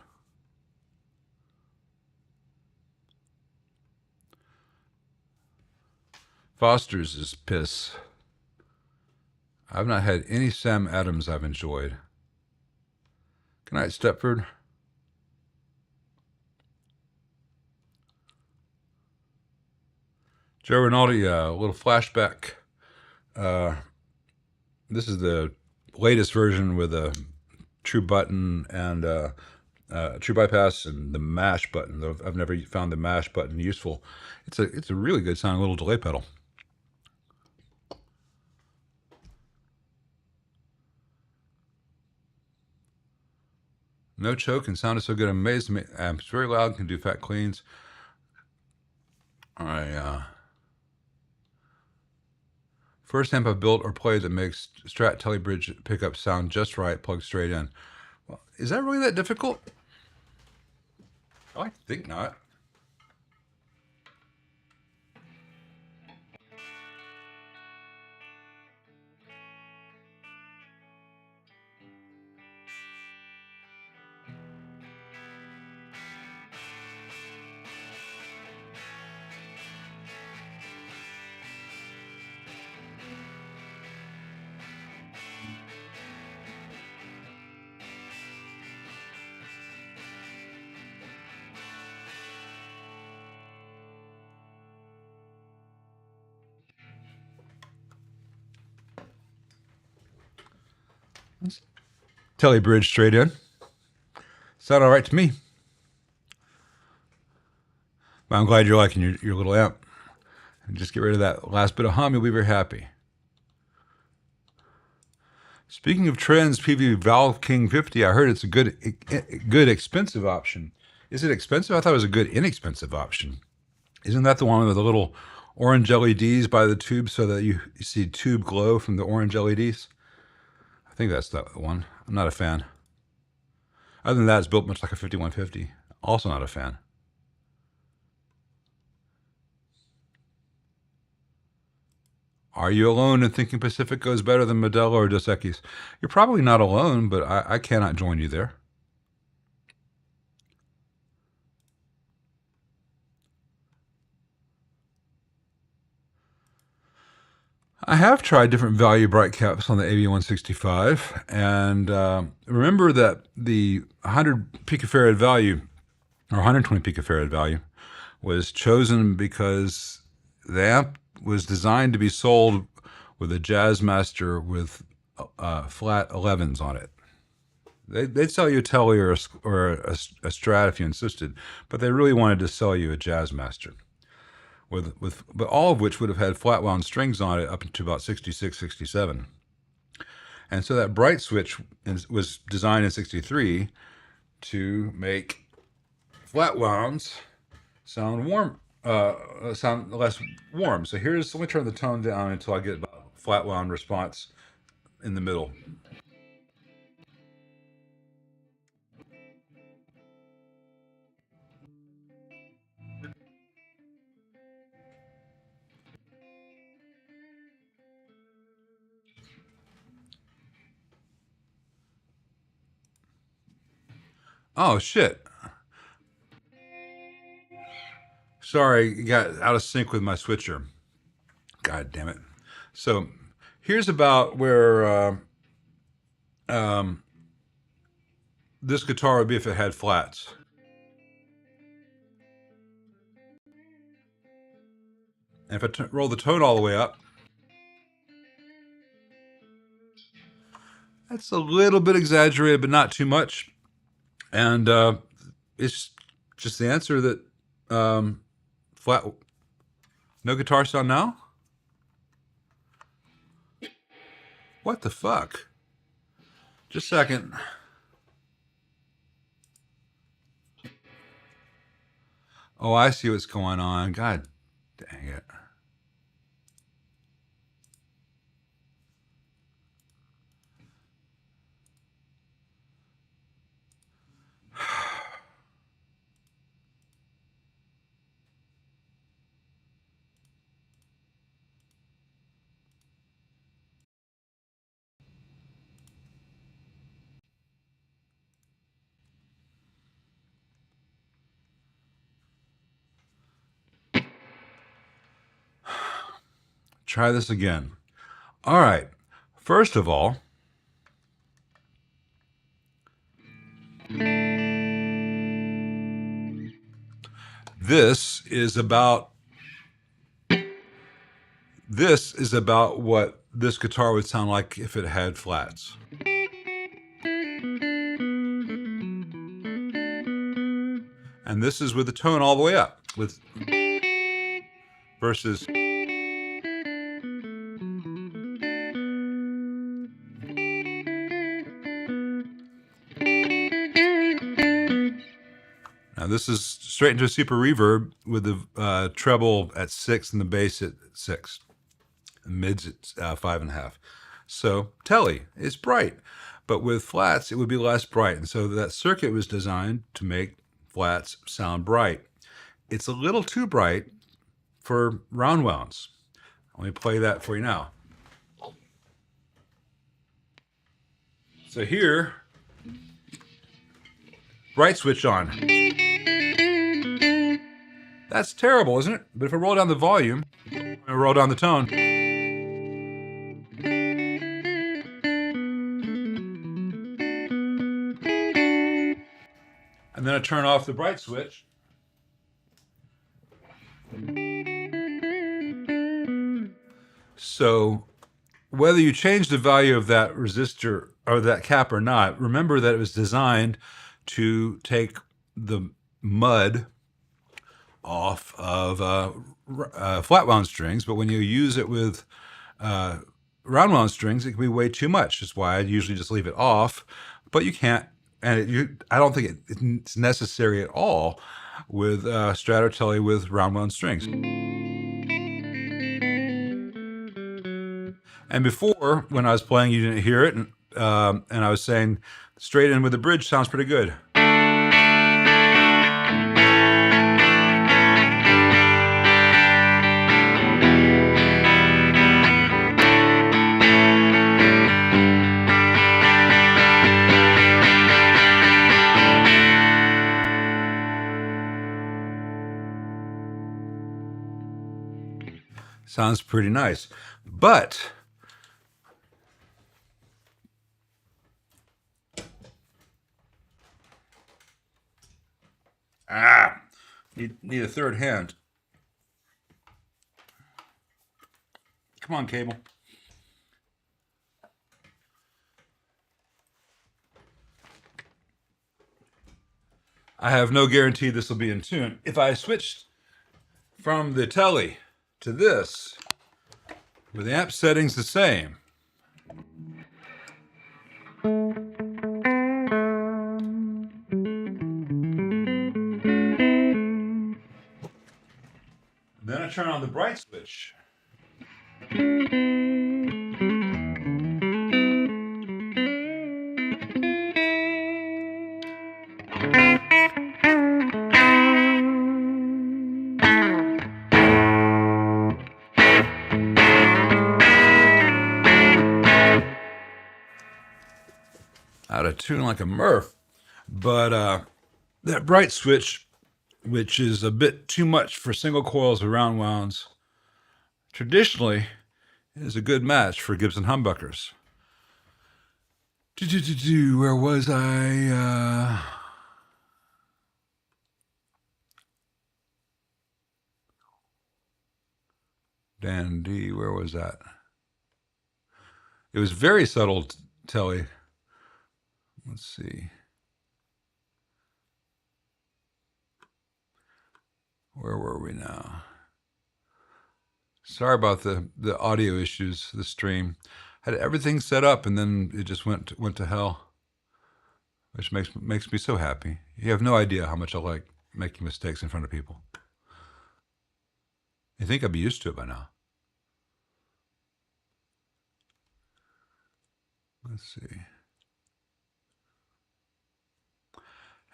Foster's is piss. I've not had any Sam Adams I've enjoyed. Good night, Stepford. Joe Rinaldi, a little flashback. This is the latest version with a true button and true bypass and the mash button. I've never found the mash button useful. It's a really good sounding little delay pedal. No choke and sounded so good. Amazed me. It's very loud. Can do fat cleans. First amp I've built or played that makes Strat Telebridge pickup sound just right, plugged straight in. Well, is that really that difficult? I think not. Telebridge straight in. Sound all right to me. But I'm glad you're liking your little amp. And just get rid of that last bit of hum, you'll be very happy. Speaking of trends, PV Valve King 50, I heard it's a good expensive option. Is it expensive? I thought it was a good inexpensive option. Isn't that the one with the little orange LEDs by the tube so that you see tube glow from the orange LEDs? I think that's that one. I'm not a fan. Other than that, it's built much like a 5150. Also not a fan. Are you alone in thinking Pacifico is better than Modelo or Dos Equis? You're probably not alone, but I cannot join you there. I have tried different value bright caps on the AB165, and remember that the 100 picofarad value, or 120 picofarad value, was chosen because the amp was designed to be sold with a Jazzmaster with flat 11s on it. They'd sell you a Telly or a Strat if you insisted, but they really wanted to sell you a Jazzmaster. But all of which would have had flat wound strings on it up to about 66, 67. And so that bright switch was designed in '63 to make flat wounds sound warm, sound less warm. So let me turn the tone down until I get about flat wound response in the middle. Oh shit. Sorry, got out of sync with my switcher. God damn it. So here's about where this guitar would be if it had flats. And if I roll the tone all the way up, that's a little bit exaggerated, but not too much. And it's just the answer that flat, no guitar sound now? What the fuck? Just a second. Oh, I see what's going on. God dang it. Try this again. All right. First of all, this is about what this guitar would sound like if it had flats. And this is with the tone all the way up, with versus now this is straight into a super reverb with the treble at 6 and the bass at 6. The mids at 5.5. So telly, it's bright. But with flats, it would be less bright. And so that circuit was designed to make flats sound bright. It's a little too bright for round wounds. Let me play that for you now. So here, bright switch on. That's terrible, isn't it? But if I roll down the volume, I roll down the tone. And then I turn off the bright switch. So whether you change the value of that resistor or that cap or not, remember that it was designed to take the mud off of flat wound strings, but when you use it with round wound strings, it can be way too much. That's why I usually just leave it off, but you can't, and I don't think it's necessary at all with Stratotelly with round wound strings. And before, when I was playing, you didn't hear it, and I was saying straight in with the bridge sounds pretty good. Sounds pretty nice, but need a third hand. Come on, cable. I have no guarantee this will be in tune. If I switched from the telly to this, with the amp settings the same, to turn on the bright switch. Out of tune like a Murph, but that bright switch, which is a bit too much for single coils or round wounds, traditionally is a good match for Gibson humbuckers. Where was I? Dan D, where was that? It was very subtle, Telly. Let's see. Where were we now? Sorry about the audio issues, the stream. Had everything set up and then it just went to hell, which makes me so happy. You have no idea how much I like making mistakes in front of people. I think I'd be used to it by now. Let's see.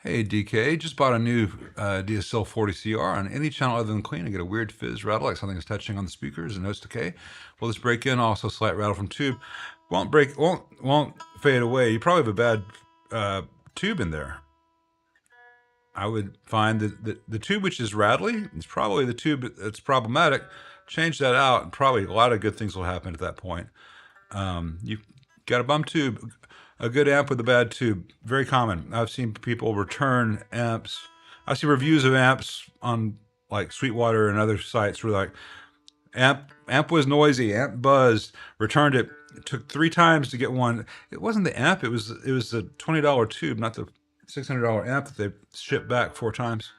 Hey DK, just bought a new DSL 40CR on any channel other than clean. I get a weird fizz rattle, like something is touching on the speakers and notes decay. Will this break in? Also slight rattle from tube. Won't fade away. You probably have a bad tube in there. I would find that the tube which is rattly is probably the tube that's problematic. Change that out and probably a lot of good things will happen at that point. You got a bum tube. A good amp with a bad tube, very common. I've seen people return amps. I've seen reviews of amps on like Sweetwater and other sites where like, amp was noisy, amp buzzed, returned it. It took 3 times to get one. It wasn't the amp, it was the $20 tube, not the $600 amp that they shipped back 4 times.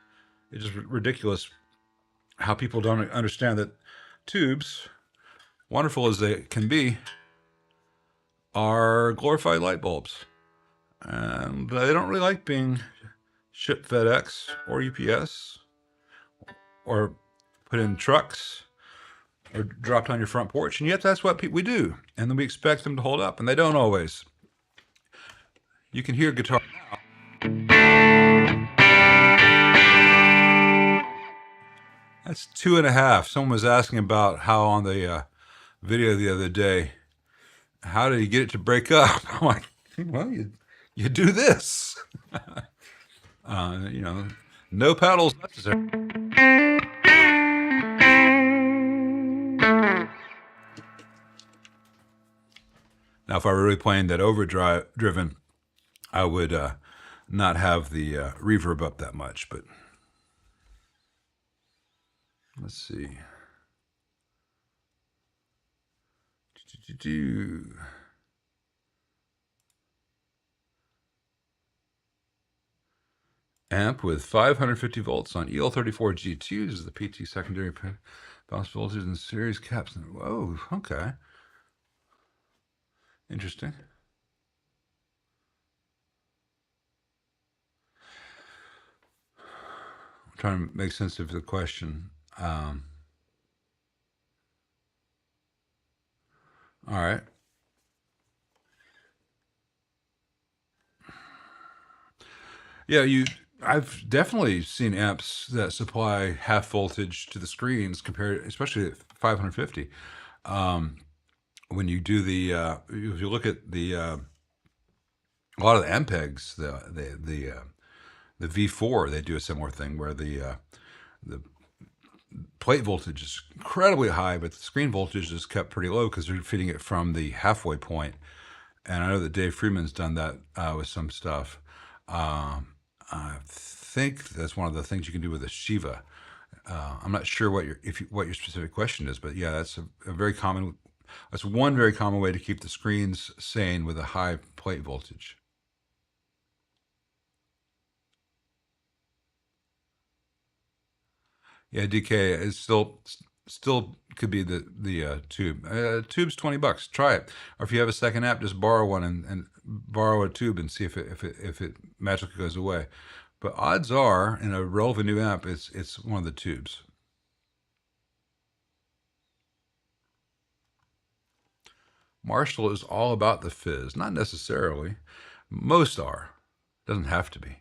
It's just ridiculous how people don't understand that tubes, wonderful as they can be, are glorified light bulbs, and they don't really like being shipped FedEx or UPS or put in trucks or dropped on your front porch, and yet that's what we do, and then we expect them to hold up, and they don't always. You can hear guitar now. That's 2.5. Someone was asking about how on the video the other day, how did he get it to break up? I'm like, well, you do this. No pedals necessary. Now, if I were really playing that overdriven, I would not have the reverb up that much, but let's see. Amp with 550 volts on EL34 G2 uses the PT secondary bounce voltage and series caps. Whoa, okay. Interesting. I'm trying to make sense of the question. All right. Yeah, I've definitely seen amps that supply half voltage to the screens compared, especially at 550. When you do if you look at a lot of the MPEGs, the V4, they do a similar thing where the plate voltage is incredibly high, but the screen voltage is kept pretty low because they're feeding it from the halfway point. And I know that Dave Freeman's done that with some stuff. I think that's one of the things you can do with a Shiva. I'm not sure what your specific question is, but yeah, that's that's one very common way to keep the screens sane with a high plate voltage. Yeah, DK is still could be the tube. Tube's $20. Try it, or if you have a second app, just borrow one and borrow a tube and see if it magically goes away. But odds are, in a relevant new amp, it's one of the tubes. Marshall is all about the fizz. Not necessarily. Most are. Doesn't have to be.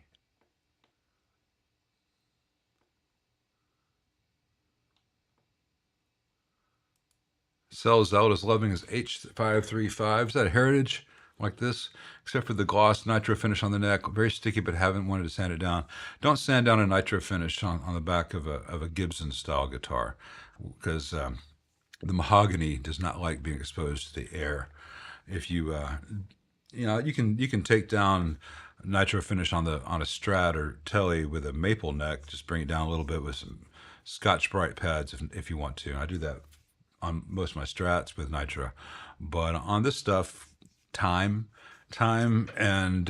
Cell Zelda's loving his H535. Is that Heritage? Like this? Except for the gloss nitro finish on the neck. Very sticky, but haven't wanted to sand it down. Don't sand down a nitro finish on the back of a Gibson style guitar, because the mahogany does not like being exposed to the air. If you you can take down nitro finish on a Strat or Telly with a maple neck. Just bring it down a little bit with some Scotch-Brite pads if you want to. I do that on most of my Strats with nitro, but on this stuff, time and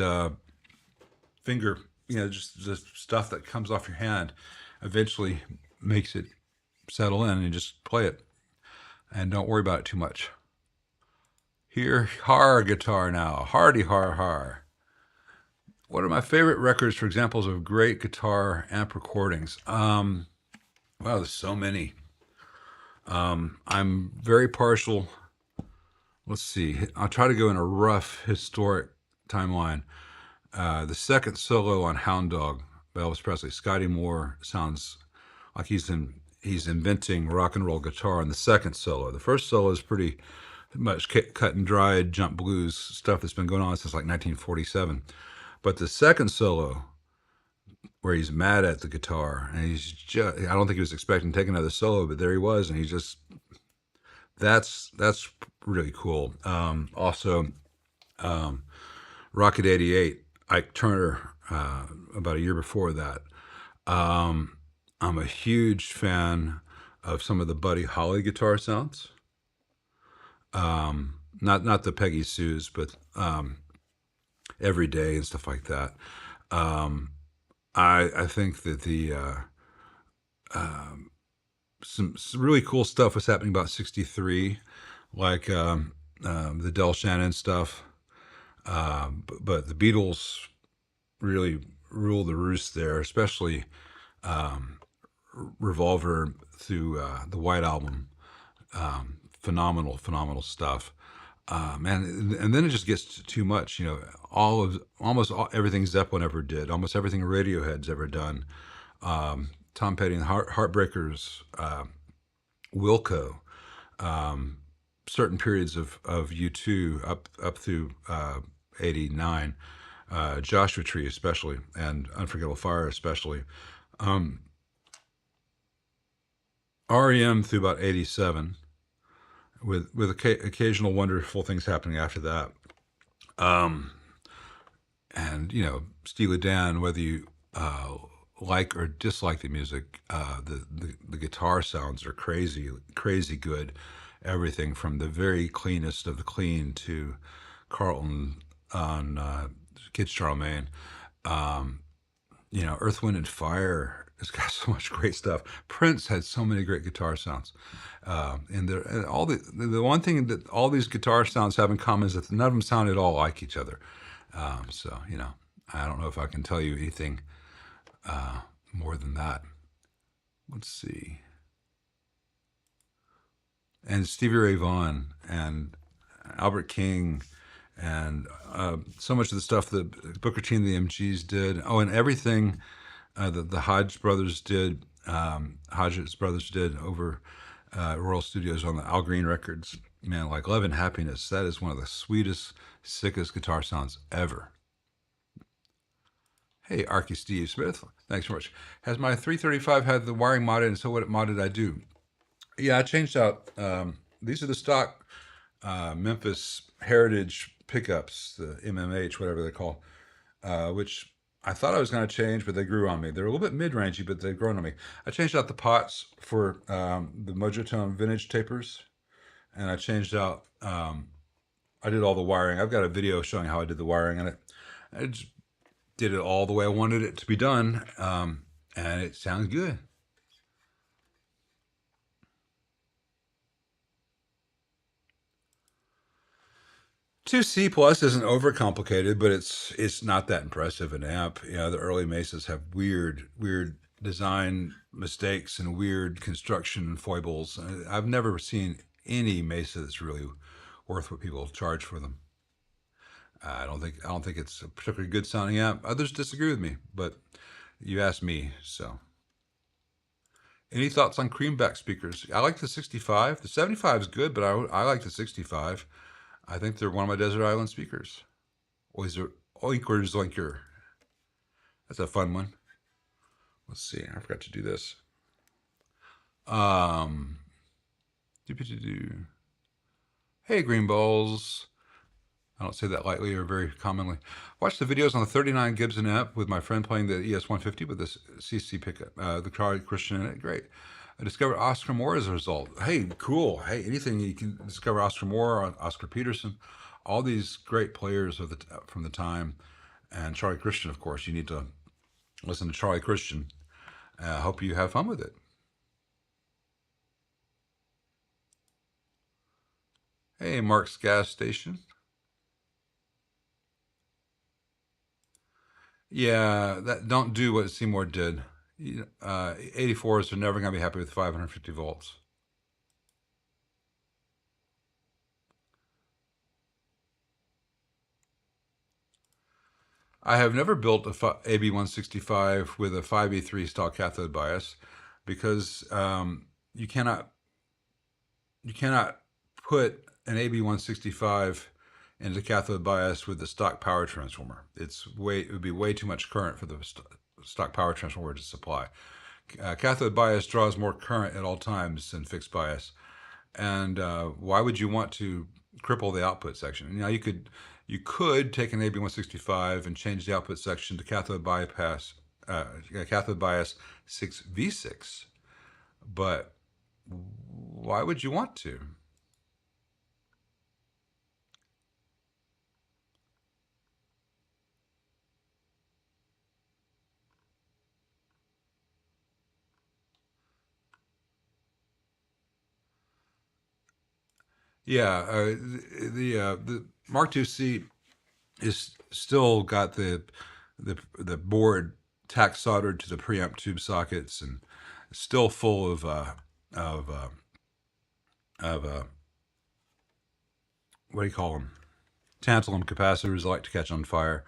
finger, just the stuff that comes off your hand eventually makes it settle in, and just play it and don't worry about it too much. Here, har guitar now, hardy har har. What are my favorite records for examples of great guitar amp recordings? Wow, there's so many. I'm very partial. Let's see. I'll try to go in a rough historic timeline. The second solo on Hound Dog by Elvis Presley. Scotty Moore sounds like he's inventing rock and roll guitar in the second solo. The first solo is pretty much cut and dried jump blues stuff that's been going on since like 1947. But the second solo, where he's mad at the guitar, and I don't think he was expecting to take another solo, but there he was, and that's really cool. Also, Rocket 88, Ike Turner, about a year before that. I'm a huge fan of some of the Buddy Holly guitar sounds. Not the Peggy Sue's, but Every Day and stuff like that. I think that some really cool stuff was happening about 63, like the Del Shannon stuff. But the Beatles really ruled the roost there, especially Revolver through the White Album. Phenomenal stuff. And then it just gets too much, almost everything Zeppelin ever did, almost everything Radiohead's ever done. Tom Petty and Heartbreakers, Wilco, certain periods of U2 up through 89, Joshua Tree especially, and Unforgettable Fire especially. REM through about 87. With occasional wonderful things happening after that. And, Steely Dan, whether you like or dislike the music, the guitar sounds are crazy good. Everything from the very cleanest of the clean to Carlton on Kid Charlemagne. Earth, Wind, and Fire has got so much great stuff. Prince had so many great guitar sounds. And all the one thing that all these guitar sounds have in common is that none of them sound at all like each other. So, I don't know if I can tell you anything more than that. Let's see. And Stevie Ray Vaughan and Albert King and so much of the stuff that Booker T and the MGs did. Oh, and everything that the Hodges brothers did over Royal Studios on the Al Green records. Man, like Love and Happiness, that is one of the sweetest, sickest guitar sounds ever. Hey, Arky Steve Smith, thanks so much. Has my 335 had the wiring modded, and so what mod did I do? Yeah, I changed out, these are the stock Memphis Heritage pickups, the MMH, whatever they call, which I thought I was going to change, but they grew on me. They're a little bit mid-rangey, but they've grown on me. I changed out the pots for the Mojotone vintage tapers, and I changed out, I did all the wiring. I've got a video showing how I did the wiring, and I just did it all the way I wanted it to be done, and it sounds good. 2C plus isn't overcomplicated, but it's not that impressive an amp. The early Mesas have weird design mistakes and weird construction foibles. I've never seen any Mesa that's really worth what people charge for them. I don't think it's a particularly good sounding amp. Others disagree with me, but you asked me, so. Any thoughts on creamback speakers? I like the 65. The 75 is good, but I like the 65. I think they're one of my desert island speakers. Oinker Zoinker. That's a fun one. Let's see. I forgot to do this. Hey, green balls. I don't say that lightly or very commonly. Watch the videos on the 39 Gibson amp with my friend playing the ES150 with this CC pickup, the Charlie Christian in it. Great. I discovered Oscar Moore as a result. Hey, cool. Hey, anything you can discover Oscar Moore, Oscar Peterson, all these great players from the time, and Charlie Christian, of course. You need to listen to Charlie Christian. I hope you have fun with it. Hey, Mark's gas station. Yeah, don't do what Seymour did. 84s are never going to be happy with 550 volts. I have never built a AB165 with a 5E3 style cathode bias because you cannot put an AB165 into cathode bias with the stock power transformer. It would be way too much current for the stock power transformer to supply. Cathode bias draws more current at all times than fixed bias. And why would you want to cripple the output section? Now you could take an AB165 and change the output section to cathode bias 6V6, but why would you want to? Yeah, the Mark IIc is still got the board tack soldered to the preamp tube sockets and still full of what do you call them? Tantalum capacitors I like to catch on fire.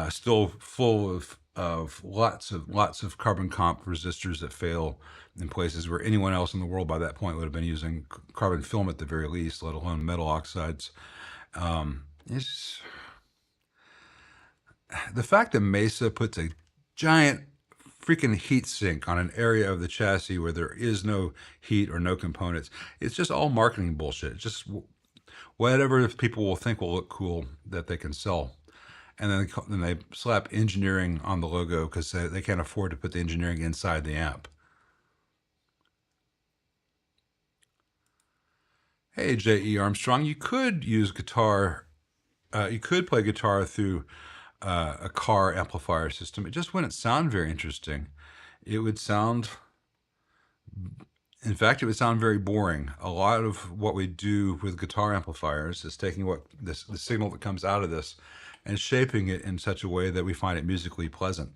Still full of lots of carbon comp resistors that fail in places where anyone else in the world by that point would have been using carbon film at the very least, let alone metal oxides. It's the fact that Mesa puts a giant freaking heat sink on an area of the chassis where there is no heat or no components. It's just all marketing bullshit. It's just whatever people will think will look cool that they can sell. And then they slap engineering on the logo because they can't afford to put the engineering inside the amp. Hey, J.E. Armstrong, you could use guitar. You could play guitar through a car amplifier system. It just wouldn't sound very interesting. It would sound, in fact, it would sound very boring. A lot of what we do with guitar amplifiers is taking the signal that comes out of this and shaping it in such a way that we find it musically pleasant.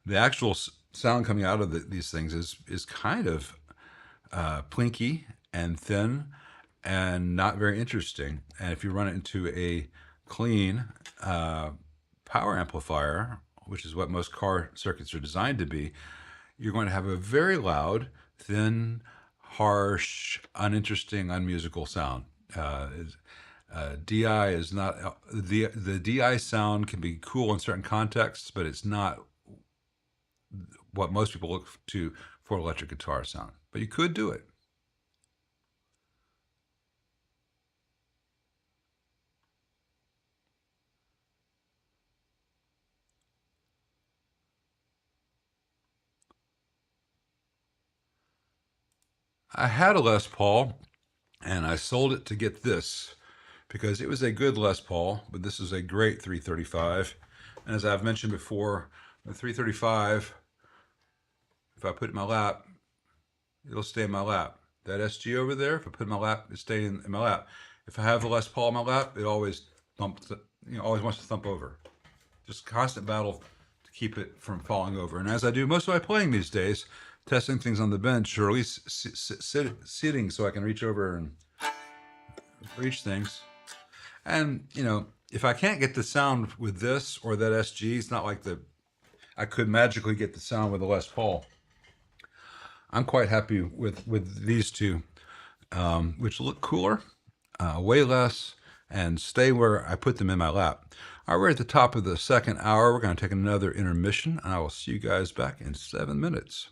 The actual sound coming out of these things is kind of plinky and thin and not very interesting. And if you run it into a clean power amplifier, which is what most car circuits are designed to be, you're going to have a very loud, thin, harsh, uninteresting, unmusical sound. DI is not the DI sound can be cool in certain contexts, but it's not what most people look to for electric guitar sound. But you could do it. I had a Les Paul, and I sold it to get this because it was a good Les Paul, but this is a great 335. And as I've mentioned before, the 335, if I put it in my lap, it'll stay in my lap. That SG over there, if I put it in my lap, it's staying in my lap. If I have the Les Paul in my lap, it always thumps, always wants to thump over. Just constant battle to keep it from falling over. And as I do most of my playing these days, testing things on the bench, or at least sitting so I can reach over and for each things. And, you know, if I can't get the sound with this or that SG, it's not like I could magically get the sound with the Les Paul. I'm quite happy with these two, which look cooler, way less, and stay where I put them in my lap. All right, we're at the top of the second hour. We're going to take another intermission, and I will see you guys back in 7 minutes,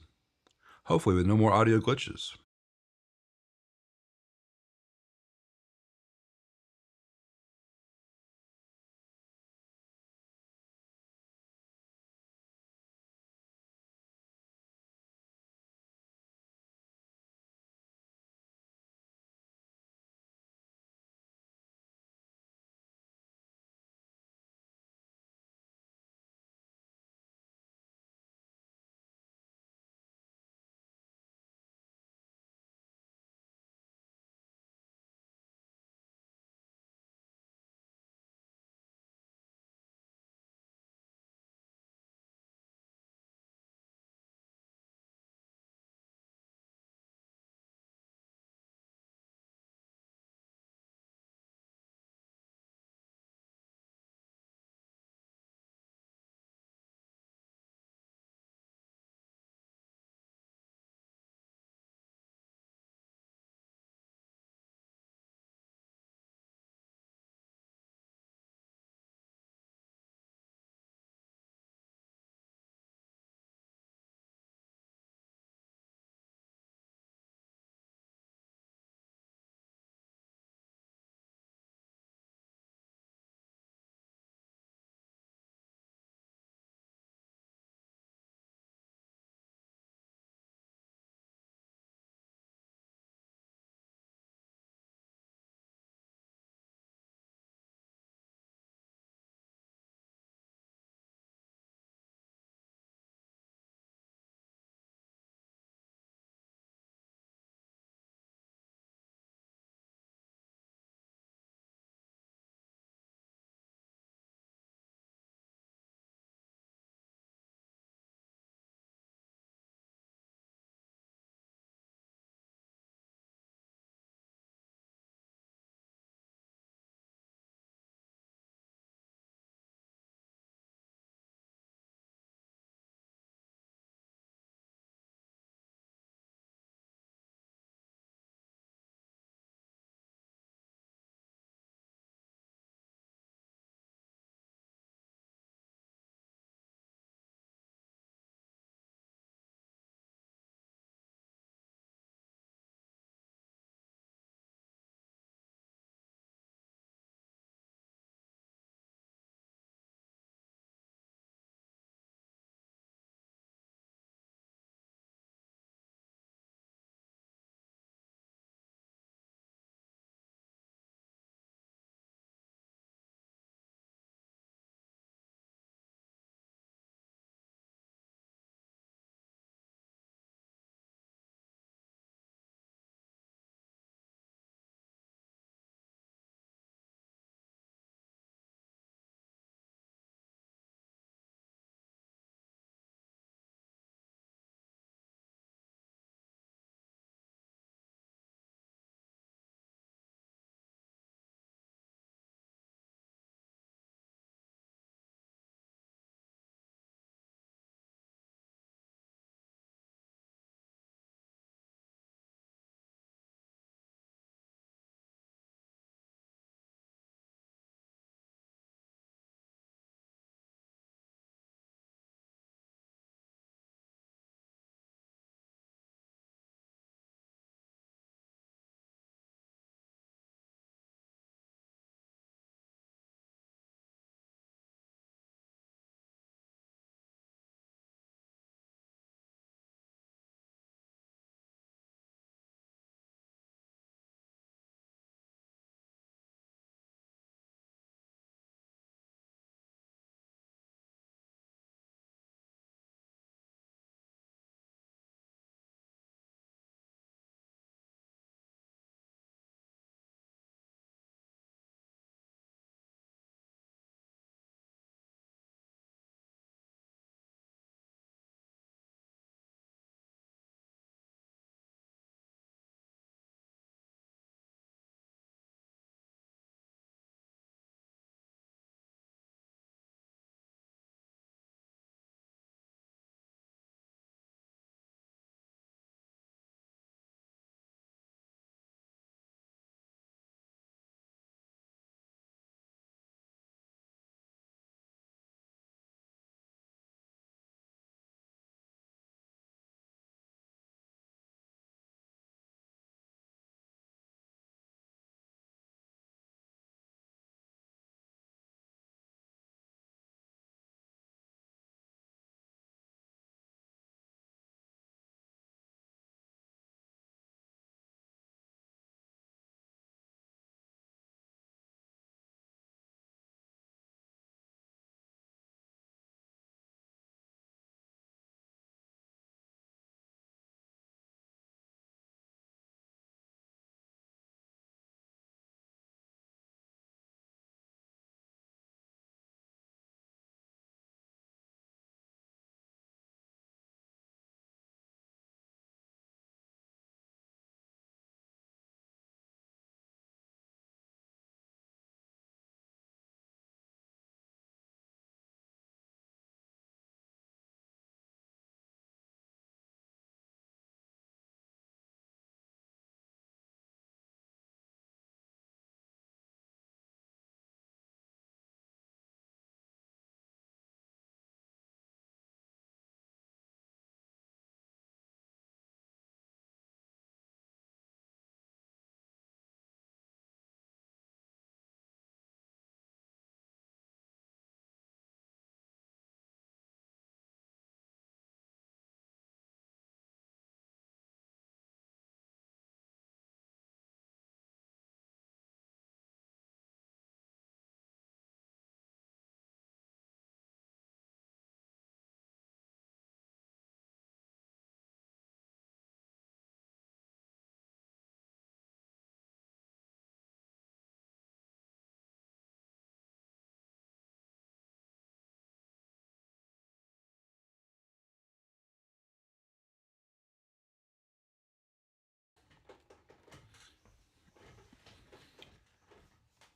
hopefully with no more audio glitches.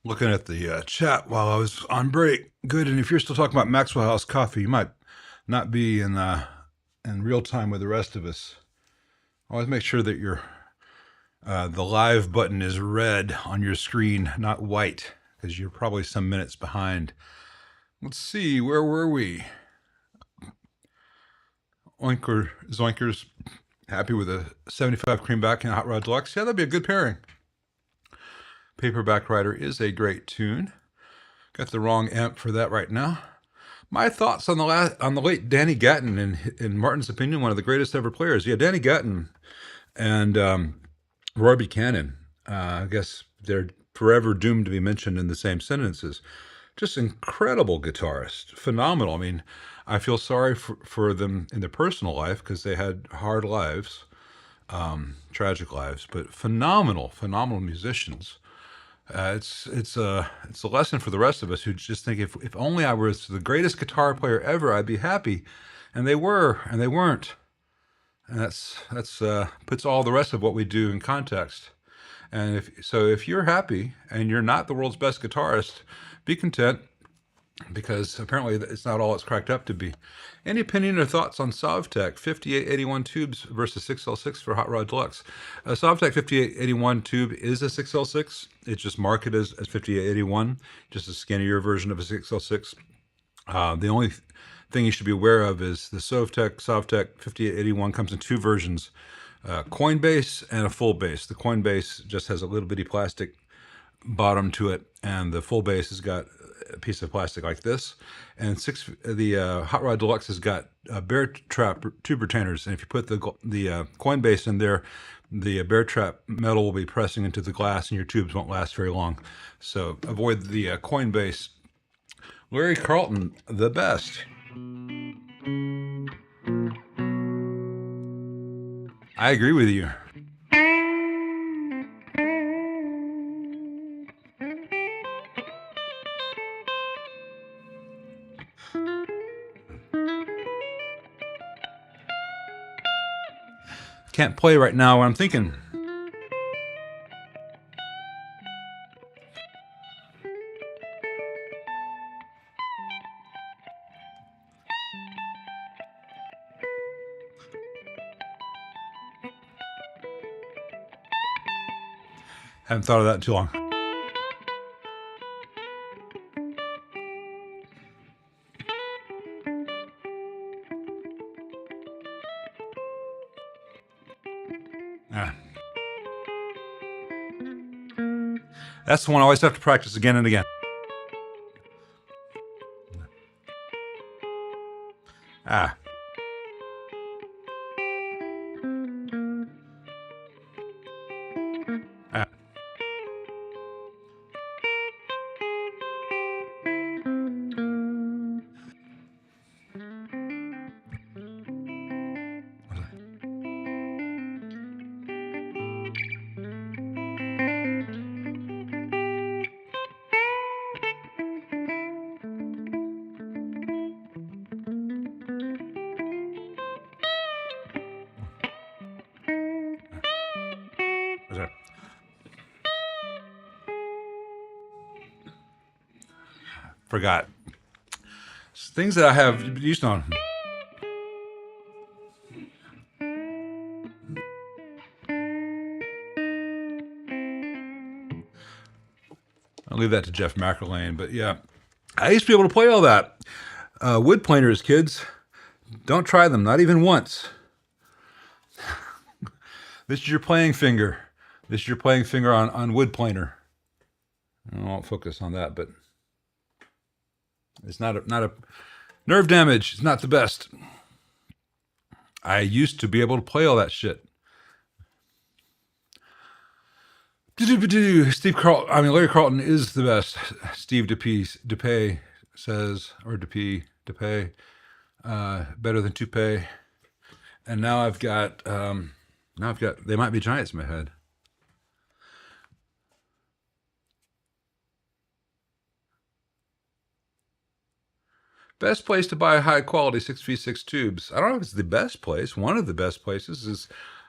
looking at the chat while I was on break. Good. And if you're still talking about Maxwell House coffee, you might not be in real time with the rest of us. Always make sure that your the live button is red on your screen, not white, because you're probably some minutes behind. Let's see, where were we? Zoinkers, happy with a 75 creamback and a Hot Rod Deluxe. Yeah, that'd be a good pairing. Paperback Rider is a great tune. Got the wrong amp for that right now. My thoughts on the late Danny Gatton, in Martin's opinion, one of the greatest ever players. Yeah, Danny Gatton and Roy Buchanan. I guess they're forever doomed to be mentioned in the same sentences. Just incredible guitarist, phenomenal. I mean, I feel sorry for them in their personal life because they had hard lives, tragic lives, but phenomenal musicians. It's a lesson for the rest of us who just think if only I was the greatest guitar player ever, I'd be happy, and they were, and they weren't, and that's puts all the rest of what we do in context. And if you're happy and you're not the world's best guitarist, be content, because apparently it's not all it's cracked up to be. Any opinion or thoughts on Sovtek 5881 tubes versus 6L6 for Hot Rod Deluxe? Sovtek 5881 tube is a 6L6. It's just marketed as 5881, just a skinnier version of a 6L6. The only thing you should be aware of is the Sovtek 5881 comes in two versions, coin bass and a full bass. The coin bass just has a little bitty plastic bottom to it, and the full bass has got a piece of plastic like this. And the Hot Rod Deluxe has got bear trap tube retainers, and if you put the coin bass in there, the bear trap metal will be pressing into the glass, and your tubes won't last very long. So avoid the coin bass. Larry Carlton, the best. I agree with you. Can't play right now. I'm thinking. Haven't thought of that in too long. That's the one I always have to practice again and again. Ah. Ah. Forgot. Things that I have used on. I'll leave that to Jeff McElwain, but yeah. I used to be able to play all that. Wood planers, kids. Don't try them, not even once. This is your playing finger. This is your playing finger on wood planer. I won't focus on that, but it's not a nerve damage. It's not the best. I used to be able to play all that shit. Larry Carlton is the best. Steve DePay says, or DePay, better than Toupee. And now I've got, They Might Be Giants in my head. Best place to buy high quality 6v6 tubes. I don't know if it's the best place. One of the best places is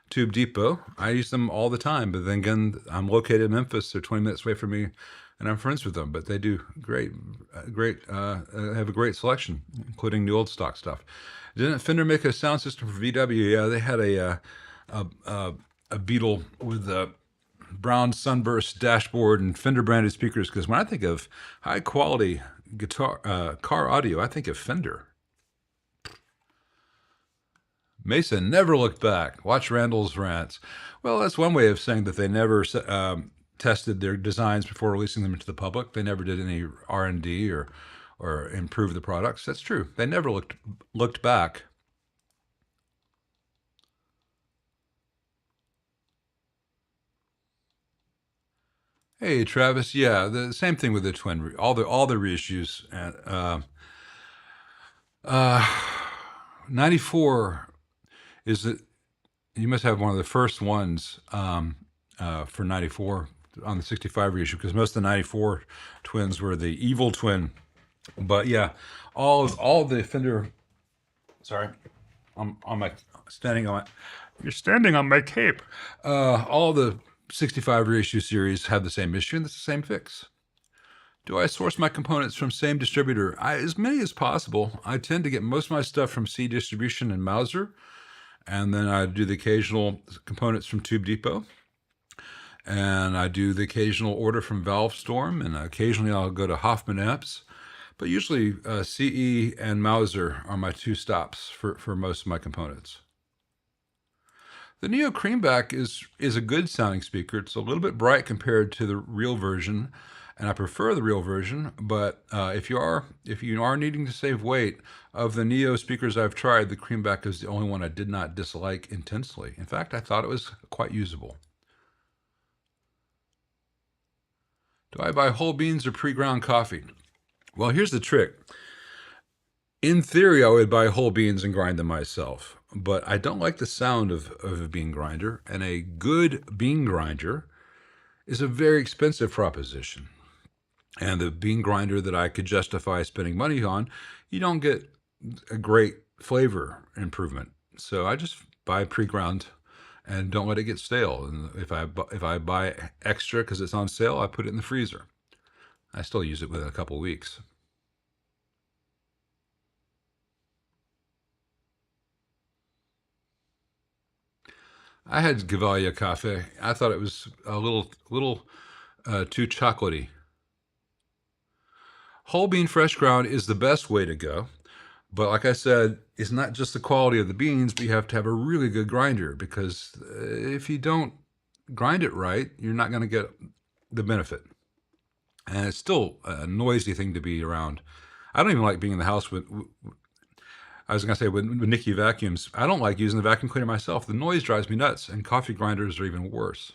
Tube Depot. I use them all the time, but then again, I'm located in Memphis. They're 20 minutes away from me. and I'm friends with them. But they do have a great selection, including new old stock stuff. Didn't Fender make a sound system for VW? Yeah, they had a Beetle with a brown sunburst dashboard and Fender branded speakers. Because when I think of high quality car audio, I think of Fender. Mesa never looked back. Watch Randall's rants. Well, that's one way of saying that they never tested their designs before releasing them into the public. They never did any R&D or improve the products. That's true. They never looked back. Hey, Travis. Yeah, the same thing with the twin. All the reissues. 94 is that you must have one of the first ones for 94 on the 65 reissue, because most of the 94 twins were the evil twin. But yeah, all the Fender. Sorry, I'm on my standing on. You're standing on my cape. All the 65 reissue series have the same issue and it's the same fix. Do I source my components from same distributor? As many as possible. I tend to get most of my stuff from C Distribution and Mauser, and then I do the occasional components from Tube Depot, and I do the occasional order from Valve Storm, and occasionally I'll go to Hoffman Amps. But usually CE and Mauser are my two stops for most of my components. The Neo Creamback is a good sounding speaker. It's a little bit bright compared to the real version, and I prefer the real version. But if you are needing to save weight, of the Neo speakers I've tried, the Creamback is the only one I did not dislike intensely. In fact, I thought it was quite usable. Do I buy whole beans or pre-ground coffee? Well, here's the trick. In theory, I would buy whole beans and grind them myself, but I don't like the sound of a bean grinder, and a good bean grinder is a very expensive proposition. And the bean grinder that I could justify spending money on, you don't get a great flavor improvement. So I just buy pre-ground and don't let it get stale. And if I buy extra because it's on sale, I put it in the freezer. I still use it within a couple weeks. I had Gevalia Cafe. I thought it was a little too chocolatey. Whole bean fresh ground is the best way to go. But like I said, it's not just the quality of the beans, but you have to have a really good grinder, because if you don't grind it right, you're not going to get the benefit. And it's still a noisy thing to be around. I don't even like being in the house with Nikki vacuums. I don't like using the vacuum cleaner myself. The noise drives me nuts, and coffee grinders are even worse.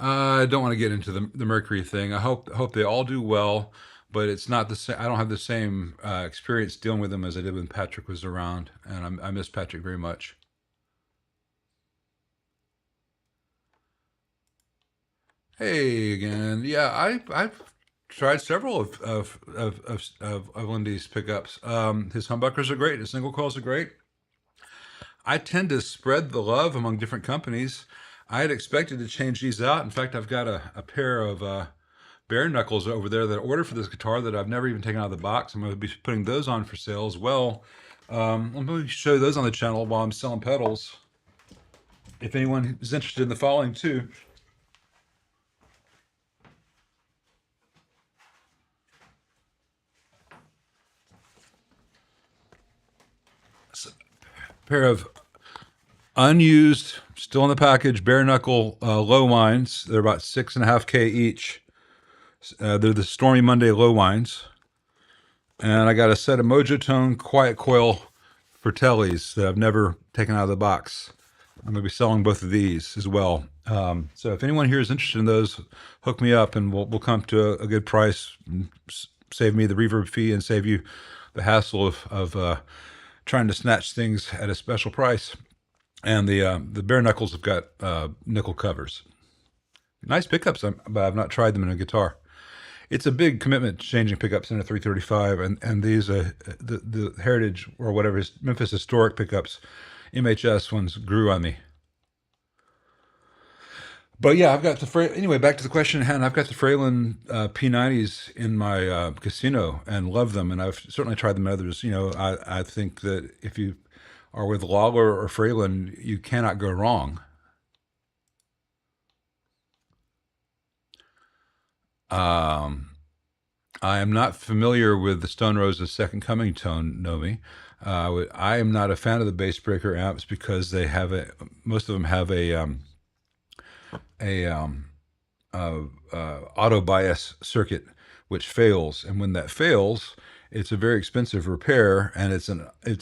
I don't want to get into the Mercury thing. I hope they all do well, but it's not the same. I don't have the same experience dealing with them as I did when Patrick was around, and I miss Patrick very much. Hey again. Yeah, I've tried several of Lindy's pickups. His humbuckers are great. His single coils are great. I tend to spread the love among different companies. I had expected to change these out. In fact, I've got a pair of bare knuckles over there that I ordered for this guitar that I've never even taken out of the box. I'm going to be putting those on for sale as well. I'm going to show those on the channel while I'm selling pedals, if anyone is interested in the following too. Pair of unused, still in the package, bare knuckle low wines. They're about $6.50 each. They're the Stormy Monday low wines. And I got a set of Mojotone quiet coil Fratellis that I've never taken out of the box. I'm going to be selling both of these as well. So if anyone here is interested in those, hook me up and we'll come to a good price, and save me the reverb fee and save you the hassle of trying to snatch things at a special price. And the bare knuckles have got nickel covers. Nice pickups, but I've not tried them in a guitar. It's a big commitment changing pickups in a 335, and these the Heritage or whatever Memphis Historic pickups, MHS ones, grew on me. But yeah, I've got the anyway. Back to the question at hand. I've got the Fralin P90s in my casino and love them, and I've certainly tried them others. I think that if you are with Lawler or Fralin, you cannot go wrong. I am not familiar with the Stone Roses Second Coming tone, Nomi. I am not a fan of the bass breaker amps because they have most of them have a auto bias circuit which fails, and when that fails, it's a very expensive repair, and it's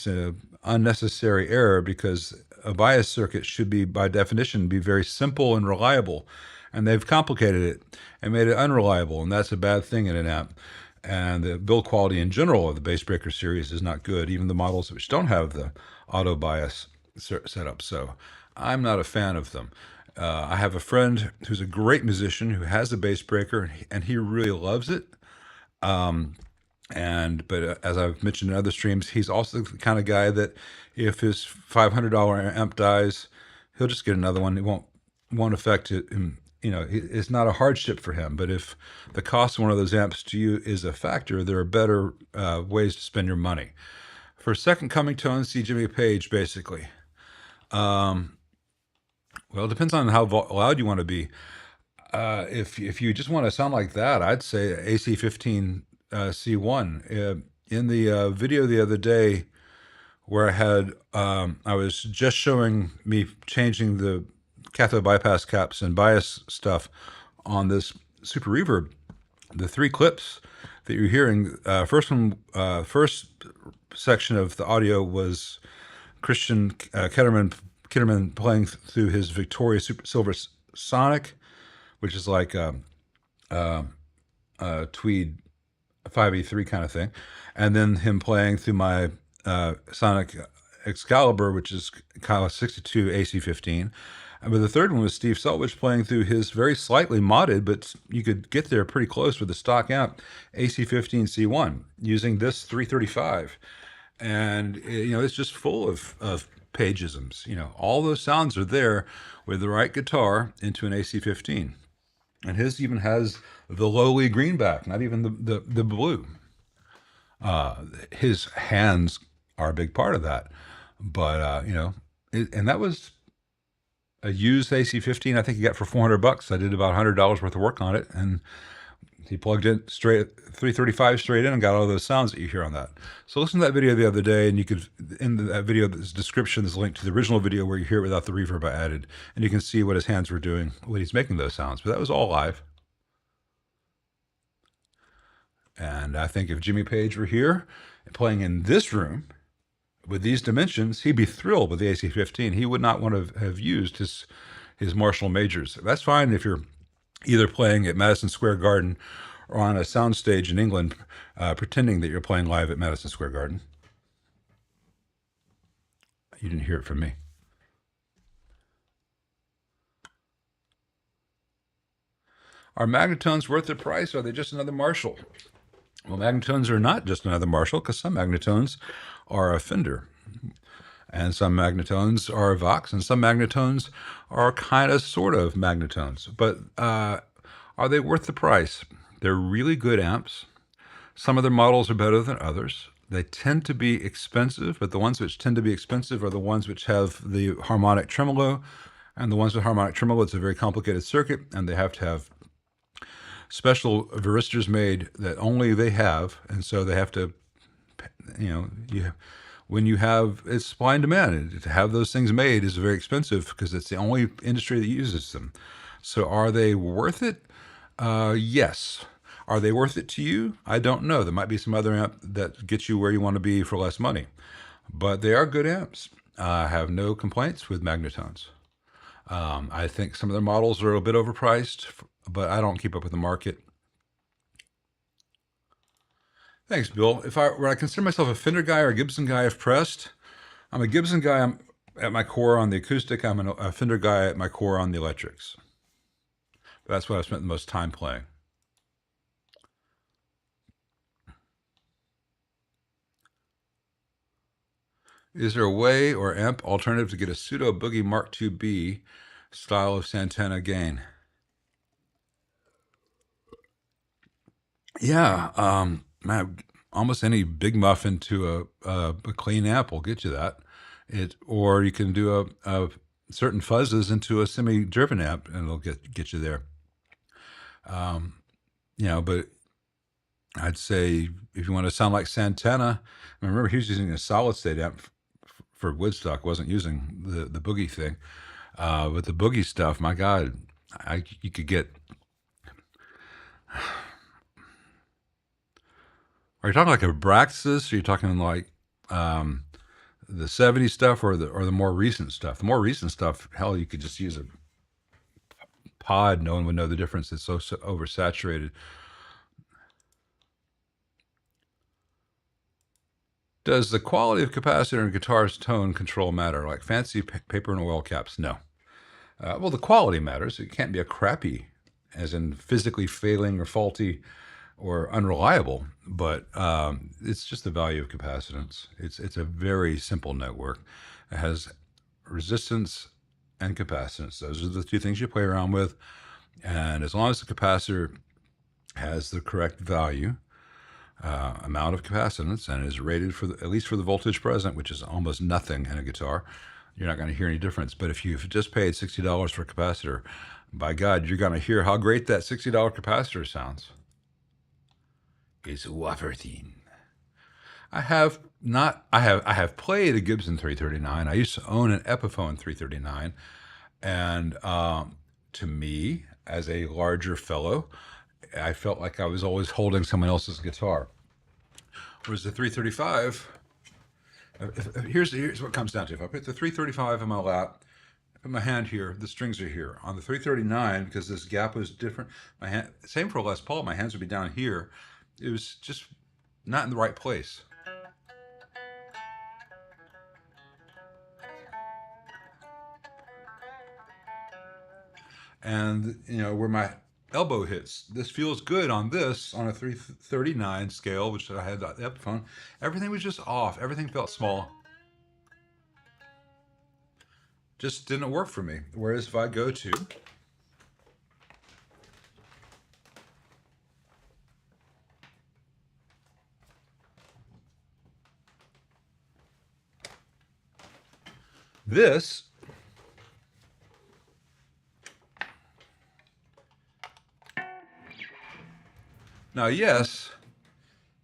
a unnecessary error because a bias circuit should be by definition be very simple and reliable, and they've complicated it and made it unreliable, and that's a bad thing in an amp. And the build quality in general of the bass breaker series is not good, even the models which don't have the auto bias setup. So I'm not a fan of them. I have a friend who's a great musician who has a bass breaker, and he really loves it. But as I've mentioned in other streams, he's also the kind of guy that if his $500 amp dies, he'll just get another one. It won't affect him. It's not a hardship for him. But if the cost of one of those amps to you is a factor, there are better ways to spend your money. For second coming tones, see Jimmy Page basically. Well, it depends on how loud you want to be. If you just want to sound like that, I'd say AC15 C1. In the video the other day, where I was just showing me changing the cathode bypass caps and bias stuff on this Super Reverb. The three clips that you're hearing, first section of the audio was Christian Kitterman playing through his Victoria Super Silver Sonic, which is like a Tweed 5E3 kind of thing, and then him playing through my Sonic Excalibur, which is kind of 62 AC15. But the third one was Steve Selwich playing through his very slightly modded, but you could get there pretty close with the stock amp AC15 C1 using this 335. And it's just full of pageisms. All those sounds are there with the right guitar into an AC15. And his even has the lowly greenback, not even the blue. His hands are a big part of that. But, and that was a used AC15 I think he got for $400. I did about $100 worth of work on it, and he plugged in straight 335 straight in and got all those sounds that you hear on that. So listen to that video the other day, and you could, in that video, there's description, there's a link to the original video where you hear it without the reverb I added, and you can see what his hands were doing when he's making those sounds. But that was all live. And I think if Jimmy Page were here playing in this room with these dimensions, he'd be thrilled with the AC15. He would not want to have used his Marshall Majors. That's fine if you're either playing at Madison Square Garden or on a soundstage in England, pretending that you're playing live at Madison Square Garden. You didn't hear it from me. Are magnetones worth the price? Or are they just another Marshall? Well, magnetones are not just another Marshall, because some magnetones are a Fender, and some magnetones are a Vox, and some magnetones are kind of sort of magnetones. But are they worth the price? They're really good amps. Some of their models are better than others. They tend to be expensive, but the ones which tend to be expensive are the ones which have the harmonic tremolo, and the ones with harmonic tremolo, it's a very complicated circuit, and they have to have special varistors made that only they have, and so they have to, when you have, it's supply and demand. To have those things made is very expensive because it's the only industry that uses them. So are they worth it? Yes. Are they worth it to you? I don't know. There might be some other amp that gets you where you want to be for less money, but they are good amps. I have no complaints with magnetones. I think some of their models are a bit overpriced, but I don't keep up with the market. Thanks, Bill. When I consider myself a Fender guy or a Gibson guy if pressed, I'm a Gibson guy. I'm at my core on the acoustic. I'm a Fender guy at my core on the electrics. That's what I've spent the most time playing. Is there a way or amp alternative to get a pseudo Boogie Mark II B style of Santana gain. Yeah, man, almost any big muffin to a clean amp will get you that. Or you can do a certain fuzzes into a semi-driven amp, and it'll get you there. But I'd say if you want to sound like Santana, I remember he was using a solid state amp for Woodstock. Wasn't using the boogie thing, but the boogie stuff, my God, you could get. Are you talking like a Braxis? Or are you talking like the '70s stuff, or the more recent stuff? The more recent stuff, hell, you could just use a pod. No one would know the difference. It's so oversaturated. Does the quality of capacitor and guitar's tone control matter? Like fancy paper and oil caps? No. Well, the quality matters. It can't be a crappy, as in physically failing or faulty or unreliable, but it's just the value of capacitance. It's a very simple network. It has resistance and capacitance. Those are the two things you play around with. And as long as the capacitor has the correct value, amount of capacitance, and is rated for at least for the voltage present, which is almost nothing in a guitar, you're not going to hear any difference. But if you've just paid $60 for a capacitor, by God, you're going to hear how great that $60 capacitor sounds. It's wonderful. I have played a Gibson 339. I used to own an Epiphone 339, and to me, as a larger fellow, I felt like I was always holding someone else's guitar. Whereas the 335, here's what it comes down to. If I put the 335 in my lap, I put my hand here, the strings are here. On the 339, because this gap was different, my hand, same for Les Paul, my hands would be down here. It was just not in the right place. And, where my elbow hits, this feels good on this, on a 339 scale, which I had the Epiphone. Everything was just off. Everything felt small. Just didn't work for me. Whereas if I go to this, now yes,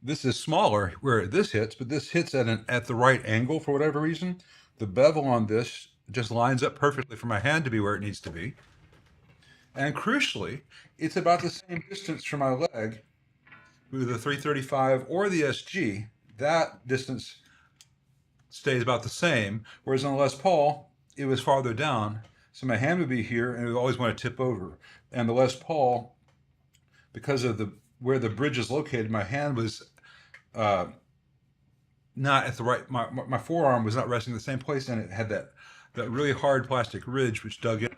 this is smaller where this hits, but this hits at the right angle for whatever reason. The bevel on this just lines up perfectly for my hand to be where it needs to be. And crucially, it's about the same distance from my leg with the 335 or the SG. That distance stays about the same, whereas on the Les Paul, it was farther down. So my hand would be here, and it would always want to tip over. And the Les Paul, because of where the bridge is located, my hand was not at the right, my forearm was not resting in the same place, and it had that really hard plastic ridge which dug in.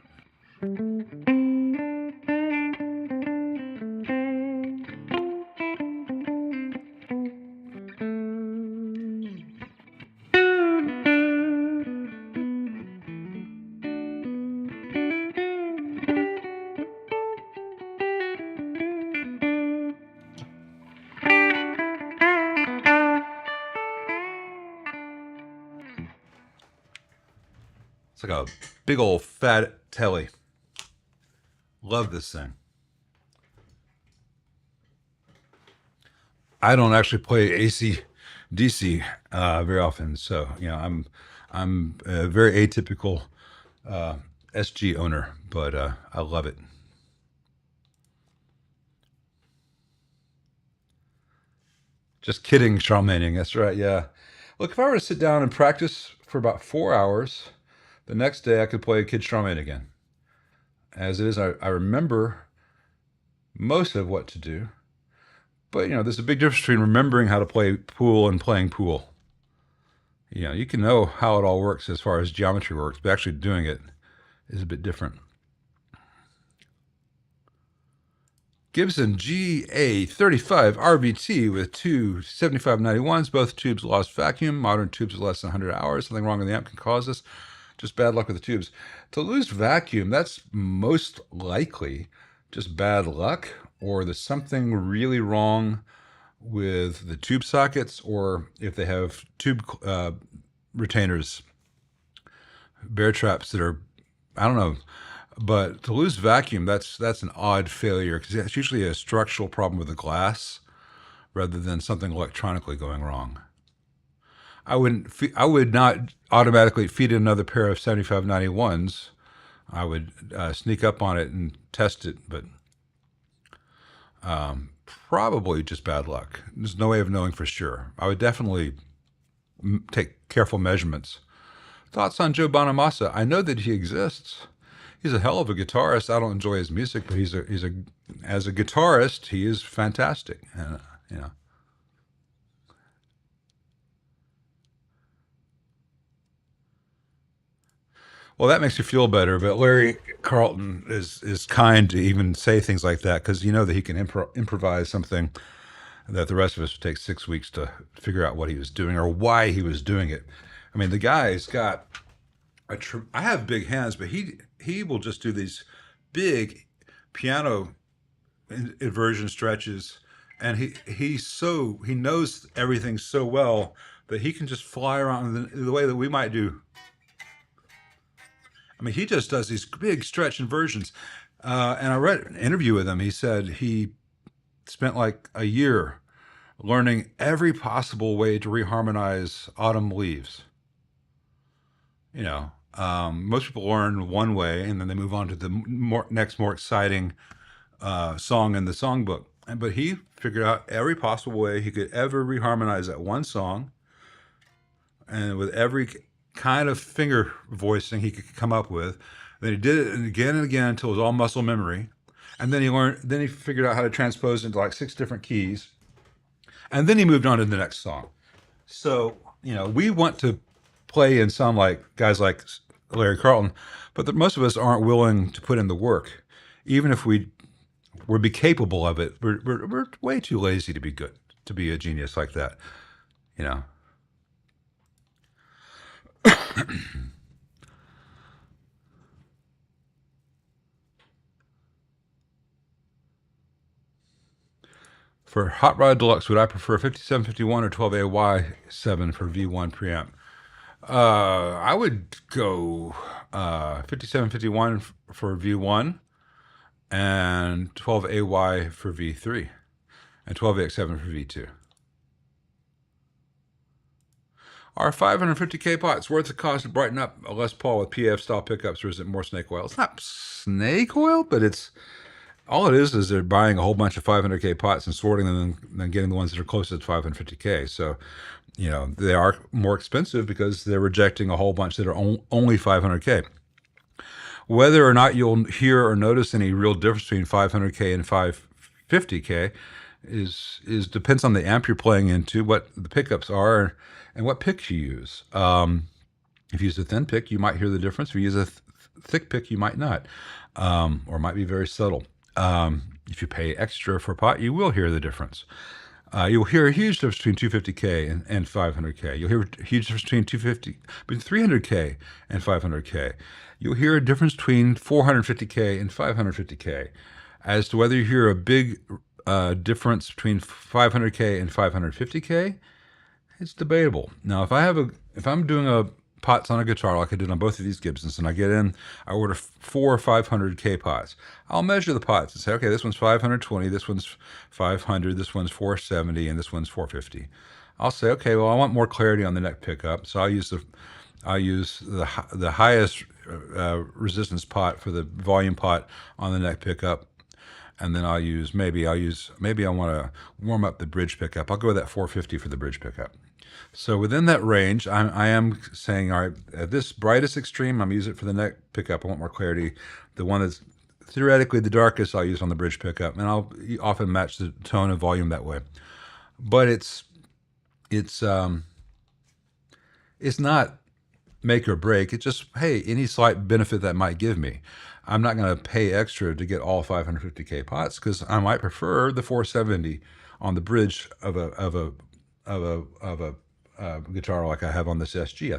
It's like a big old fat telly. Love this thing. I don't actually play AC DC very often, so I'm a very atypical SG owner, but I love it. Just kidding, Charlemagne. That's right. Yeah. Look, if I were to sit down and practice for about 4 hours, the next day I could play Kid Charlemagne again. As it is, I remember most of what to do. But, there's a big difference between remembering how to play pool and playing pool. You can know how it all works as far as geometry works, but actually doing it is a bit different. Gibson GA35 RVT with two 7591s, both tubes lost vacuum, modern tubes with less than 100 hours. Something wrong with the amp can cause this. just bad luck with the tubes. To lose vacuum, that's most likely just bad luck, or there's something really wrong with the tube sockets, or if they have tube retainers, bear traps that are, I don't know. But to lose vacuum, that's an odd failure, because it's usually a structural problem with the glass rather than something electronically going wrong. I would not automatically feed in another pair of 7591s. I would sneak up on it and test it, but probably just bad luck. There's no way of knowing for sure. I would definitely take careful measurements. Thoughts on Joe Bonamassa? I know that he exists. He's a hell of a guitarist. I don't enjoy his music, but as a guitarist, he is fantastic. You know. Well, that makes you feel better. But Larry Carlton is kind to even say things like that, because you know that he can improvise something that the rest of us would take 6 weeks to figure out what he was doing or why he was doing it. I mean, the guy's got I have big hands, but he will just do these big piano inversion stretches, and he knows everything so well that he can just fly around the way that we might do. I mean, he just does these big stretch inversions. And I read an interview with him. He said he spent like a year learning every possible way to reharmonize autumn leaves. Most people learn one way and then they move on to the next more exciting song in the songbook. But he figured out every possible way he could ever reharmonize that one song, and with every kind of finger voicing he could come up with. Then he did it again and again until it was all muscle memory. And then he figured out how to transpose into like 6 different keys. And then he moved on to the next song. So, we want to play and sound like guys like Larry Carlton, but most of us aren't willing to put in the work. Even if we would be capable of it, we're way too lazy to be good, to be a genius like that, For Hot Rod Deluxe, would I prefer 5751 or 12AY7 for V1 preamp? I would go 5751 for V1 and 12AY for V3 and 12AX7 for V2. Are 550K pots worth the cost to brighten up a Les Paul with PF style pickups, or is it more snake oil? It's not snake oil, but all it is they're buying a whole bunch of 500K pots and sorting them and then getting the ones that are closest to 550K. So, they are more expensive because they're rejecting a whole bunch that are only 500K. Whether or not you'll hear or notice any real difference between 500K and 550K is depends on the amp you're playing into, what the pickups are, and what picks you use. If you use a thin pick, you might hear the difference. If you use a thick pick, you might not, or might be very subtle. If you pay extra for a pot, you will hear the difference. You'll hear a huge difference between 250K and 500K. You'll hear a huge difference between 300K and 500K. You'll hear a difference between 450K and 550K. As to whether you hear a big difference between 500K and 550K, it's debatable. Now, if I'm doing a pots on a guitar like I did on both of these Gibsons, and I order 4 or 500K pots, I'll measure the pots and say, okay, this one's 520, this one's 500, this one's 470, and this one's 450. I'll say, okay, well, I want more clarity on the neck pickup, so I'll use the highest resistance pot for the volume pot on the neck pickup. And then maybe I want to warm up the bridge pickup. I'll go with that 450 for the bridge pickup. So within that range, I am saying, all right, at this brightest extreme, I'm using it for the neck pickup. I want more clarity. The one that's theoretically the darkest, I'll use on the bridge pickup, and I'll often match the tone and volume that way. But it's not make or break. It's just, hey, any slight benefit that might give me. I'm not going to pay extra to get all 550K pots, because I might prefer the 470 on the bridge of a guitar like I have on this SG. I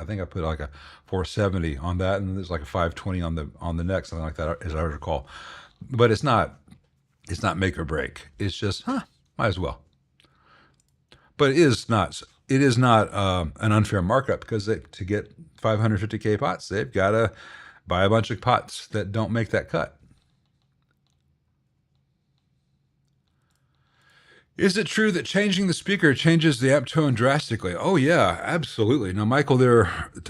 think I put like a 470 on that, and there's like a 520 on the neck, something like that, as I recall. But it's not make or break. It's just might as well. But it is not an unfair markup, because to get 550K pots, they've got to buy a bunch of pots that don't make that cut. Is it true that changing the speaker changes the amp tone drastically? Oh yeah, absolutely. Now, Michael,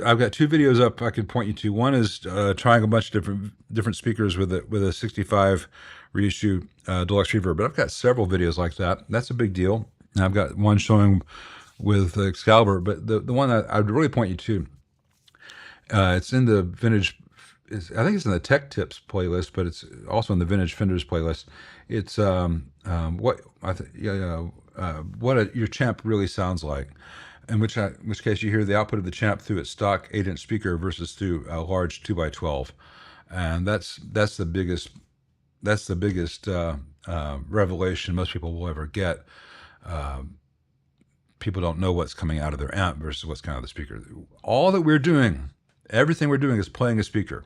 I've got 2 videos up I can point you to. One is trying a bunch of different speakers with a 65 reissue deluxe reverb. But I've got several videos like that. That's a big deal. And I've got one showing with Excalibur, but the one that I'd really point you to, it's in the vintage. I think it's in the Tech Tips playlist, but it's also in the Vintage Fenders playlist. It's what your Champ really sounds like, in which case you hear the output of the Champ through its stock 8-inch speaker versus through a large 2x12, and that's the biggest revelation most people will ever get. People don't know what's coming out of their amp versus what's coming out of the speaker. Everything we're doing is playing a speaker.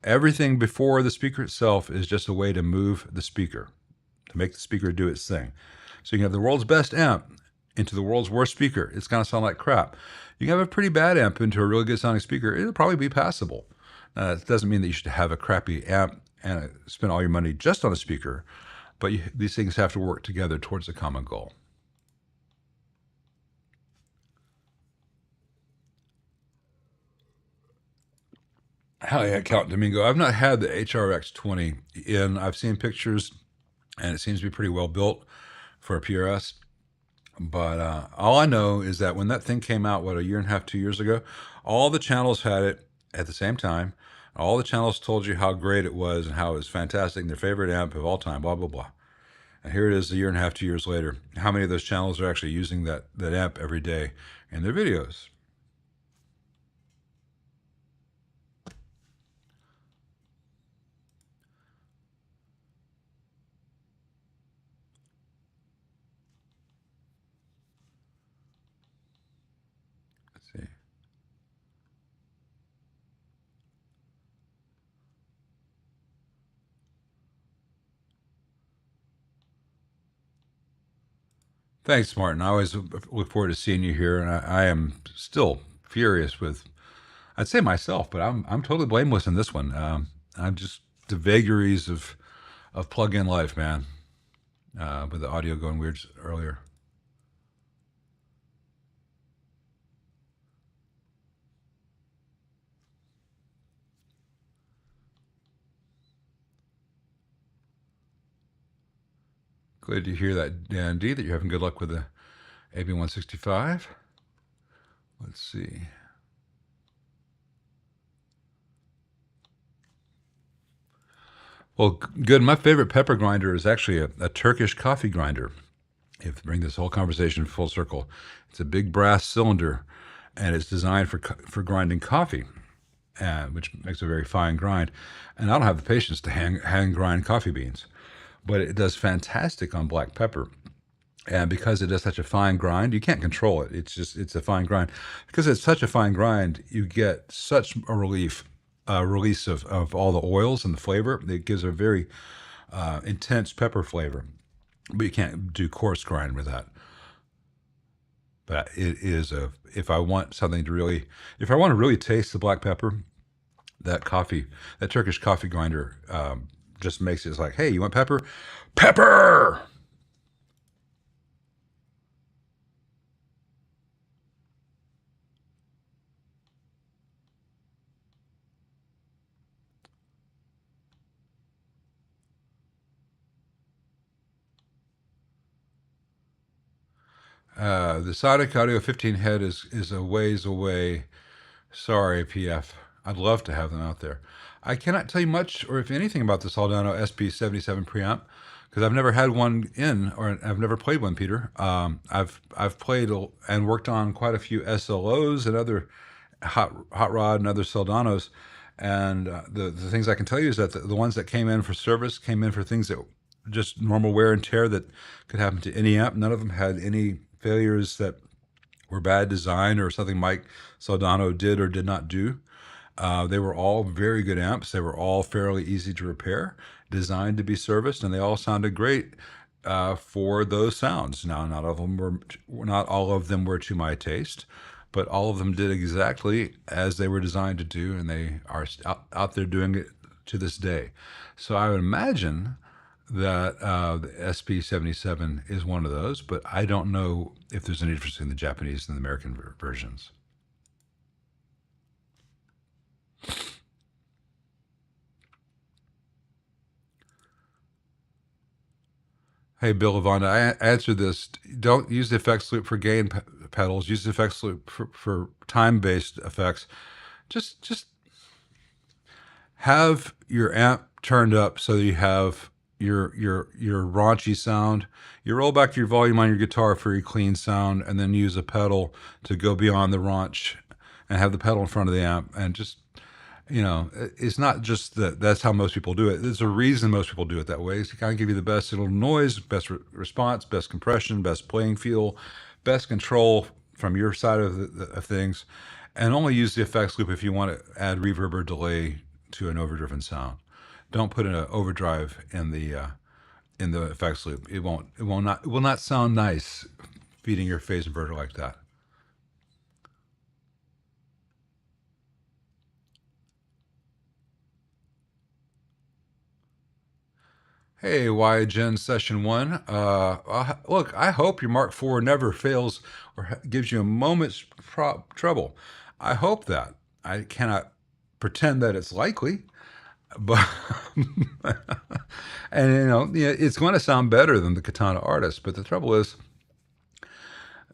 Everything before the speaker itself is just a way to move the speaker, to make the speaker do its thing. So you can have the world's best amp into the world's worst speaker. It's going to sound like crap. You can have a pretty bad amp into a really good sounding speaker. It'll probably be passable. It doesn't mean that you should have a crappy amp and spend all your money just on a speaker, but these things have to work together towards a common goal. Hell yeah, Count Domingo. I've not had the HRX20 in. I've seen pictures, and it seems to be pretty well built for a PRS. But all I know is that when that thing came out, a year and a half, 2 years ago, all the channels had it at the same time. All the channels told you how great it was and how it was fantastic and their favorite amp of all time, blah, blah, blah. And here it is a year and a half, 2 years later. How many of those channels are actually using that amp every day in their videos? Let's see. Thanks, Martin. I always look forward to seeing you here, and I am still furious with, I'd say myself, but I'm totally blameless in this one. I'm just the vagaries of plug-in life, man. With the audio going weird earlier. Glad to hear that, Dan D, that you're having good luck with the AB165. Let's see. Well, good. My favorite pepper grinder is actually a Turkish coffee grinder. If to bring this whole conversation full circle, it's a big brass cylinder, and it's designed for grinding coffee, which makes a very fine grind. And I don't have the patience to hand grind coffee beans, but it does fantastic on black pepper. And because it does such a fine grind, you can't control it. It's a fine grind. Because it's such a fine grind, you get such a release of all the oils and the flavor. It gives a very intense pepper flavor. But you can't do coarse grind with that. But it is if I want to really taste the black pepper, that Turkish coffee grinder just makes it like, hey, you want pepper? Pepper! The Sonic Audio 15 head is a ways away. Sorry, PF. I'd love to have them out there. I cannot tell you much, or if anything, about the Soldano SP77 preamp, because I've never had one or I've never played one, Peter. I've played and worked on quite a few SLOs and other hot rod and other Soldanos, and the things I can tell you is that the ones that came in for service came in for things that just normal wear and tear that could happen to any amp. None of them had any failures that were bad design or something Mike Soldano did or did not do. They were all very good amps. They were all fairly easy to repair, designed to be serviced, and they all sounded great for those sounds. Now, not all of them were to my taste, but all of them did exactly as they were designed to do, and they are out there doing it to this day. So I would imagine that the SP77 is one of those, but I don't know if there's any difference in the Japanese and the American versions. Hey, Bill Lavonda, I answered this. Don't use the effects loop for gain pedals. Use the effects loop for time-based effects. Just have your amp turned up so that you have your raunchy sound. You roll back your volume on your guitar for your clean sound, and then use a pedal to go beyond the raunch, and have the pedal in front of the amp, and just, it's not just that that's how most people do it. There's a reason most people do it that way. It's to kind of give you the best little noise, best response, best compression, best playing feel, best control from your side of things, and only use the effects loop if you want to add reverb or delay to an overdriven sound. Don't put an overdrive in the effects loop. It will not sound nice feeding your phase inverter like that. Hey, YGen Session 1. Look, I hope your Mark IV never fails or gives you a moment's trouble. I hope that. I cannot pretend that it's likely, but and it's going to sound better than the Katana Artist. But the trouble is,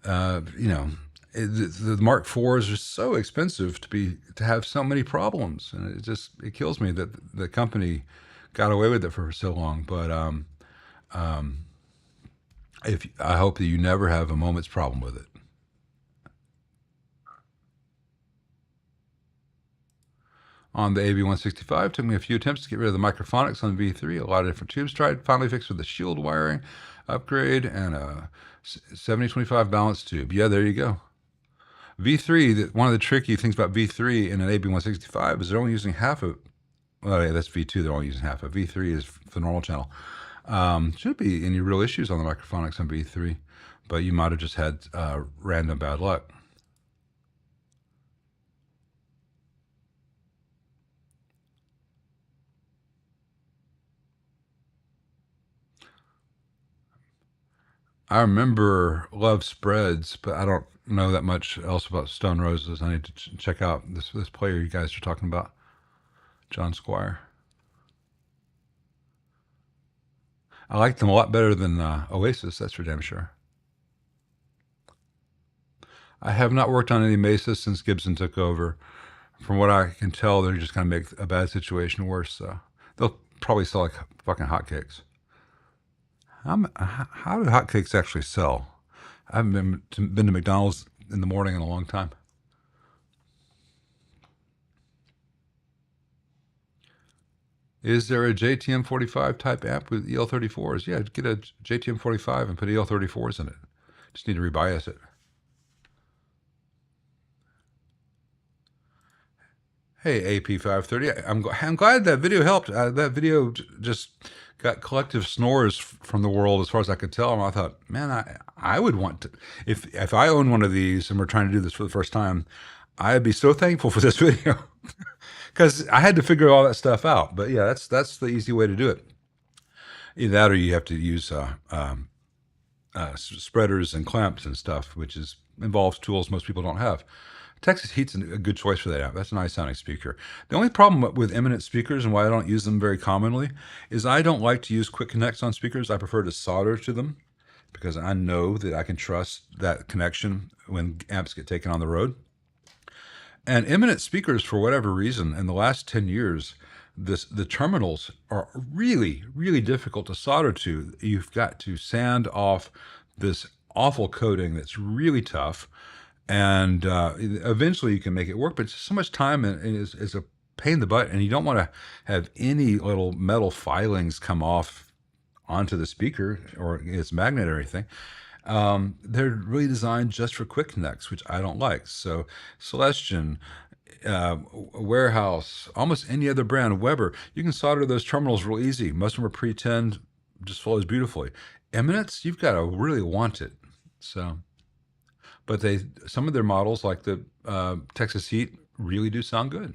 the Mark IVs are so expensive to have so many problems, and it kills me that the company got away with it for so long. But I hope that you never have a moment's problem with it. On the AB165, took me a few attempts to get rid of the microphonics on V3. A lot of different tubes tried. Finally fixed with the shield wiring upgrade and a 7025 balance tube. Yeah, there you go. V3, one of the tricky things about V3 in an AB165 is they're only using half of. Well, yeah, that's V2. They're only using half of. V3 is the normal channel. Should be any real issues on the microphonics on V3, but you might have just had random bad luck. I remember Love Spreads, but I don't know that much else about Stone Roses. I need to check out this player you guys are talking about, John Squire. I like them a lot better than Oasis, that's for damn sure. I have not worked on any Mesas since Gibson took over. From what I can tell, they're just going to make a bad situation worse. So they'll probably sell like fucking hotcakes. How do hotcakes actually sell? I haven't been to McDonald's in the morning in a long time. Is there a JTM45 type amp with EL34s? Yeah, get a JTM45 and put EL34s in it. Just need to rebias it. Hey, AP530. I'm glad that video helped. That video just got collective snores from the world as far as I could tell. And I thought, man, I would want to, if I own one of these and we're trying to do this for the first time, I'd be so thankful for this video because I had to figure all that stuff out. But yeah, that's the easy way to do it. Either that or you have to use spreaders and clamps and stuff, which involves tools most people don't have. Texas Heat's a good choice for that amp. That's a nice sounding speaker. The only problem with Eminent speakers and why I don't use them very commonly is I don't like to use quick connects on speakers. I prefer to solder to them because I know that I can trust that connection when amps get taken on the road. And Eminent speakers, for whatever reason, in the last 10 years, the terminals are really, really difficult to solder to. You've got to sand off this awful coating that's really tough. And eventually you can make it work, but it's so much time and it's a pain in the butt, and you don't want to have any little metal filings come off onto the speaker or its magnet or anything. They're really designed just for quick connects, which I don't like. So Celestion, Warehouse, almost any other brand, Weber, you can solder those terminals real easy. Most of them are pre-tinned, just flows beautifully. Eminence, you've got to really want it. So, but some of their models, like the Texas Heat, really do sound good.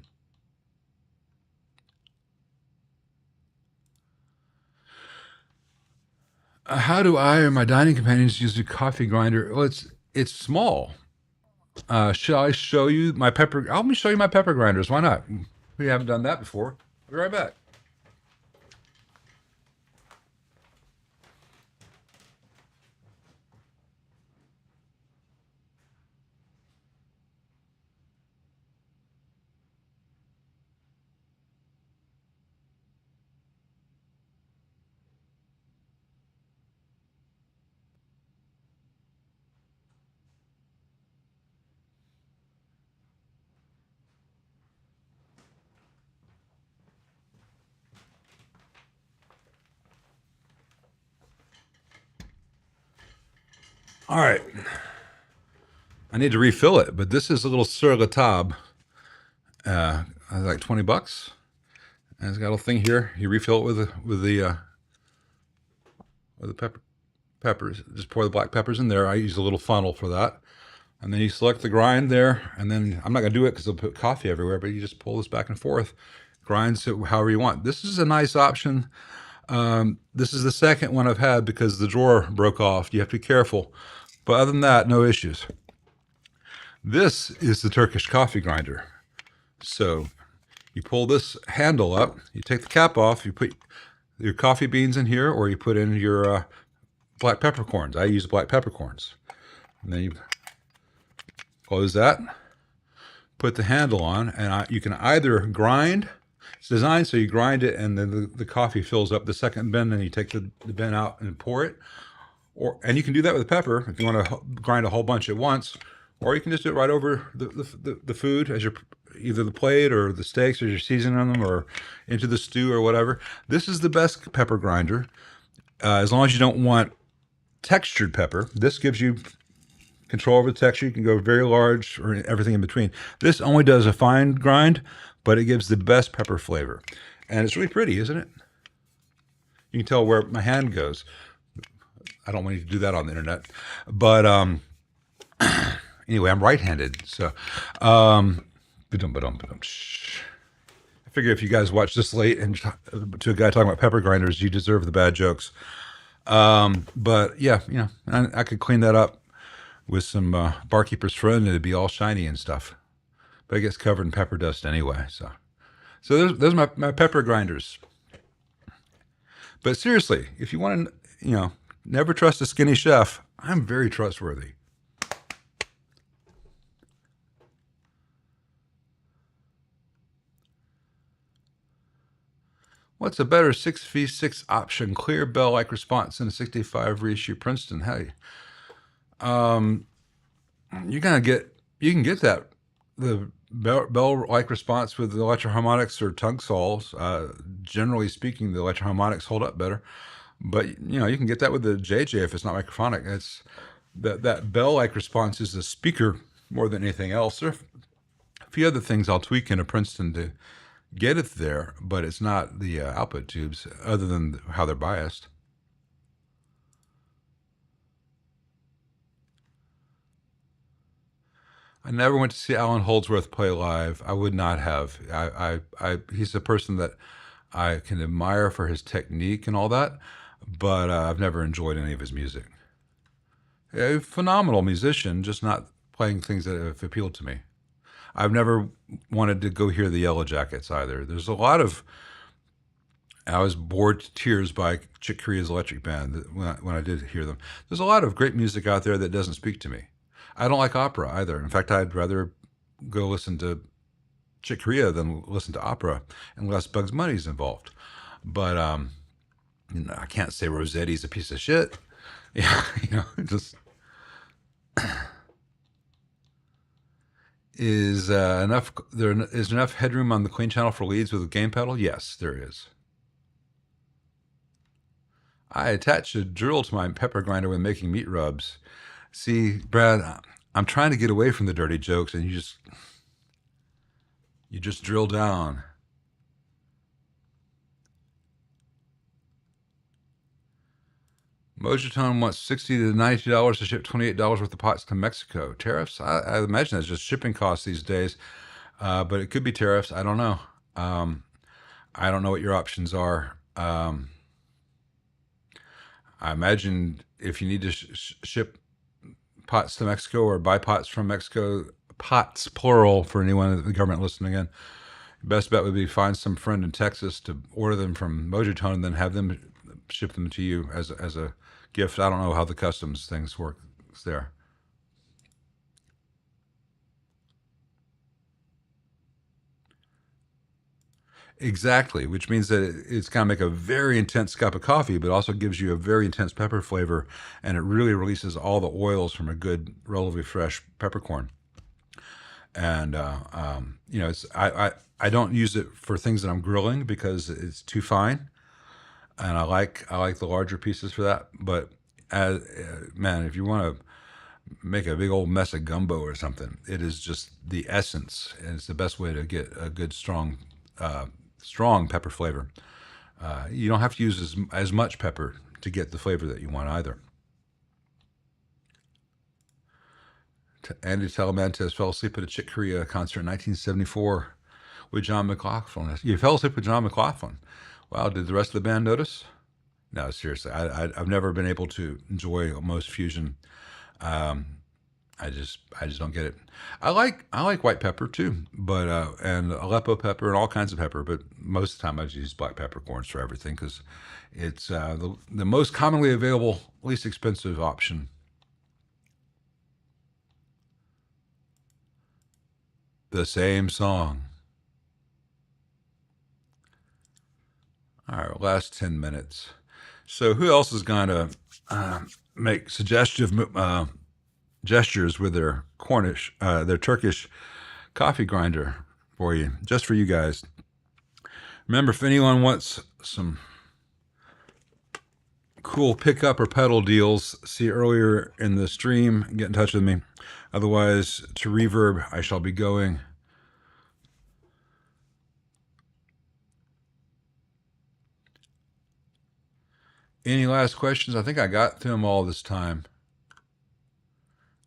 How do I or my dining companions use a coffee grinder? Well, it's small. Shall I show you my pepper? Let me show you my pepper grinders. Why not? We haven't done that before. I'll be right back. All right. I need to refill it, but this is a little sur la table. Like $20. And it's got a little thing here. You refill it with the peppers. Just pour the black peppers in there. I use a little funnel for that. And then you select the grind there. And then I'm not going to do it because I'll put coffee everywhere, but you just pull this back and forth. Grinds it however you want. This is a nice option. This is the second one I've had because the drawer broke off. You have to be careful. But other than that, no issues. This is the Turkish coffee grinder. So you pull this handle up, you take the cap off, you put your coffee beans in here, or you put in your black peppercorns. I use black peppercorns. And then you close that, put the handle on, and you can either grind. It's designed so you grind it and then the coffee fills up the second bin, and you take the bin out and pour it. And you can do that with pepper if you want to grind a whole bunch at once, or you can just do it right over the food as you're either the plate or the steaks as you're seasoning them, or into the stew or whatever. This is the best pepper grinder, as long as you don't want textured pepper. This gives you control over the texture. You can go very large or everything in between. This only does a fine grind, but it gives the best pepper flavor. And it's really pretty, isn't it? You can tell where my hand goes. I don't want you to do that on the internet. But anyway, I'm right-handed. So I figure if you guys watch this late and to a guy talking about pepper grinders, you deserve the bad jokes. But yeah, I could clean that up with some Barkeeper's Friend, and it'd be all shiny and stuff. But it gets covered in pepper dust anyway. So those are my pepper grinders. But seriously, if you want to, never trust a skinny chef, I'm very trustworthy. What's a better 6v6 option? Clear bell-like response in a 65 reissue Princeton. Hey, you can get that, the bell-like response with the electroharmonics or tongue saws. Generally speaking, the electroharmonics hold up better, but you can get that with the JJ if it's not microphonic. It's that bell-like response is the speaker more than anything else. There are a few other things I'll tweak in a Princeton to get it there, but it's not the output tubes, other than how they're biased. I never went to see Alan Holdsworth play live. I would not have. He's a person that I can admire for his technique and all that, but I've never enjoyed any of his music. A phenomenal musician, just not playing things that have appealed to me. I've never wanted to go hear the Yellow Jackets either. There's a lot of, I was bored to tears by Chick Corea's Electric Band when I did hear them. There's a lot of great music out there that doesn't speak to me. I don't like opera either. In fact, I'd rather go listen to Chick Corea than listen to opera, unless Bugs Bunny's involved. But I can't say Rossetti's a piece of shit. Yeah, just is enough. There is enough headroom on the clean channel for leads with a gain pedal. Yes, there is. I attach a drill to my pepper grinder when making meat rubs. See, Brad, I'm trying to get away from the dirty jokes, and you just drill down. Mojoton wants $60 to $92 to ship $28 worth of pots to Mexico. Tariffs? I imagine that's just shipping costs these days, but it could be tariffs. I don't know. I don't know what your options are. I imagine if you need to ship pots to Mexico or buy pots from Mexico, pots plural for anyone in the government listening in, best bet would be find some friend in Texas to order them from Mojoton and then have them ship them to you as a gift. I don't know how the customs things work there. Exactly, which means that it's going to make a very intense cup of coffee, but also gives you a very intense pepper flavor, and it really releases all the oils from a good, relatively fresh peppercorn. And it's I don't use it for things that I'm grilling because it's too fine, and I like the larger pieces for that. But man, if you want to make a big old mess of gumbo or something, it is just the essence, and it's the best way to get a good strong pepper flavor. You don't have to use as much pepper to get the flavor that you want either. Andy Telemantes fell asleep at a Chick Corea concert in 1974 with John McLaughlin. You fell asleep with John McLaughlin. Wow, did the rest of the band notice? No, seriously, I've never been able to enjoy most fusion. I just don't get it. I like white pepper too, but and Aleppo pepper and all kinds of pepper. But most of the time I just use black peppercorns for everything because it's the most commonly available, least expensive option. The same song. All right, last 10 minutes. So who else is going to make suggestive gestures with their Turkish coffee grinder for you, just for you guys? Remember, if anyone wants some cool pickup or pedal deals, see earlier in the stream, get in touch with me. Otherwise, to Reverb, I shall be going. Any last questions? I think I got through them all this time.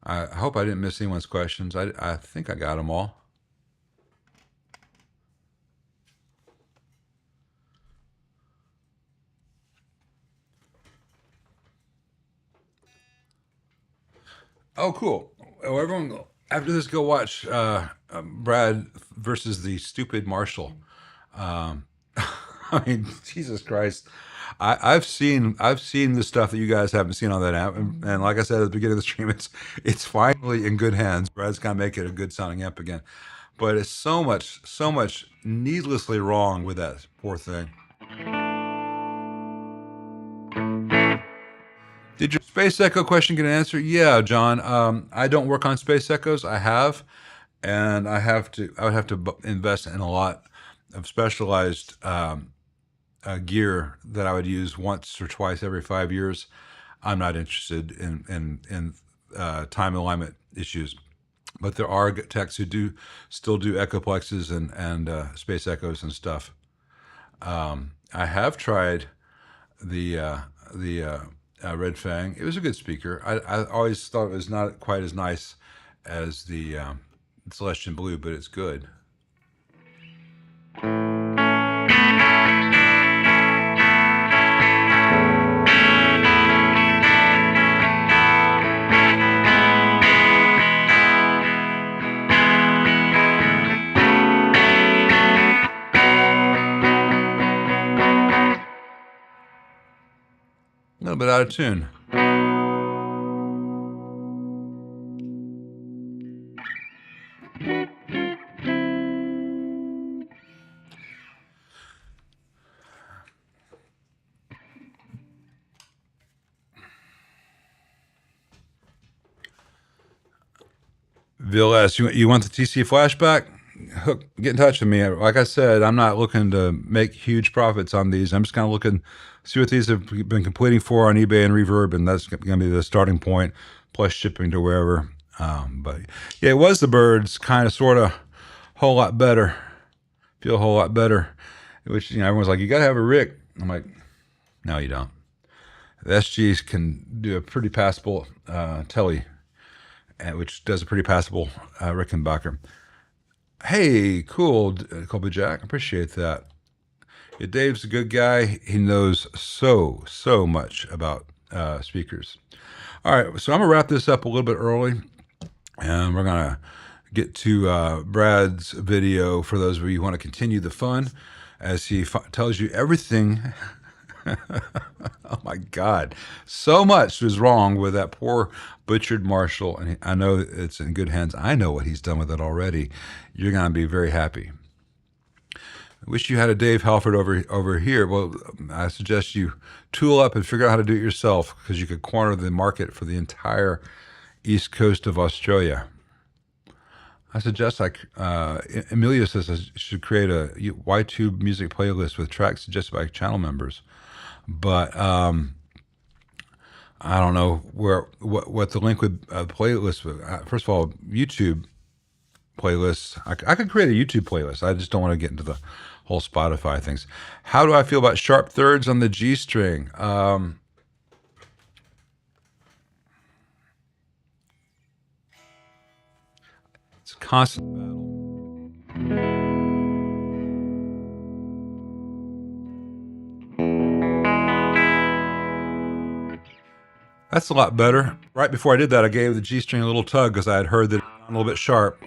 I hope I didn't miss anyone's questions. I think I got them all. Oh, cool. Oh, everyone, after this, go watch Brad versus the stupid Marshall. I mean, Jesus Christ. I've seen the stuff that you guys haven't seen on that app, and like I said at the beginning of the stream, it's finally in good hands. Brad's gonna make it a good sounding amp again, but it's so much needlessly wrong with that poor thing. Did your Space Echo question get an answer? Yeah, John. I don't work on Space Echoes. I have, and I would have to invest in a lot of specialized gear that I would use once or twice every 5 years. I'm not interested in time alignment issues, but there are techs who still do echoplexes and Space Echoes and stuff. I have tried the Red Fang. It was a good speaker. I always thought it was not quite as nice as the Celestian Blue, but it's good. A little bit out of tune. Vilas, you want the TC flashback? get in touch with me. Like I said, I'm not looking to make huge profits on these. I'm just kind of looking, see what these have been completing for on eBay and Reverb, and that's going to be the starting point, plus shipping to wherever. But yeah, it was the Birds, kind of, sort of, whole lot better. Feel a whole lot better. Which, everyone's like, you got to have a Rick. I'm like, no, you don't. The SGs can do a pretty passable Telly, which does a pretty passable Rickenbacker. Hey, cool, Colby Jack. Appreciate that. Yeah, Dave's a good guy. He knows so much about speakers. All right, so I'm going to wrap this up a little bit early, and we're going to get to Brad's video for those of you who want to continue the fun as he tells you everything. Oh my God, so much was wrong with that poor butchered Marshall, and I know it's in good hands. I know what he's done with it already. You're going to be very happy. I wish you had a Dave Halford over here. Well, I suggest you tool up and figure out how to do it yourself, because you could corner the market for the entire east coast of Australia. I suggest, like Emilio says, I should create a YTube music playlist with tracks suggested by channel members. But I don't know what the link with playlist. First of all, YouTube playlists. I could create a YouTube playlist. I just don't want to get into the whole Spotify things. How do I feel about sharp thirds on the G string? It's a constant battle. That's a lot better. Right before I did that, I gave the G string a little tug because I had heard that it was a little bit sharp.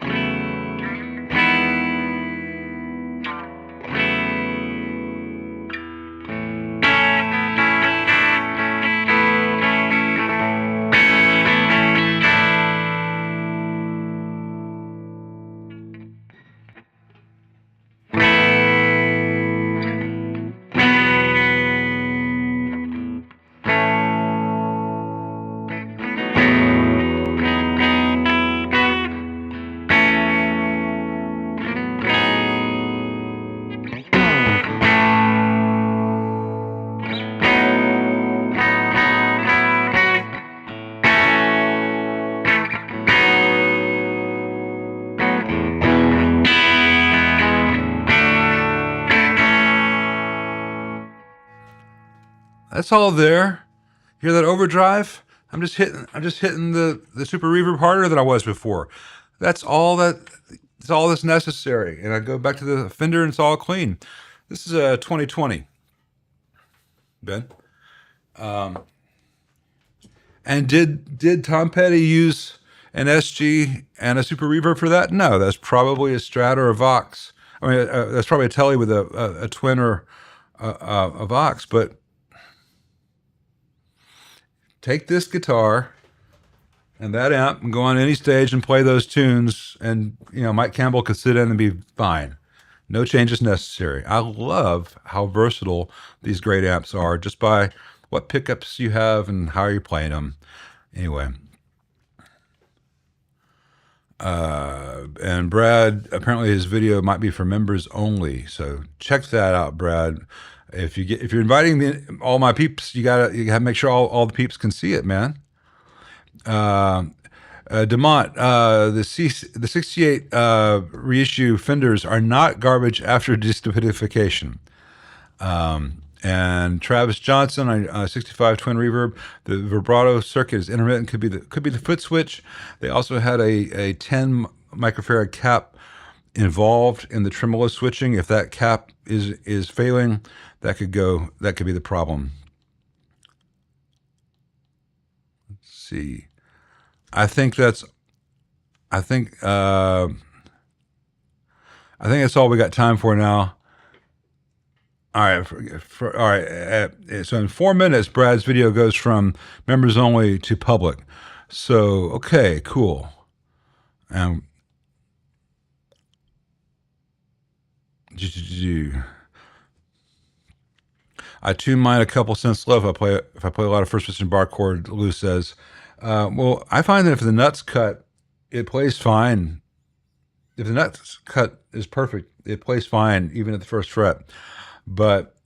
That's all there. Hear that overdrive? I'm just hitting the super reverb harder than I was before. That's all that's necessary. And I go back to the Fender and it's all clean. This is a 2020. Ben. And did Tom Petty use an SG and a super reverb for that? No, that's probably a Strat or a Vox. I mean, that's probably a Telly with a twin or a Vox, but take this guitar and that amp and go on any stage and play those tunes, and Mike Campbell could sit in and be fine. No changes necessary. I love how versatile these great amps are, just by what pickups you have and how you're playing them. Anyway. And Brad, apparently his video might be for members only, so check that out, Brad. If you're inviting all my peeps, you gotta make sure all the peeps can see it, man. Demont, the 68 reissue Fenders are not garbage after destupidification. And Travis Johnson on 65 twin reverb, the vibrato circuit is intermittent. Could be the foot switch. They also had a 10 microfarad cap involved in the tremolo switching. If that cap is failing, that could be the problem. Let's see. I think that's all we got time for now. All right. All right. So in 4 minutes, Brad's video goes from members only to public. So, okay, cool. I tune mine a couple cents low if I play a lot of first position bar chord, Lou says. Well, I find that if the nuts cut, it plays fine. if the nut cut is perfect, it plays fine even at the first fret. But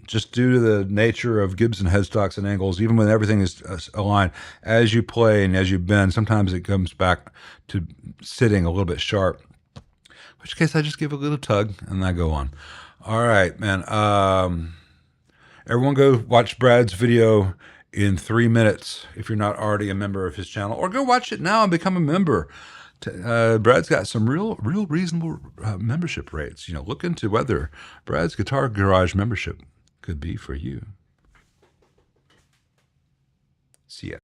just due to the nature of Gibson headstocks and angles, even when everything is aligned, as you play and as you bend, sometimes it comes back to sitting a little bit sharp. In which case, I just give a little tug and I go on. All right, man. Everyone go watch Brad's video in 3 minutes if you're not already a member of his channel, or go watch it now and become a member. Brad's got some real reasonable membership rates. You know, look into whether Brad's Guitar Garage membership could be for you. See ya.